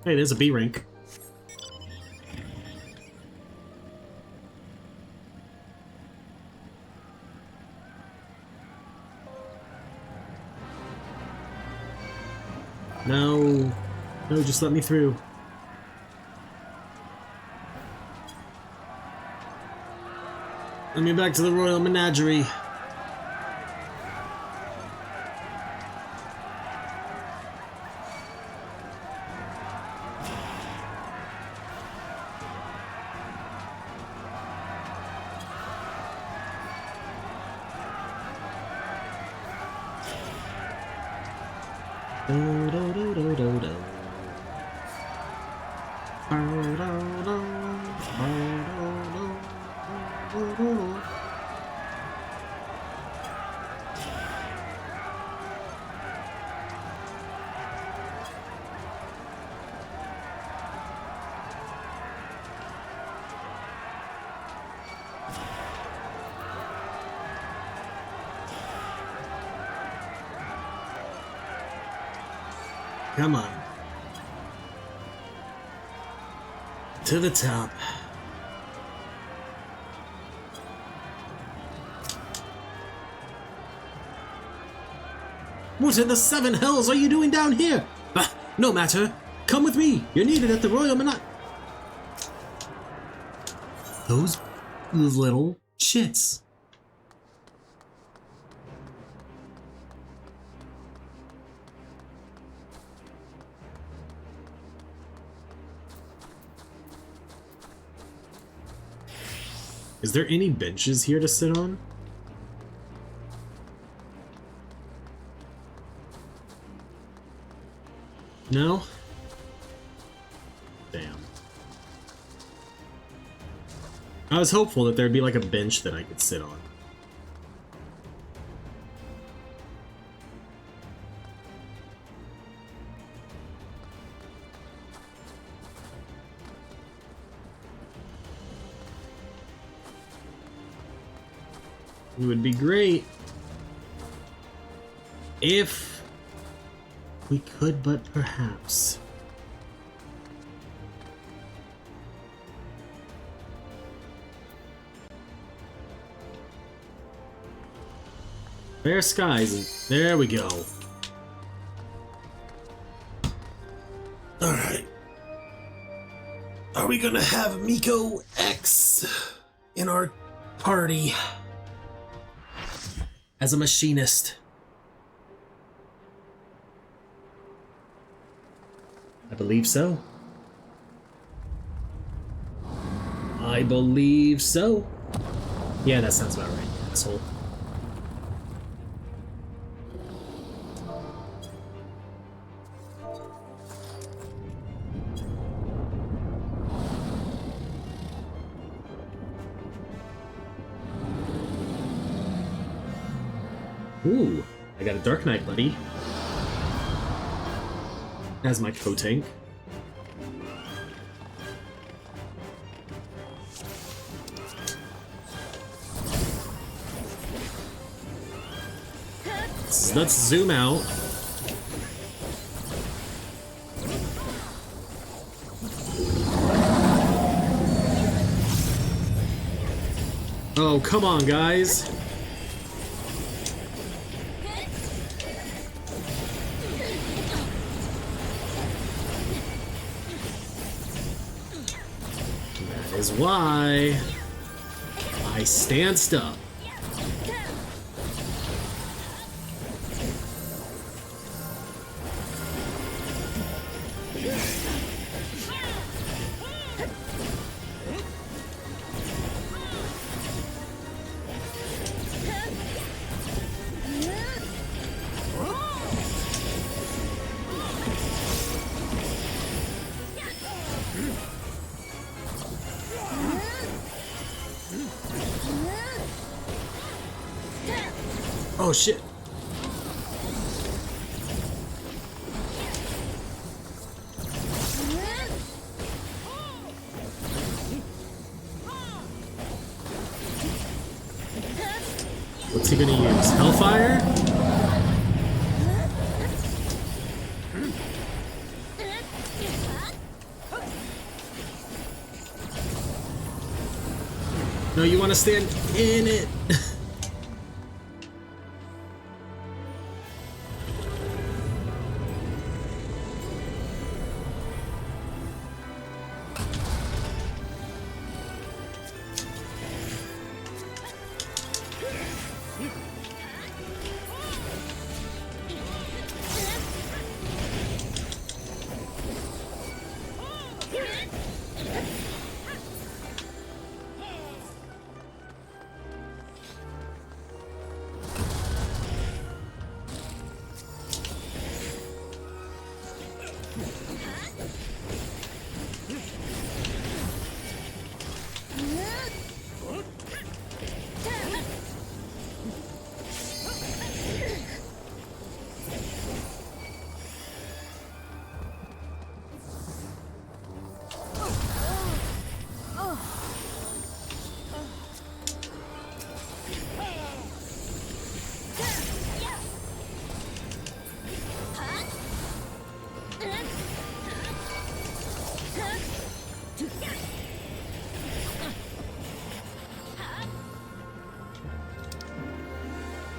Hey, there's a B rank. No. No, just let me through. Let me back to the Royal Menagerie. Come on. To the top. What in the 7 hells are you doing down here? Bah, no matter. Come with me. You're needed at the Royal Menagerie. Those little shits. Is there any benches here to sit on? No? Damn. I was hopeful that there'd be like a bench that I could sit on. It would be great if we could, but perhaps. Fair skies. There we go. Alright. Are we gonna have Mhigo X in our party? As a machinist. I believe so. I believe so. Yeah, that sounds about right, asshole. Ooh, I got a Dark Knight buddy. As my co-tank. Let's zoom out. Oh, come on, guys. That is why I stanced up. Oh shit. What's he gonna use? Hellfire? No, you want to stand in it.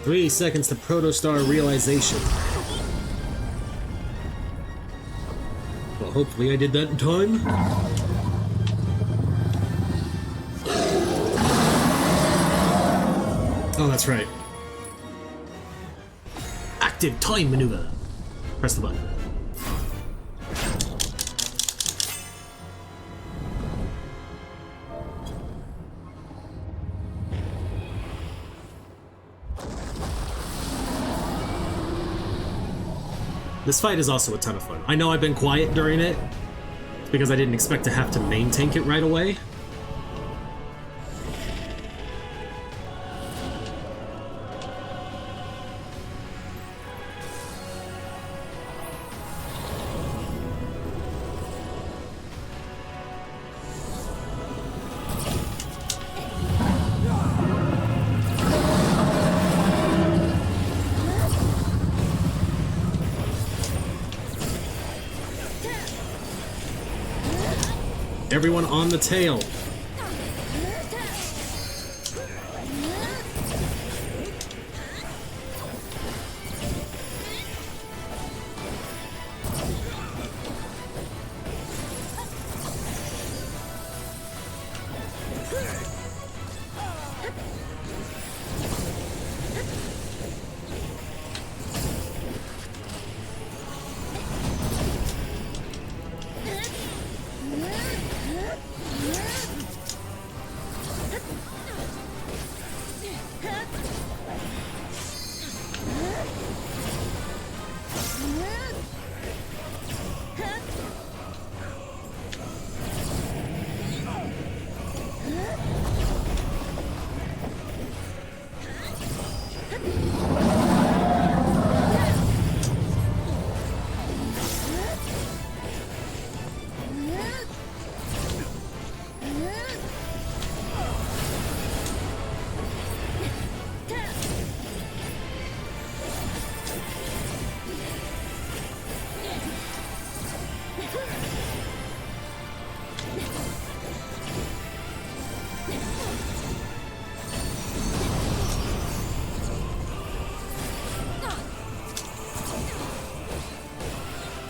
Three seconds to protostar realization. Well, hopefully I did that in time. Oh, that's right. Active time maneuver. Press the button. This fight is also a ton of fun. I know I've been quiet during it, because I didn't expect to have to main tank it right away. Everyone on the tail.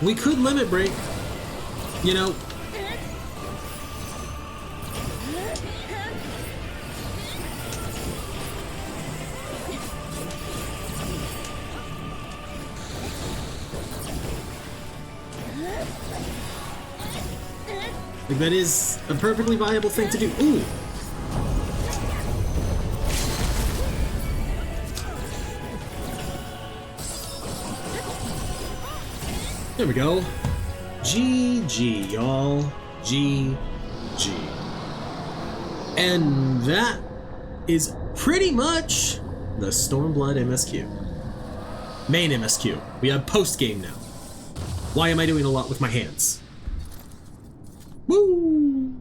We could limit break. You know. Like, that is a perfectly viable thing to do. Ooh! There we go. GG, y'all. GG. And that is pretty much the Stormblood MSQ. Main MSQ. We have post-game now. Why am I doing a lot with my hands? Woo!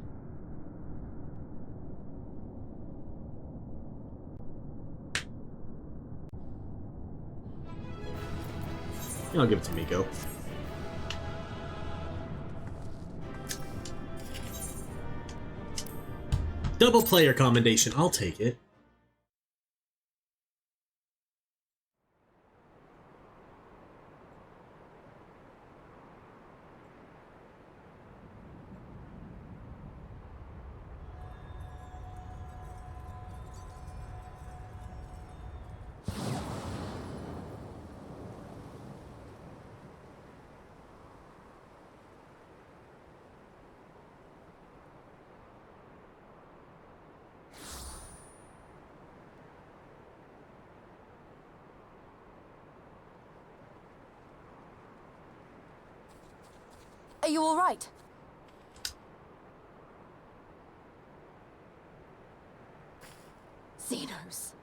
I'll give it to Mhigo. Double player commendation, I'll take it. Are you all right? Xenos.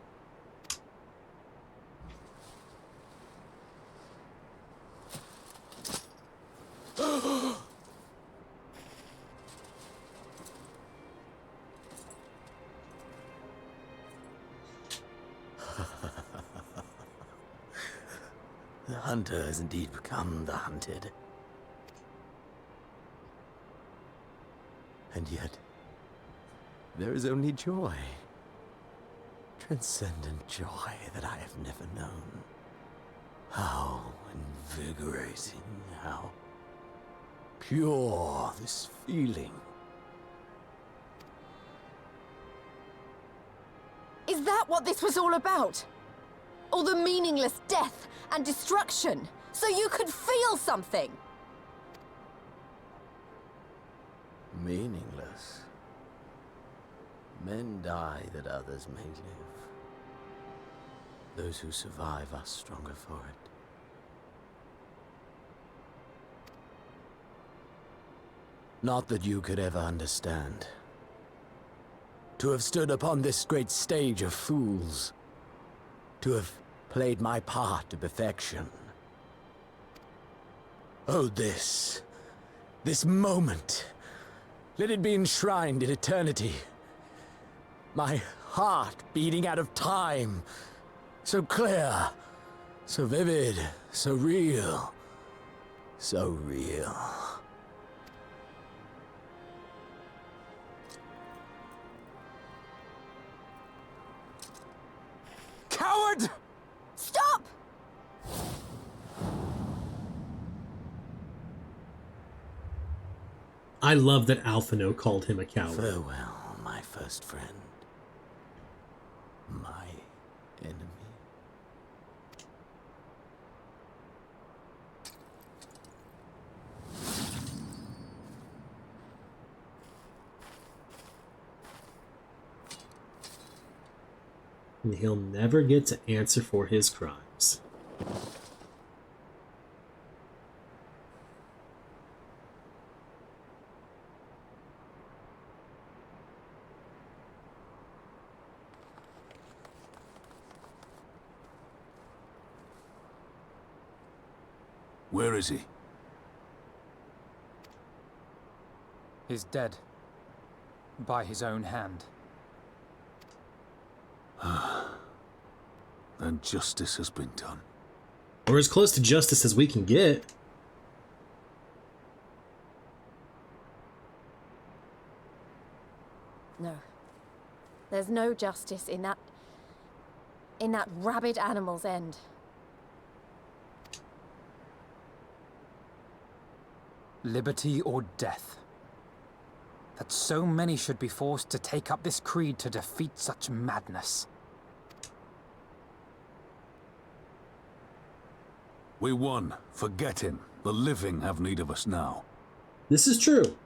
The hunter has indeed become the hunted. And yet, there is only joy. Transcendent joy that I have never known. How invigorating, how pure this feeling. Is that what this was all about? All the meaningless death and destruction, so you could feel something? Meaningless. Men die that others may live. Those who survive are stronger for it. Not that you could ever understand. To have stood upon this great stage of fools. To have played my part to perfection. Oh, this moment. Let it be enshrined in eternity. My heart beating out of time. So clear, so vivid, so real. So real. Coward! Stop! I love that Alphino called him a coward. Farewell, my first friend. My enemy. And he'll never get to answer for his crimes. Where is he? He's dead. By his own hand. Then justice has been done. Or as close to justice as we can get. No. There's no justice in that rabid animal's end. Liberty or death. That so many should be forced to take up this creed to defeat such madness. We won. Forget him. The living have need of us now. This is true.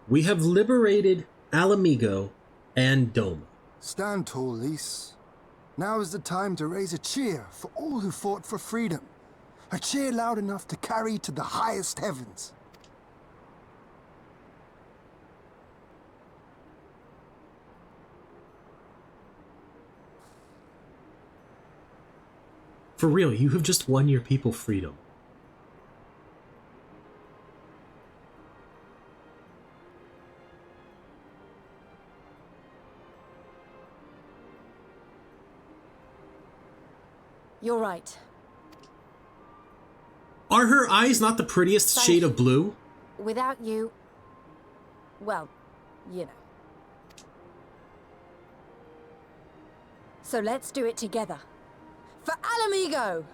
We have liberated Ala Mhigo and Doma. Stand tall, Lys. Now is the time to raise a cheer for all who fought for freedom. A cheer loud enough to carry to the highest heavens. For real, you have just won your people freedom. You're right. Are her eyes not the prettiest shade of blue? Without you... well, you know. So let's do it together. For Ala Mhigo!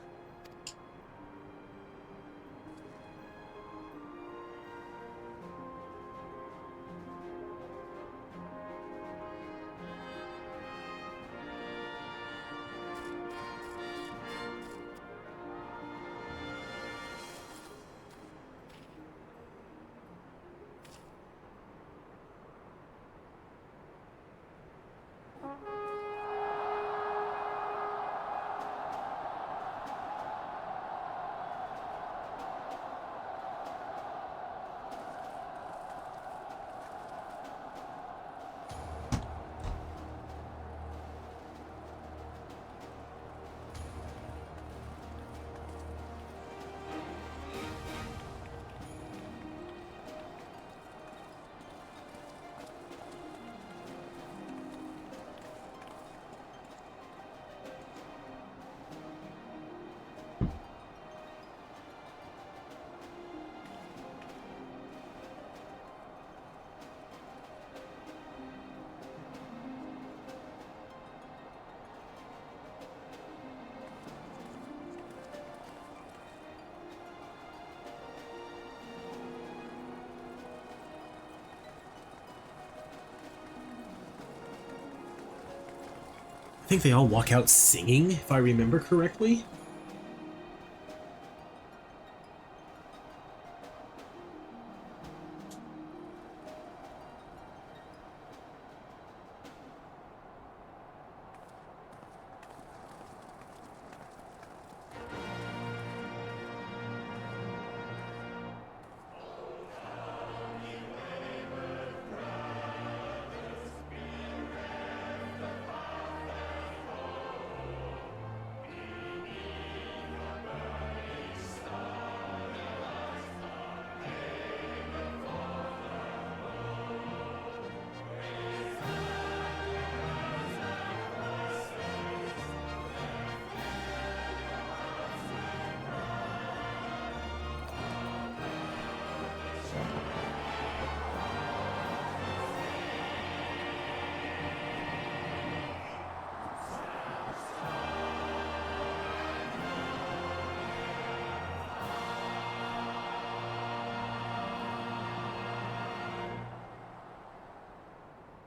I think they all walk out singing, if I remember correctly.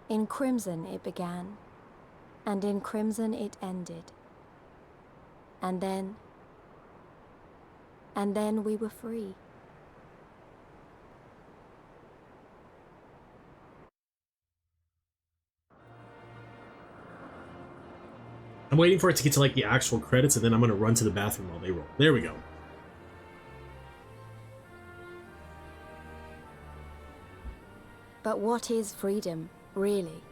In crimson it began, and in crimson it ended. And then we were free. I'm waiting for it to get to like the actual credits, and then I'm gonna run to the bathroom while they roll. There we go. But what is freedom, really?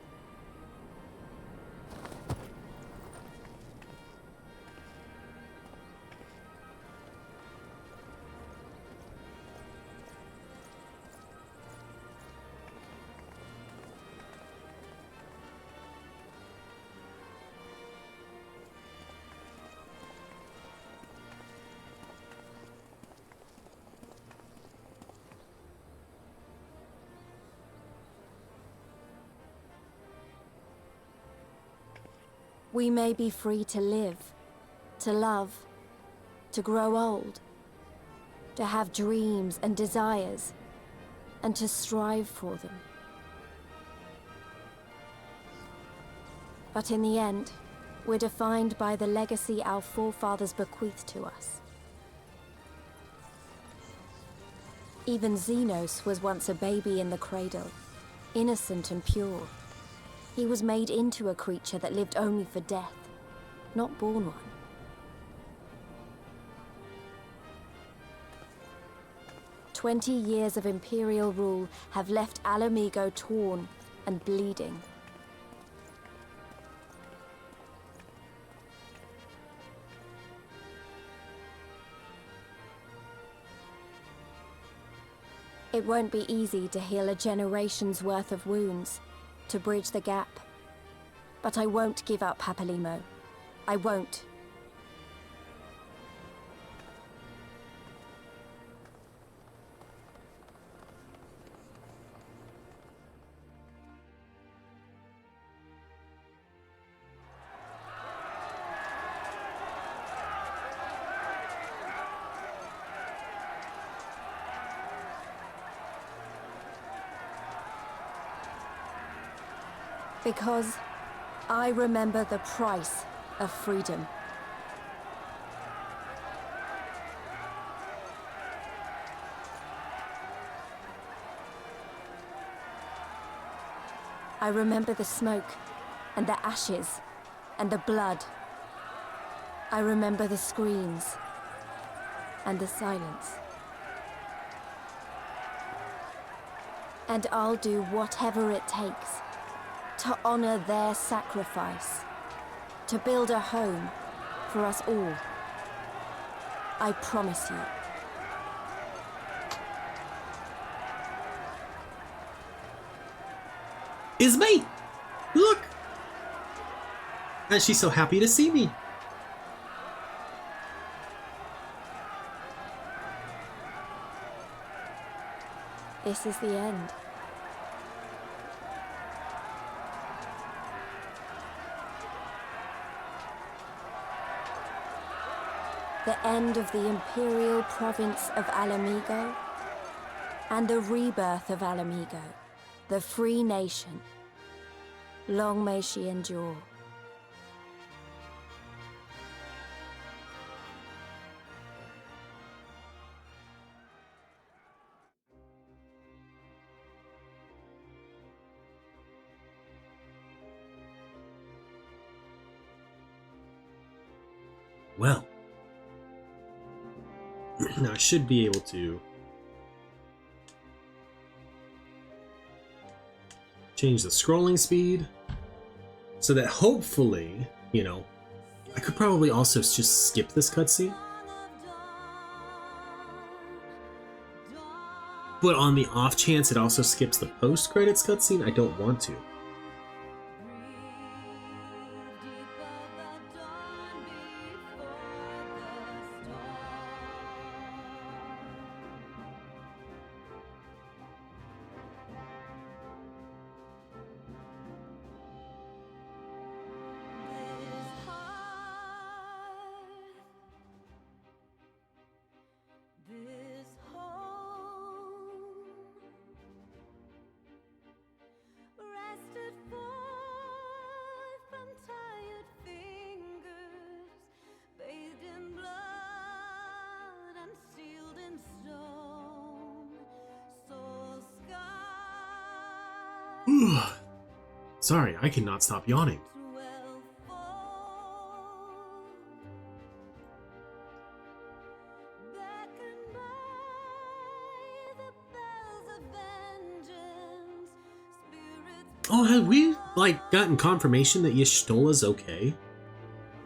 We may be free to live, to love, to grow old. to have dreams and desires, and to strive for them. But in the end, we're defined by the legacy our forefathers bequeathed to us. Even Xenos was once a baby in the cradle, innocent and pure. He was made into a creature that lived only for death, not born one. "20 years of Imperial rule have left Ala Mhigo torn and bleeding. It won't be easy to heal a generation's worth of wounds, to bridge the gap. But I won't give up, Papalimo. I won't. Because I remember the price of freedom. I remember the smoke, and the ashes, and the blood. I remember the screams, and the silence. And I'll do whatever it takes to honor their sacrifice, to build a home for us all. I promise you. Ismay! Look! And she's so happy to see me. This is the end. The end of the Imperial province of Ala Mhigo, and the rebirth of Ala Mhigo, the free nation. Long may she endure. Well. Now I should be able to change the scrolling speed so that hopefully, you know, I could probably also just skip this cutscene. But on the off chance it also skips the post-credits cutscene, I don't want to. Sorry, I cannot stop yawning. Oh, have we, like, gotten confirmation that Y'shtola's okay?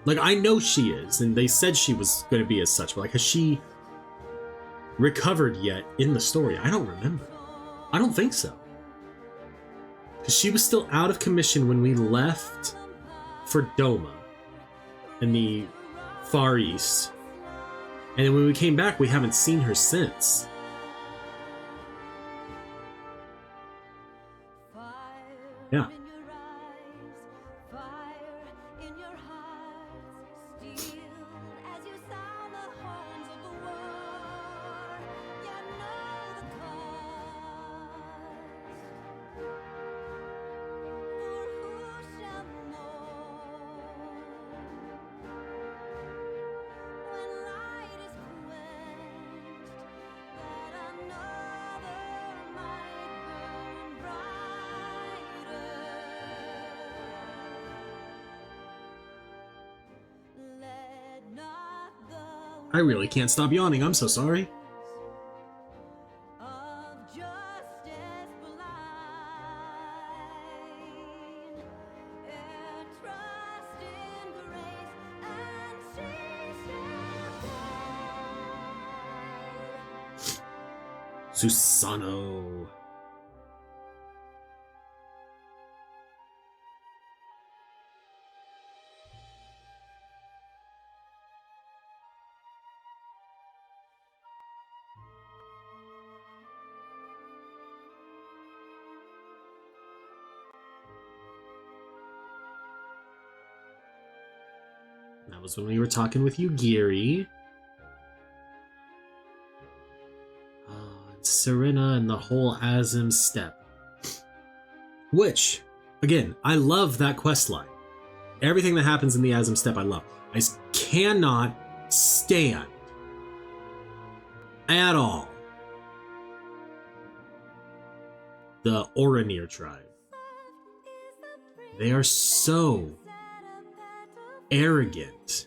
Like, I know she is, and they said she was going to be as such, but, like, has she recovered yet in the story? I don't remember. I don't think so. Because she was still out of commission when we left for Doma in the Far East. And then when we came back, we haven't seen her since. Yeah. I really can't stop yawning. I'm so sorry. Susano. That was when we were talking with Yugiri. Serena and the whole Azim Steppe. Which, again, I love that quest line. Everything that happens in the Azim Steppe I love. I just cannot stand at all the Oranir tribe. They are so arrogant.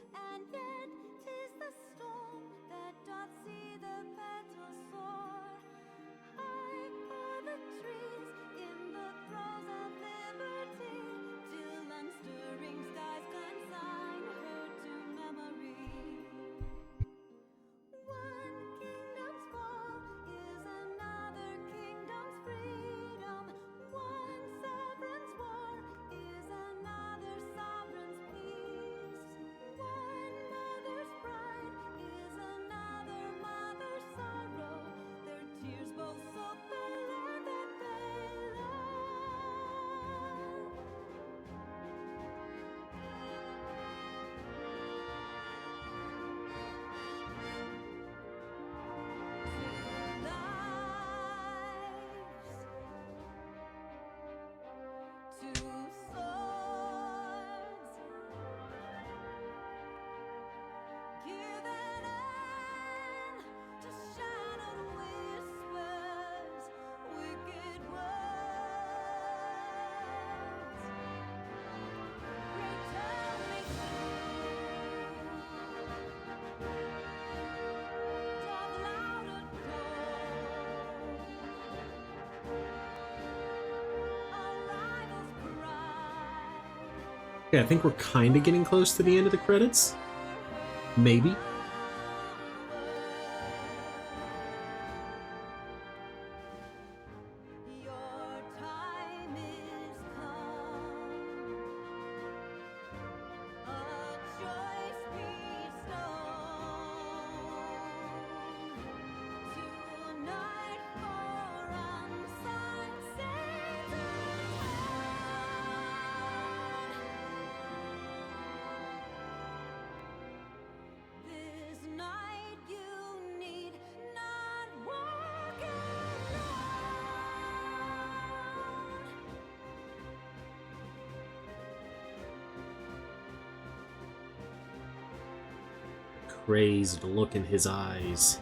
Okay, I think we're kind of getting close to the end of the credits. Maybe. Crazed look in his eyes.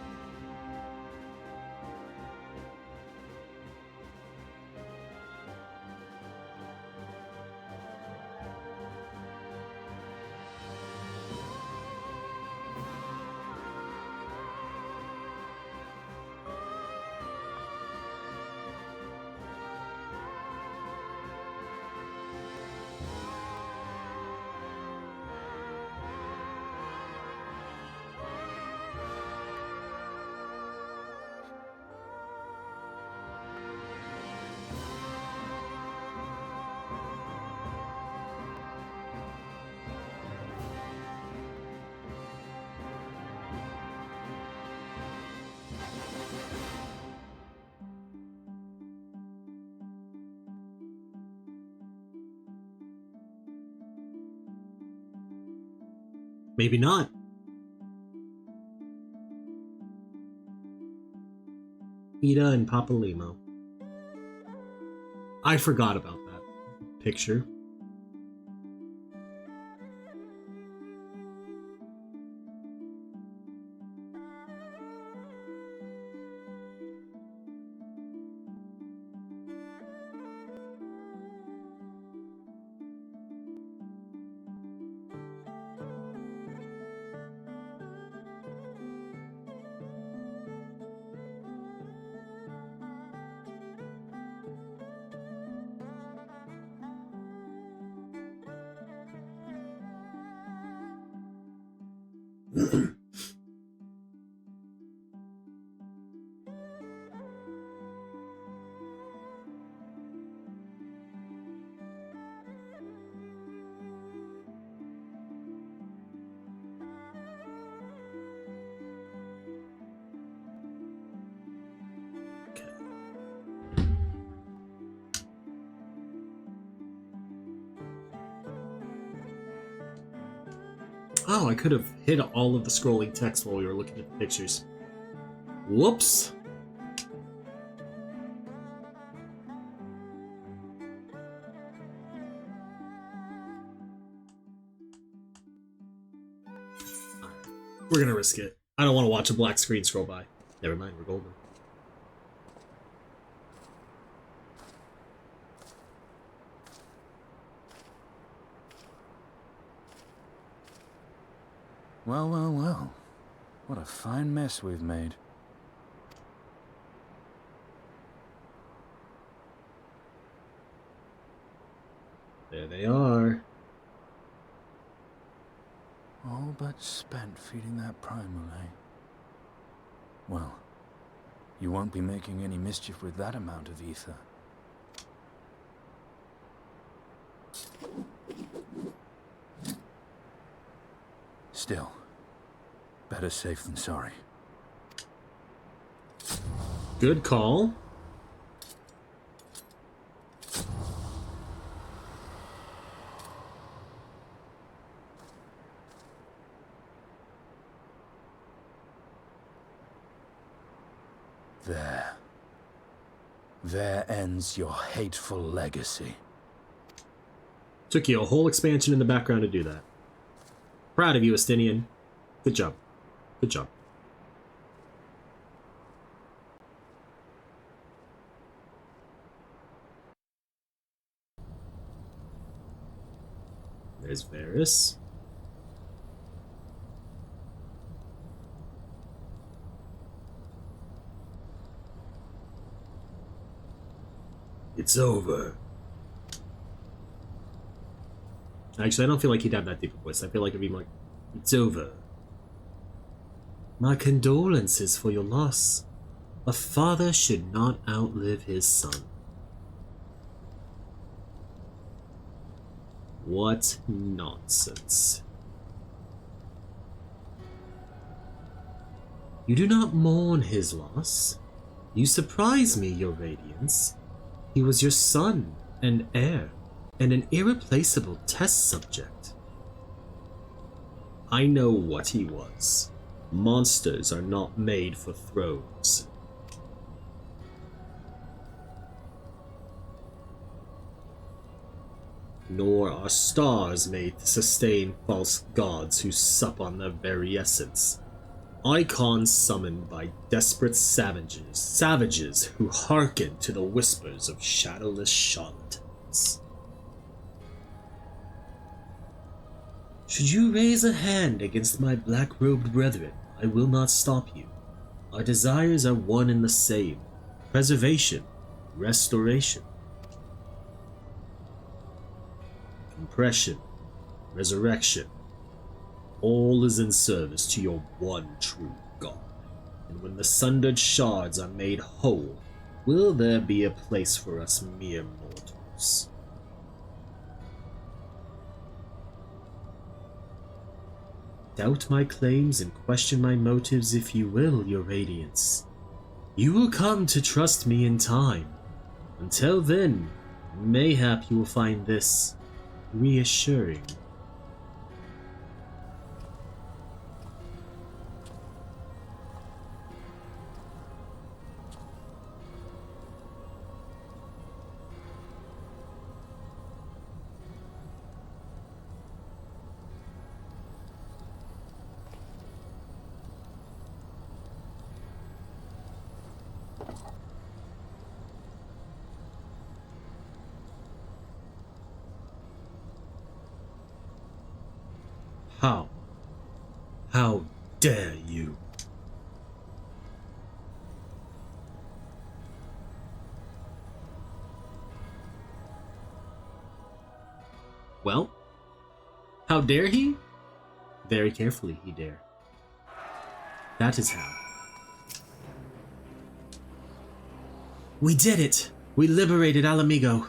Maybe not. Ida and Papa Limo. I forgot about that picture. Oh, I could have hid all of the scrolling text while we were looking at the pictures. Whoops. We're gonna risk it. I don't want to watch a black screen scroll by. Never mind, we're golden. Well, well, well. What a fine mess we've made. There they are. All but spent feeding that primal, eh? Well, you won't be making any mischief with that amount of ether. Still, better safe than sorry. Good call. There. There ends your hateful legacy. Took you a whole expansion in the background to do that. Proud of you, Estinian. Good job. Good job. There's Varys. It's over. Actually, I don't feel like he'd have that deep a voice. I feel like it'd be like, it's over. My condolences for your loss. A father should not outlive his son. What nonsense. You do not mourn his loss. You surprise me, your radiance. He was your son and heir, and an irreplaceable test subject. I know what he was. Monsters are not made for thrones. Nor are stars made to sustain false gods who sup on their very essence. Icons summoned by desperate savages who hearken to the whispers of shadowless charlatans. Should you raise a hand against my black-robed brethren, I will not stop you. Our desires are one and the same: preservation, restoration. Compression, resurrection. All is in service to your one true God. And when the sundered shards are made whole, will there be a place for us mere mortals? Doubt my claims and question my motives if you will, your radiance. You will come to trust me in time. Until then, mayhap you will find this reassuring. How dare you? Well, how dare he? Very carefully he dare. That is how. We did it! We liberated Ala Mhigo.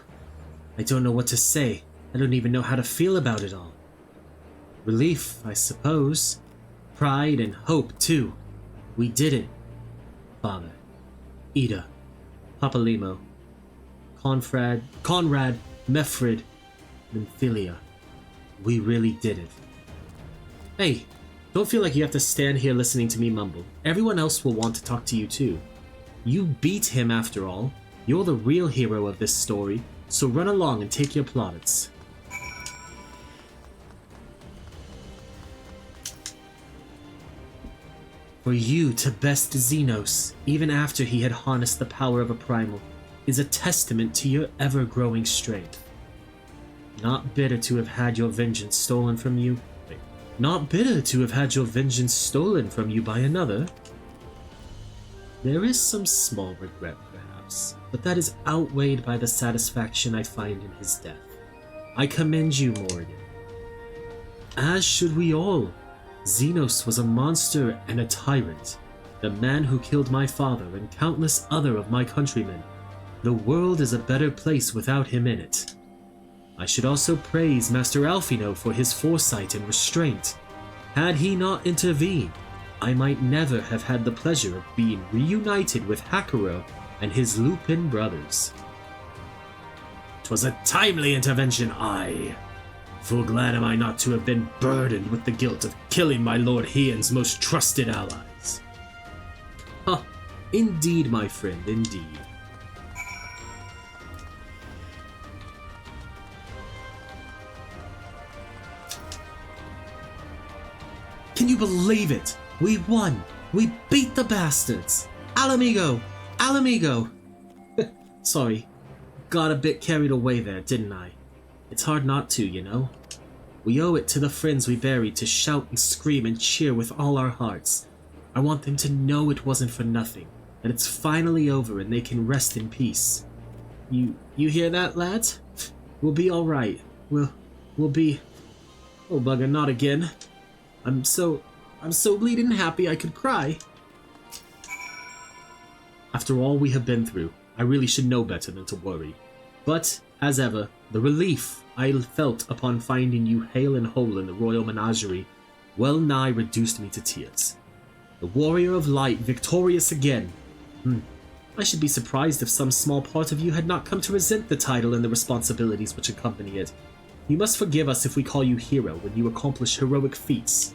I don't know what to say. I don't even know how to feel about it all. Relief, I suppose. Pride and hope, too. We did it. Father, Ida, Papalimo, Conrad, Mefrid, Nymphilia. We really did it. Hey, don't feel like you have to stand here listening to me mumble. Everyone else will want to talk to you too. You beat him after all. You're the real hero of this story, so run along and take your plaudits. For you to best Xenos, even after he had harnessed the power of a primal, is a testament to your ever-growing strength. Not bitter to have had your vengeance stolen from you. Not bitter to have had your vengeance stolen from you by another. There is some small regret, perhaps, but that is outweighed by the satisfaction I find in his death. I commend you, Morrighan. As should we all. Xenos was a monster and a tyrant, the man who killed my father and countless other of my countrymen. The world is a better place without him in it. I should also praise Master Alphino for his foresight and restraint. Had he not intervened, I might never have had the pleasure of being reunited with Hakuro and his Lupin brothers. 'Twas a timely intervention, aye. Full glad am I not to have been burdened with the guilt of killing my Lord Hien's most trusted allies. Ah, indeed, my friend, indeed. Can you believe it? We won! We beat the bastards! Ala Mhigo! Ala Mhigo! Sorry, got a bit carried away there, didn't I? It's hard not to, you know. We owe it to the friends we buried to shout and scream and cheer with all our hearts. I want them to know it wasn't for nothing, that it's finally over and they can rest in peace. You hear that, lads? We'll be all right. We'll be... Oh, bugger, not again. I'm so bleeding happy I could cry. After all we have been through, I really should know better than to worry. But, as ever, the relief I felt upon finding you hale and whole in the royal menagerie well nigh reduced me to tears. The warrior of light victorious again. I should be surprised if some small part of you had not come to resent the title and the responsibilities which accompany it. You must forgive us if we call you hero when you accomplish heroic feats.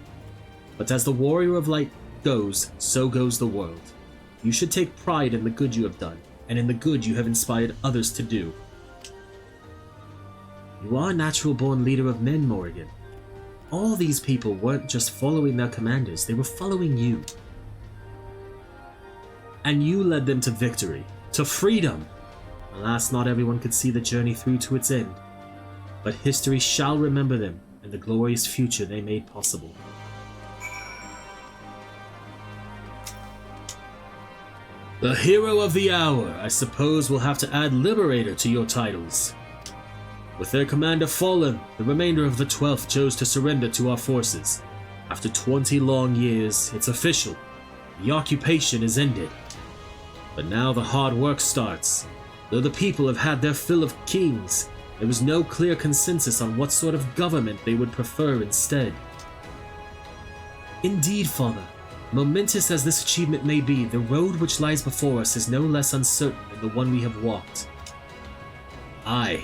But as the warrior of light goes, so goes the world. You should take pride in the good you have done, and in the good you have inspired others to do. You are a natural-born leader of men, Morrighan. All these people weren't just following their commanders, they were following you. And you led them to victory, to freedom. Alas, not everyone could see the journey through to its end. But history shall remember them and the glorious future they made possible. The hero of the hour, I suppose we'll have to add Liberator to your titles. With their commander fallen, the remainder of the 12th chose to surrender to our forces. After 20 long years, it's official. The occupation is ended. But now the hard work starts. Though the people have had their fill of kings, there was no clear consensus on what sort of government they would prefer instead. Indeed, Father, momentous as this achievement may be, the road which lies before us is no less uncertain than the one we have walked. Aye.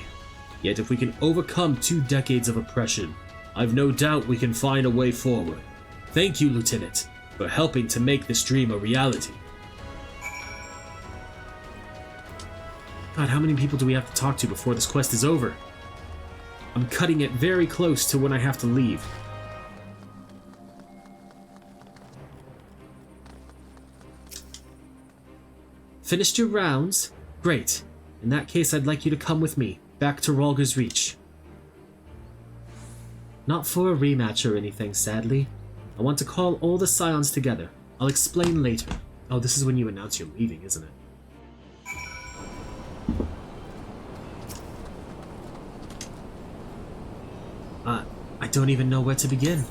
Yet if we can overcome 2 decades of oppression, I've no doubt we can find a way forward. Thank you, Lieutenant, for helping to make this dream a reality. God, how many people do we have to talk to before this quest is over? I'm cutting it very close to when I have to leave. Finished your rounds? Great. In that case, I'd like you to come with me. Back to Rhalgr's Reach. Not for a rematch or anything, sadly. I want to call all the Scions together. I'll explain later. Oh, this is when you announce you're leaving, isn't it? I don't even know where to begin.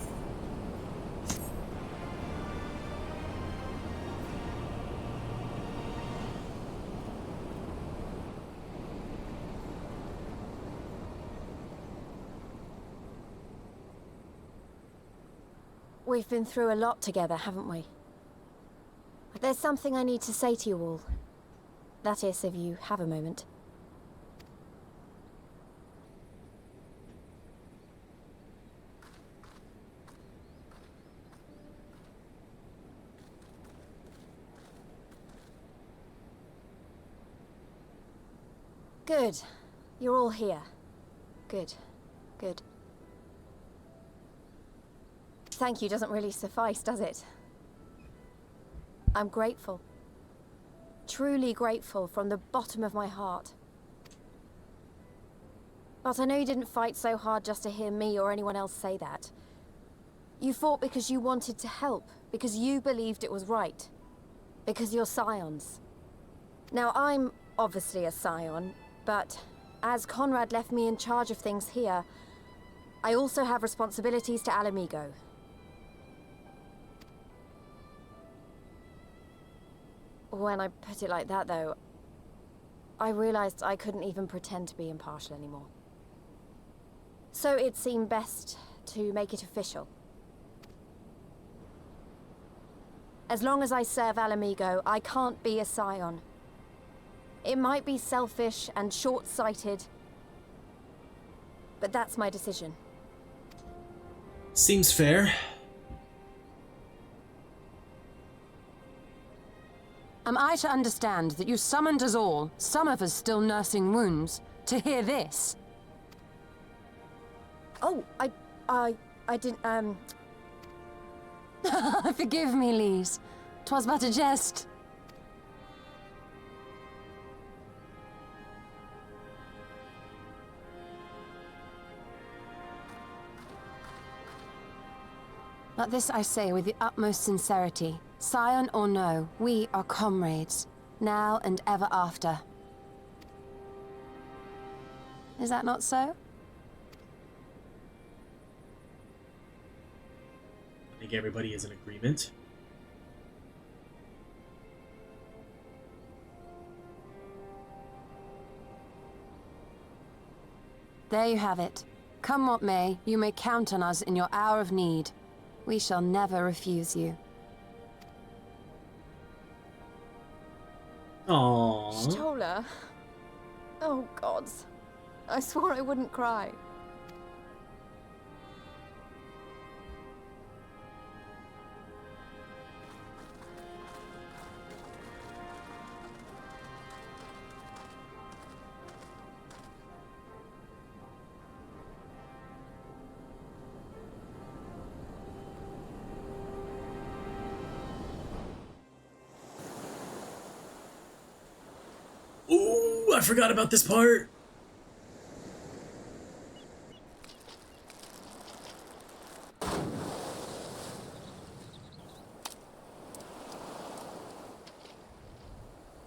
We've been through a lot together, haven't we? There's something I need to say to you all. That is, if you have a moment. Good. You're all here. Good. Good. Thank you doesn't really suffice, does it? I'm grateful. Truly grateful from the bottom of my heart. But I know you didn't fight so hard just to hear me or anyone else say that. You fought because you wanted to help, because you believed it was right. Because you're scions. Now, I'm obviously a scion, but as Conrad left me in charge of things here, I also have responsibilities to Ala Mhigo. When I put it like that, though, I realized I couldn't even pretend to be impartial anymore. So it seemed best to make it official. As long as I serve Ala Mhigo, I can't be a scion. It might be selfish and short-sighted, but that's my decision. Seems fair. Am I to understand that you summoned us all, some of us still nursing wounds, to hear this? Oh, I didn't, Forgive me, Lise. 'Twas but a jest. But this I say with the utmost sincerity. Scion or no, we are comrades, now and ever after. Is that not so? I think everybody is in agreement. There you have it. Come what may, you may count on us in your hour of need. We shall never refuse you. Aww. Stola. Oh, gods. I swore I wouldn't cry. Ooh, I forgot about this part.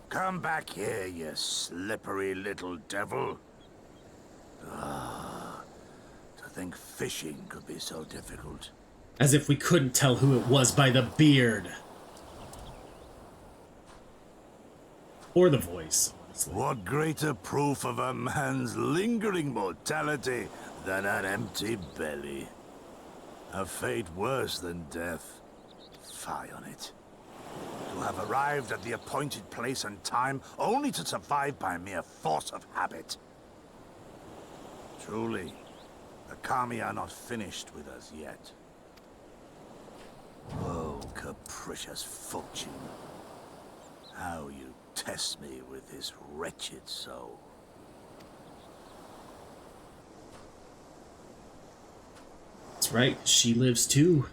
Come back here, you slippery little devil. To think fishing could be so difficult. As if we couldn't tell who it was by the beard. Or the voice, honestly. What greater proof of a man's lingering mortality than an empty belly? A fate worse than death. Fie on it. To have arrived at the appointed place and time only to survive by mere force of habit. Truly, the Kami are not finished with us yet. Oh, capricious fortune. How you test me with this wretched soul. That's right, she lives too.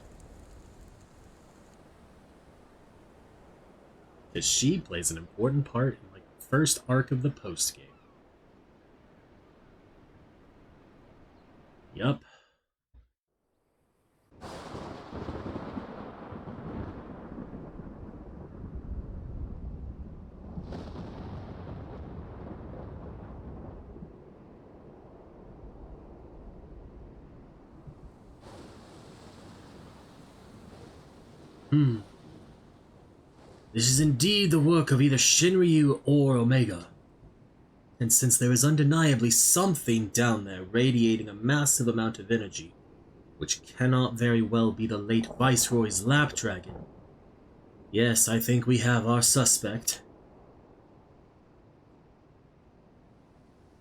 Because she plays an important part in like the first arc of the post game. Yup. This is indeed the work of either Shinryu or Omega. And since there is undeniably something down there radiating a massive amount of energy, which cannot very well be the late Viceroy's Lapdragon, yes, I think we have our suspect.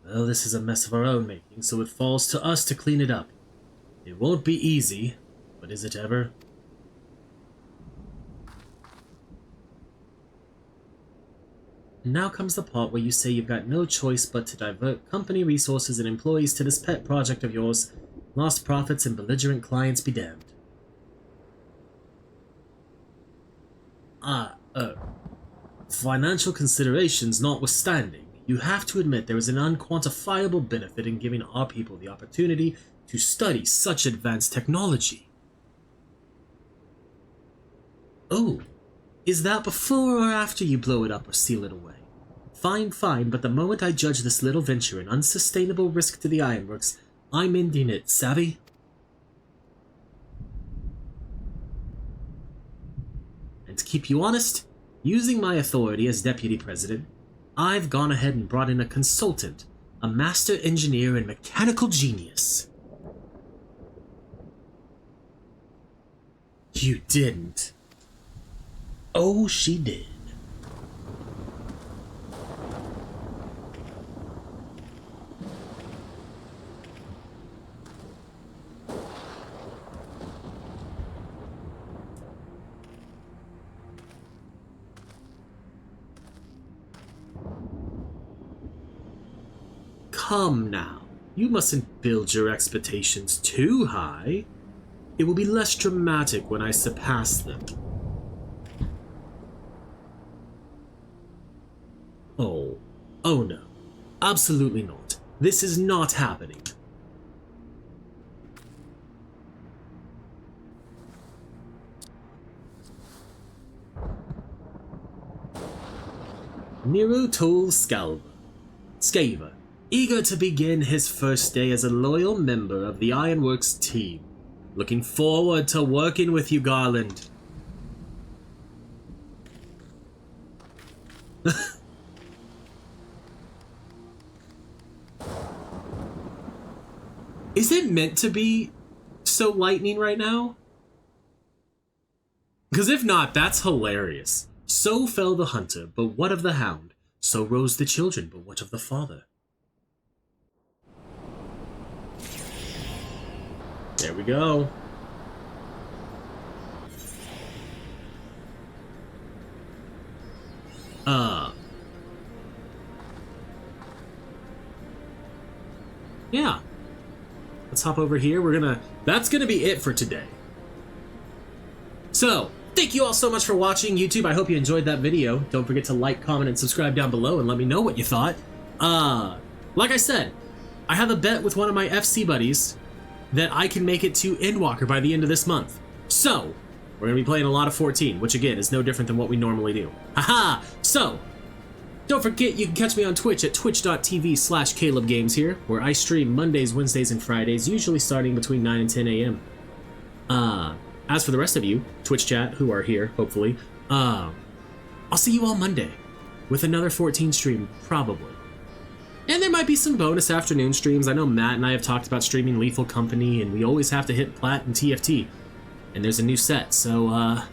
Well, this is a mess of our own making, so it falls to us to clean it up. It won't be easy, but is it ever? And now comes the part where you say you've got no choice but to divert company resources and employees to this pet project of yours. Lost profits and belligerent clients be damned. Financial considerations notwithstanding, you have to admit there is an unquantifiable benefit in giving our people the opportunity to study such advanced technology. Oh, is that before or after you blow it up or seal it away? Fine, fine, but the moment I judge this little venture an unsustainable risk to the ironworks, I'm ending it, savvy? And to keep you honest, using my authority as deputy president, I've gone ahead and brought in a consultant, a master engineer and mechanical genius. You didn't. Oh, she did. Come now, you mustn't build your expectations too high. It will be less dramatic when I surpass them. Oh no, absolutely not. This is not happening. Nero Tol Scaver, eager to begin his first day as a loyal member of the Ironworks team. Looking forward to working with you, Garland. Is it meant to be so lightning right now? Because if not, that's hilarious. So fell the hunter, but what of the hound? So rose the children, but what of the father? There we go. Yeah. Let's hop over here. That's gonna be it for today. So, thank you all so much for watching, YouTube. I hope you enjoyed that video. Don't forget to like, comment, and subscribe down below and let me know what you thought. Like I said, I have a bet with one of my FC buddies that I can make it to Endwalker by the end of this month. So, we're gonna be playing a lot of 14, which again is no different than what we normally do. Haha! So, don't forget you can catch me on Twitch at twitch.tv/CalebGames here, where I stream Mondays, Wednesdays, and Fridays, usually starting between 9 and 10 a.m. As for the rest of you, Twitch chat, who are here, hopefully, I'll see you all Monday with another 14 stream, probably. And there might be some bonus afternoon streams. I know Matt and I have talked about streaming Lethal Company, and we always have to hit Plat and TFT. And there's a new set, so,